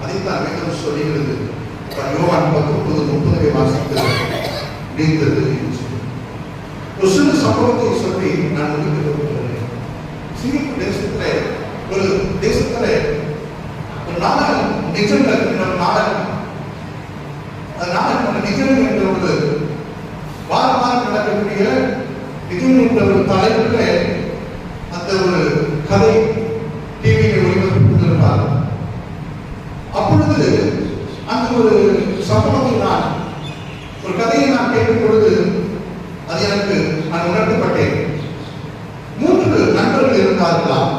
அதைத்தான் வேதம் சொல்லுகிறது. யோவான் 19:30 வாசிக்கிறது. நீந்தது ஒரு சிறு சம்பவத்தை சொல்லி நான் முடிக்க விரும்புகிறேன். சிங்கப்பூர் தேசத்திலே ஒரு நாடகம், நிஜங்கள் என்ற ஒரு நாடகம். அந்த நாடகம் நிஜங்கள் என்ற ஒரு வாரம் நடக்கக்கூடிய நிஜம் என்ற ஒரு தலைப்பில் அந்த ஒரு கதை டிவியில் ஒளிபரப்பிருப்பார். அப்பொழுது அந்த ஒரு சம்பவத்தை ஒரு கதையை நான் கேட்கும் பொழுது அது எனக்கு நான் உணர்த்தப்பட்டேன். 3 நண்பர்கள் இருந்தார்களாம்.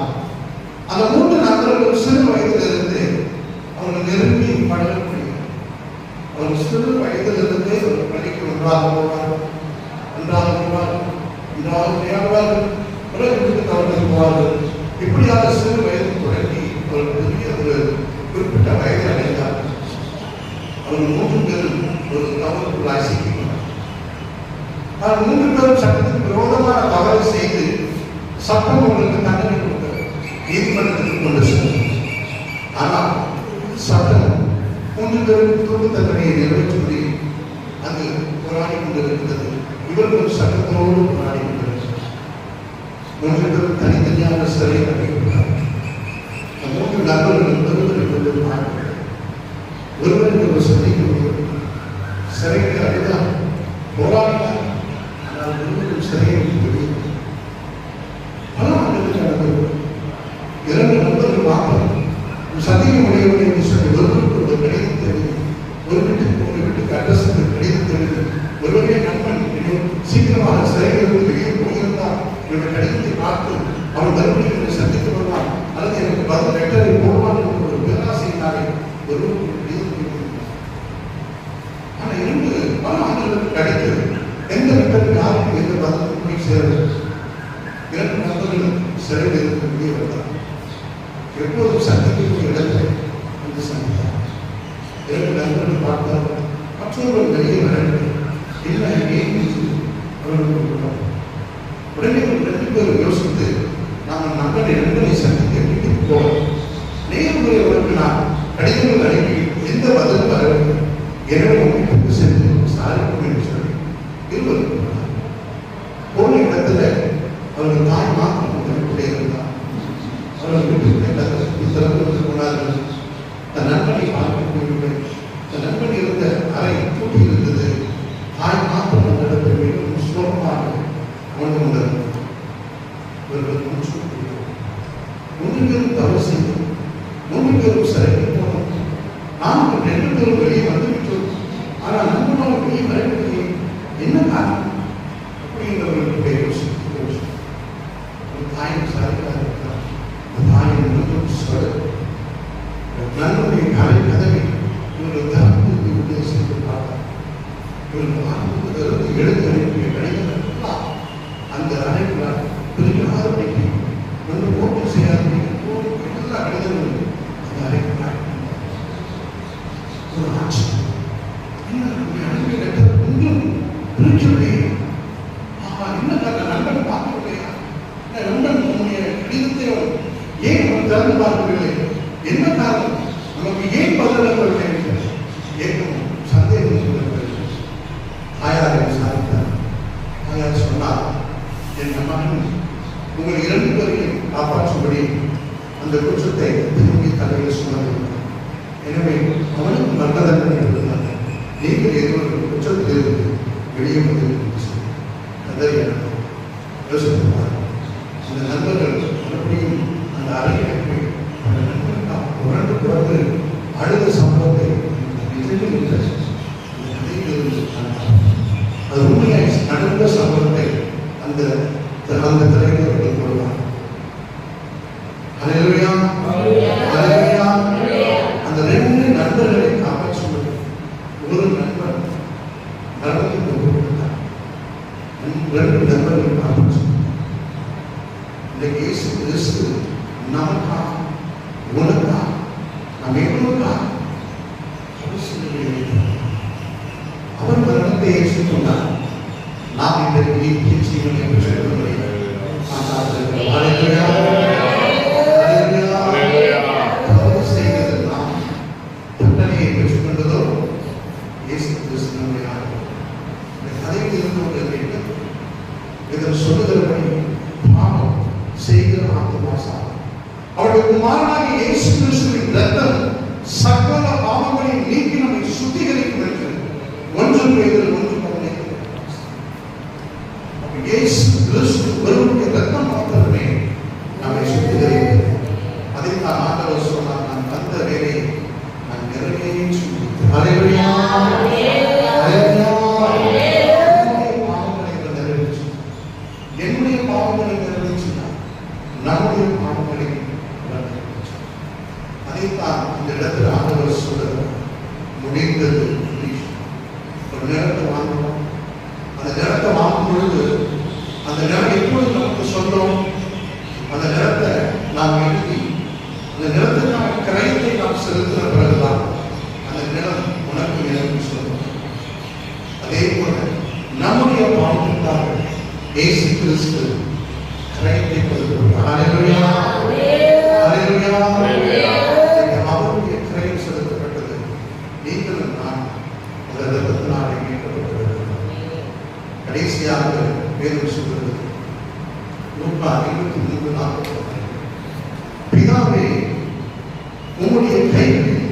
அந்த 3 நண்பர்கள் சிறு வயதிலிருந்து அவர்கள் நெருங்கி பழகக்கூடிய, அவர்கள் சிறு வயதிலிருந்து ஒரு பள்ளிக்கு ஒன்றாக போவார்கள், ஒன்றாக விளையாடுவார்கள், உலகத்துக்கு அவர்கள் போவார்கள். இப்படியாக சிறு வயது தொடங்கி ஒரு பெரிய ஒரு குறிப்பிட்ட வயதை அடைந்தார்கள். அவர்கள் 3 பேரும் ஒரு தவறுக்குள்ளாய் சிக்கினார். ஆனால் 3 பேரும் சட்டத்துக்கு விரோதமான தவறு செய்து சட்டம் அவர்களுக்கு தண்டனை கொடுத்தது, நீதிமன்றத்துக்கு கொண்டு சென்றது. ஆனால் சட்டம் 3 பேருக்கு தூக்கு தண்டனையை நிறைவேற்றும்படி அது போராடி கொண்டிருக்கிறது. இவர்கள் சட்டத்தோடு போராடி கொண்டிருக்கிறார். 3 பேரும் தனித்தனியாக சிறை அடைக்கப்பட்டார். 3 நபர்கள் ஒருவருக்கு பார்க்கிறார். ஒருவருக்கு ஒரு சந்திக்க சிறைக்கு அடைந்தார், போராடினார். ஆனால் ஒருவரும் சிறையை விட்டு பல ஆண்டுகள் நடந்தது. 2 நண்பர்கள் பார்ப்பார், சந்திக்க முடியவில்லை என்று சொல்லி ஒருவருக்கு ஒரு கடிதம் தெரியும், ஒரு வீட்டுக்கு அட்ரஸ் கடிதம் தெரியும். ஒருவரே நண்பன் சீக்கிரமாக சிறையிலிருந்து வெளியே போயிருந்தார், என்னுடைய கடிதத்தை பார்த்து அவன் மறுபடியும் சந்தித்து வருவான் அல்லது எனக்கு பதில் லெட்டரை போடுவான் என்று ஒரு பேராசையினாலே ஒருவருக்கு கடிதம் கொடுத்திருந்தார். ஆனால் 2 பல ஆண்டுகளுக்கு கிடைத்தது. எந்த லெட்டருக்கு யாருக்கும் எந்த பதிலும் போய் சேரவில்லை. 2 நண்பர்களும் சிறையில் இருந்து வெளியே வந்தார். எப்போதும் சந்திக்கக்கூடிய இடத்தை வந்து சந்தித்தார். 2 நண்பர்கள் பார்த்தார், மற்றொருவர் வெளியே வரவில்லை. இல்லை, ஏன் அவர்களுக்கு உடனே 2 பேரும் யோசித்து, நாம் நண்பனை சந்திக்க வீட்டுக்கு போவோம். நேர்முறை அவருக்கு நான் கடிதங்கள் அனுப்பி எந்த பதிலும் வரவில்லை. எனவே வீட்டுக்கு சென்று விசாரிப்போம் என்று சொல்லி இருவரும் போன இடத்துல அவர்கள் தாய் மாற்றம் வீட்டிலே இருந்தார். அவர்கள் வீட்டுக்கு திறந்து போனார்கள். தன் நண்பனை பார்க்க போய்வில்லை. தன் நண்பன் இருந்த அறை பூட்டி இருந்தது. தாய் மாற்றம் அந்த இடத்தில் மிகவும் சுலபமாக அமர்ந்து கொண்டிருந்தார். இவர்கள் 3 பேரும் தவறு செய்து 3 பேரும் சிறைக்கு போனோம். நாங்கள் 2 பேரும் வெளியே வந்துவிட்டோம். ஆனால் நண்பனோடு வெளியே வரவில்லை. என்ன காரணம் அப்படிங்கிறவர்களுக்கு யோசித்து தாயின் விசாரிக்காத இருக்கிறார். தாயின் நண்பனுடைய கதவை இவர்கள் திறந்து உள்ளே சென்று பார்த்தார். இவர்கள் எழுதி அனுப்பிய கடிதங்கள் அந்த அறைகளால் பிரிக்காதபடிக்கு வந்து ஓட்டு செய்யாதபடிக்கு எல்லா கடிதங்களும் அந்த அறைகளால் ஒரு ஆட்சி அனுப்பிய லெட்டர் ஒன்றும் பிரிக்கவில்லை. என்ன நண்பன் பார்க்கவில்லையா? நண்பன் உன்னுடைய கடிதத்தை ஏன் அவன் திறந்து பார்க்கவில்லை? என்ன காரணம்? நமக்கு ஏன் பதிலளிக்கவில்லை? ஏற்கும் சந்தேகம் சொல்லுங்கள். தாயாரை விசாரித்தார். தாயார் சொன்னார், என் மகன் உங்கள் 2 பேரையும் காப்பாற்றும்படி அந்த குற்றத்தை திரும்பி தலையில் சொன்னார்கள். எனவே அவனுக்கு மரண தண்டனை இருந்தாங்க. நீங்கள் ஏதோ ஒரு குற்றத்திலிருந்து வெளியே வந்து அதை யோசிப்பார். அந்த நண்பர்கள் மறுபடியும் அந்த அறையில் போய் அந்த நண்பர்கள் உரண்டு பிறந்து அழுத சம்பவத்தை அது உண்மையாக நடந்த சம்பவத்தை அந்த தலைவர்கள் கொள்வார். ஹல்லேலூயா, ஹல்லேலூயா. அந்த 2 நண்பர்களை காப்பாற்றுவது ஒரு நண்பர் நரகத்துக்கு போகிறார். 2 நண்பர்கள் காப்பாற்று. இன்றைக்கு இயேசு கிறிஸ்து நமக்கா உனக்கா நம் எங்களுக்கா அவர் மரணத்தை ஏற்றுக்கொண்டார். நாம் இன்றைக்கு நித்திய ஜீவனை பெற்றுக்கொள்ள செய்வதெல்லாம் தண்டனையை பெற்றுக்கொண்டதோ இயேசு கிறிஸ்து நம்முடைய கதையில் இருந்து கொண்டு இதன் சொல்லுகிறபடி பாவம் செய்கிற ஆத்மாசா அவருடைய குமாரனாகிய இயேசு கிறிஸ்துவின் இரத்தம் சகல பாவங்களை நீக்கி நம்மை சுத்திகரிக்கும் என்று 1 பேதுரு 1:18. இயேசு கிறிஸ்து ஒருவருடைய இரத்தம் மாத்திரமே நம்மை சுத்திகரிக்கும். அதில் தான் ஆண்டவர் சொன்னார், நான் வந்த வேலையை நான் நிறைவேற்றி முடித்தேன். ஹல்லேலூயா, ஹல்லேலூயா. என்னுடைய பாவங்களை நிறைவேற்றினார், நம்முடைய பாவங்களை நிறைவேற்றினார். அதைத்தான் இந்த இடத்துல ஆண்டவர் சொல்லுகிறார், முடிந்தது. ஒரு நேரத்தை வாங்குவோம். அந்த நேரத்தை வாங்கும் பொழுது அந்த நேரம் எப்பொழுது நமக்கு சொந்தம்? அந்த நேரத்தை நாம் எழுதி அந்த நேரத்துக்கான கிரயத்தை நாம் செலுத்தின பிறகுதான் அந்த நிலம் உனக்கு எனக்கு சொந்தம். அதே போல நம்முடைய பாவத்தின் நமக்காக இயேசு கிறிஸ்து கரையத்தை கொடுத்திருக்கிறார். ஹல்லேலூயா. ஹல்லேலூயா. அவருடைய கிரயம் செலுத்தப்பட்டது. நீங்களும் நான் அந்த ரத்தத்தினாலே மீட்கப்பட்டிருக்கிறோம். கடைசியாக வேதம் சொல்கிறது லூக்கா 23:40 பிதாவே உம்முடைய கைகளில்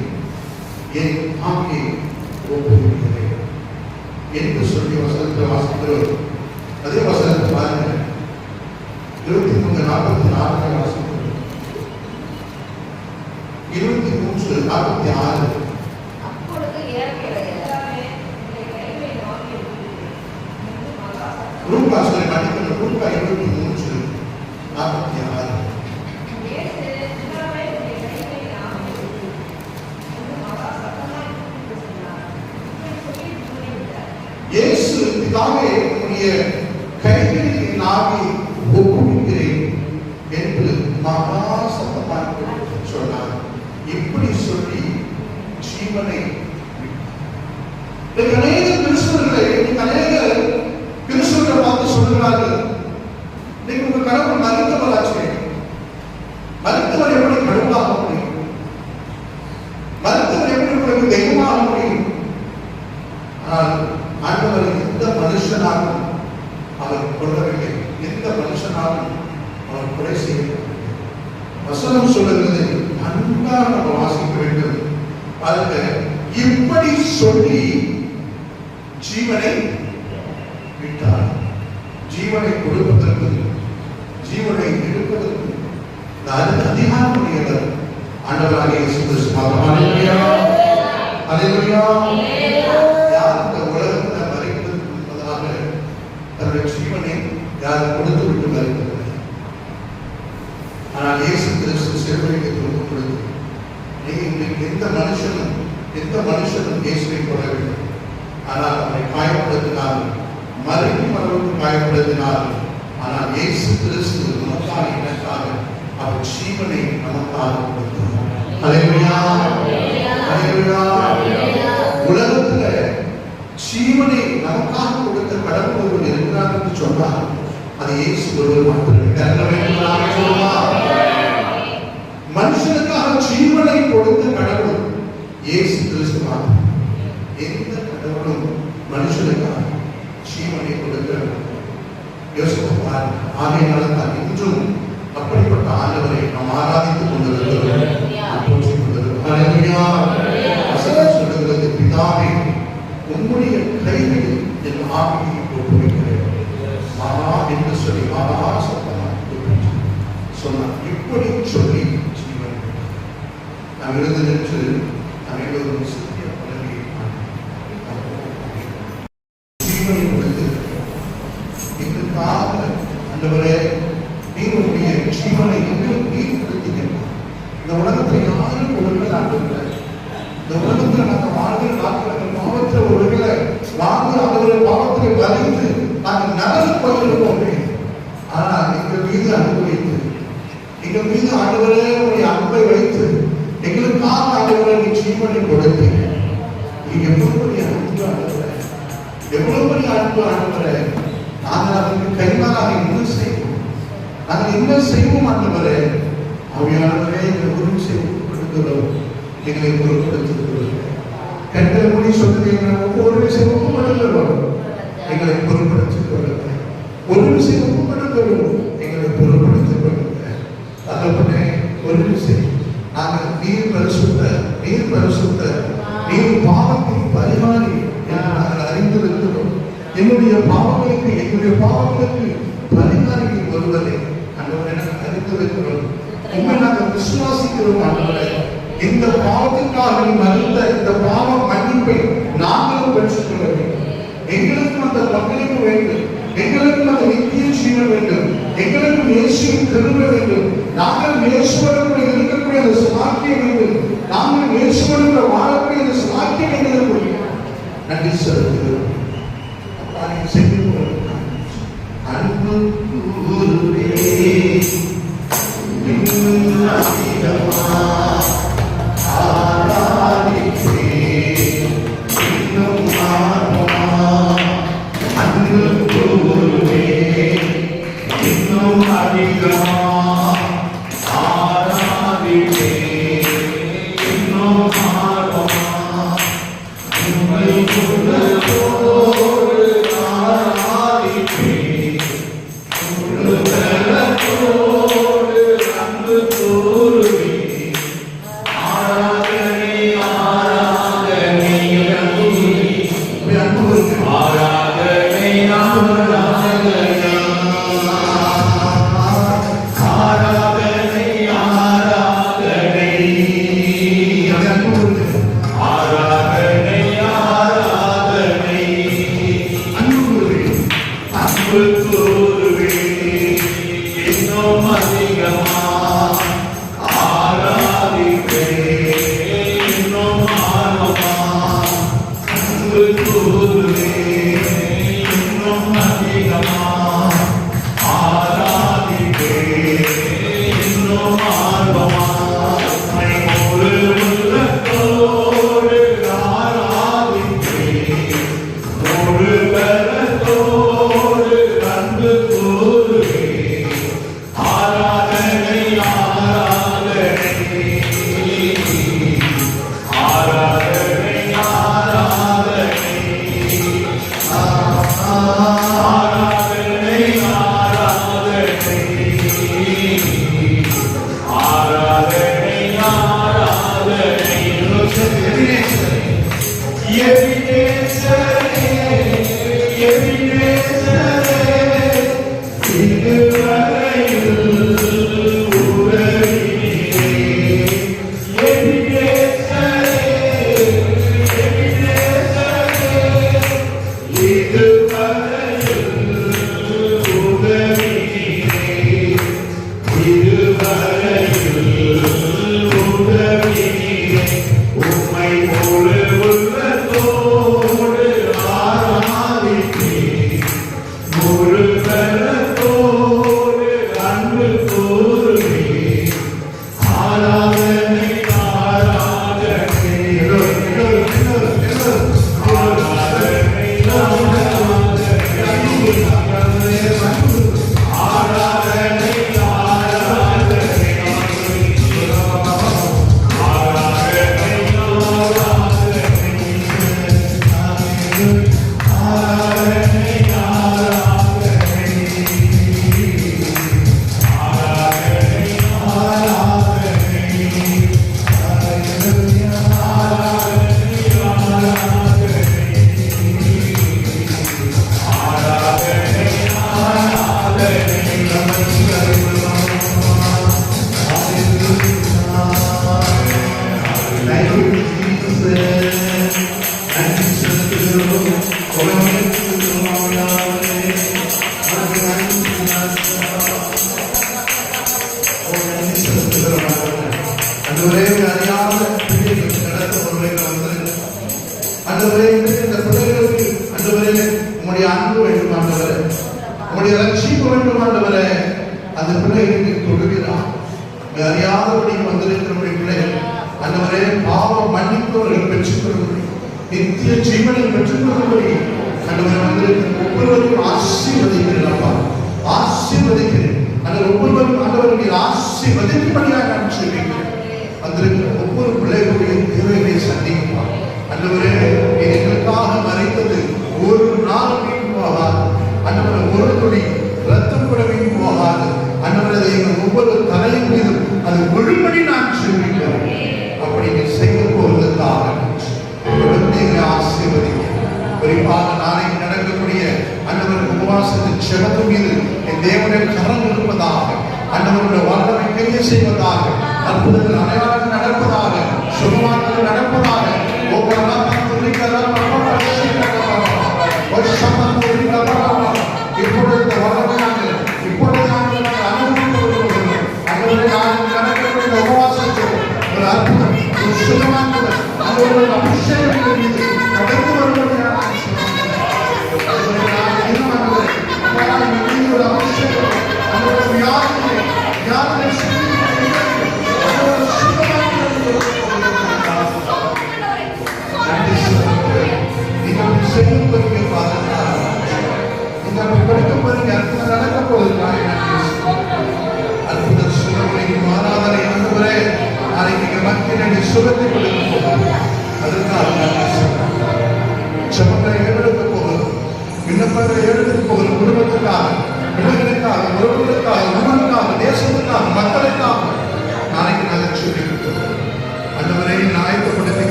என் ஆவியை ஒப்புவிக்கிறேன் என்று சொல்லி வசனத்தை வாசிக்கிறோம். அதே வசனத்தை பாருங்க 23:44 வாசிக்கிறோம். 23:46 அப்பொழுது ஏறக்குறைய லூக்கா சொல்லி படிக்கணும். லூக்கா 23:46 இயேசு பிதாவே உம்முடைய கைகளில் என் ஆவியை ஒப்புவிக்கிறேன் என்று மகா சத்தமாக சொன்னார். இப்படி சொல்லி ஜீவனை அநேக கிறிஸ்தவர்களை பார்த்து சொல்கிறார்கள், நீங்க உங்க கடவுள் மருத்துவராச்சு, மருத்துவர் எப்படி கடவுளாக முடியும்? மருத்துவர் எப்படி உங்களுக்கு தெய்வமாக முடியும்? ஆனால் ஆண்டவர் எந்த மனுஷனாலும் அவர் கொள்ளவில்லை, எந்த மனுஷனாலும் அவர் கொலை செய்யவில்லை. வசனம் சொல்லுகிறது, நன்றாக நம்ம வாசிக்க வேண்டும். பாருங்க, இப்படி சொல்லி ஜீவனை விட்டார். ஜீவனை கொடுப்பதற்கு, ஜீவனை எடுப்பதற்கு அதிகாரம் உடையவர் ஆண்டவராகிய இயேசு கிறிஸ்து. ஹல்லேலூயா. ஹல்லேலூயா. யார் இந்த உலகத்தில் மறைப்பதற்கு முன்பதாக தன்னுடைய ஜீவனை யார் கொடுத்து விட்டு மறைப்பதில்லை. ஆனால் இயேசு கிறிஸ்து சிலுவைக்கு கொடுக்கும் பொழுது எந்த மனுஷனும் இயேசுவை கொள்ளவில்லை. ஆனால் அவரை காயப்படுத்தினார்கள், மறைக்கும் அளவுக்கு காயப்படுத்தினார்கள். ஆனால் இயேசு கிறிஸ்து நமக்காக எனக்காக அவர் ஜீவனை நமக்காக கொடுத்தார். ஹல்லேலூயா. ஹல்லேலூயா. உலகத்துல ஜீவனை நமக்காக கொடுத்த கடவுள் ஒருவர் இருக்கிறார் என்று சொன்னார். அது இயேசு ஒருவர் மட்டுமே. மனுஷனுக்காக ஜீவனை கொடுத்த கடவுள் இயேசு கிறிஸ்து மட்டும். எந்த கடவுளும் மனுஷனுக்காக ஜீவனை கொடுக்க யோசிப்பார். ஆகையினால தான் இன்றும் அப்படிப்பட்ட ஆண்டவரை நாம் ஆராதித்துக் கொண்டிருக்கிறோம், போற்றிக் கொண்டிருக்கிறோம். ஹல்லேலூயா. வசனம் சொல்லுகிறது, பிதாவே உம்முடைய கைகளில் என் ஆவியை ஒப்புவிக்கிறேன் மகா என்று சொல்லி மகா சொன்னார். இப்படி சொல்லி ஜீவன் நாம் எழுந்து நின்று அனைவரும் சிறிய பதவியை ஜீவனை கொடுத்து எங்களுக்காக ஆண்டவரே நீர் உடைய ஜீவனை எங்களுக்கு நீர் கொடுத்தீங்க. இந்த உலகத்தில் யாரும் ஒருவர் ஆண்டவரே, இந்த உலகத்தில் நாங்கள் வாழ்கிற நாட்கள் பாவத்தில் ஒருவர்களை வாழ்ந்து அவருடைய பாவத்தில் வலிந்து நாங்கள் நலன் கொண்டிருப்போமே. ஆனால் எங்கள் மீது அன்பு வைத்து, எங்கள் மீது ஆண்டவரே உடைய அன்பை வைத்து எங்களுக்காக ஆண்டவரே நீ ஜீவனை கொடுத்தீங்க. நீ எவ்வளவு பெரிய அன்பு ஆண்டவரே, எவ்வளவு பெரிய அன்பு ஆண்டவரே. நாங்கள் அதற்கு கைமாறாக என்ன செய்வோம்? நாங்கள் என்ன செய்வோம் ஆண்டவரே? அவையானவரே எங்கள் ஒரு செய்வோம் எங்களை பொருட்படுத்துகிறோம். கண்களை மூடி சொல்லுங்க, எங்களை ஒவ்வொரு விஷயம் ஒப்புப்படுத்துகிறோம், எங்களை பொருட்படுத்திக் கொள்ளுங்க. ஒரு விஷயம் ஒப்புப்படுத்துகிறோம், எங்களை பொருட்படுத்திக் கொள்ளுங்க. தகப்பனே, ஒரு விஷயம் நாங்கள் நீர் பரிசுத்த நீர் பாவத்தின் பரிமாறி என்று நாங்கள் அறிந்திருக்கிறோம். என்னுடைய பாவங்களுக்கு பரிமாறி வருவதை ஆண்டவரே நாங்கள் அறிந்திருக்கிறோம். உண்மை நாங்கள் விசுவாசிக்கிறோம் ஆண்டவரே. இந்த பாவத்திற்காக நீ மறித்த இந்த பாவ மன்னிப்பை நாங்களும் பெற்றுக்கொள்ள வேண்டும். எங்களுக்கும் அந்த பங்களிப்பு வேண்டும், எங்களுக்கும் அந்த நித்திய ஜீவன் வேண்டும், எங்களுக்கும் இயேசுவின் கிருபை வேண்டும். நாங்கள் இயேசுவோடு இருக்கக்கூடிய அந்த சாட்சியம் வேண்டும், நாங்கள் இயேசுவோடு வாழக்கூடிய அந்த சாட்சியம் எங்களுக்கு நன்றி செலுத்துகிறோம். செய்து அன்பு கூறுவே இன்னும்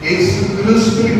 இயேசு கிறிஸ்துவின்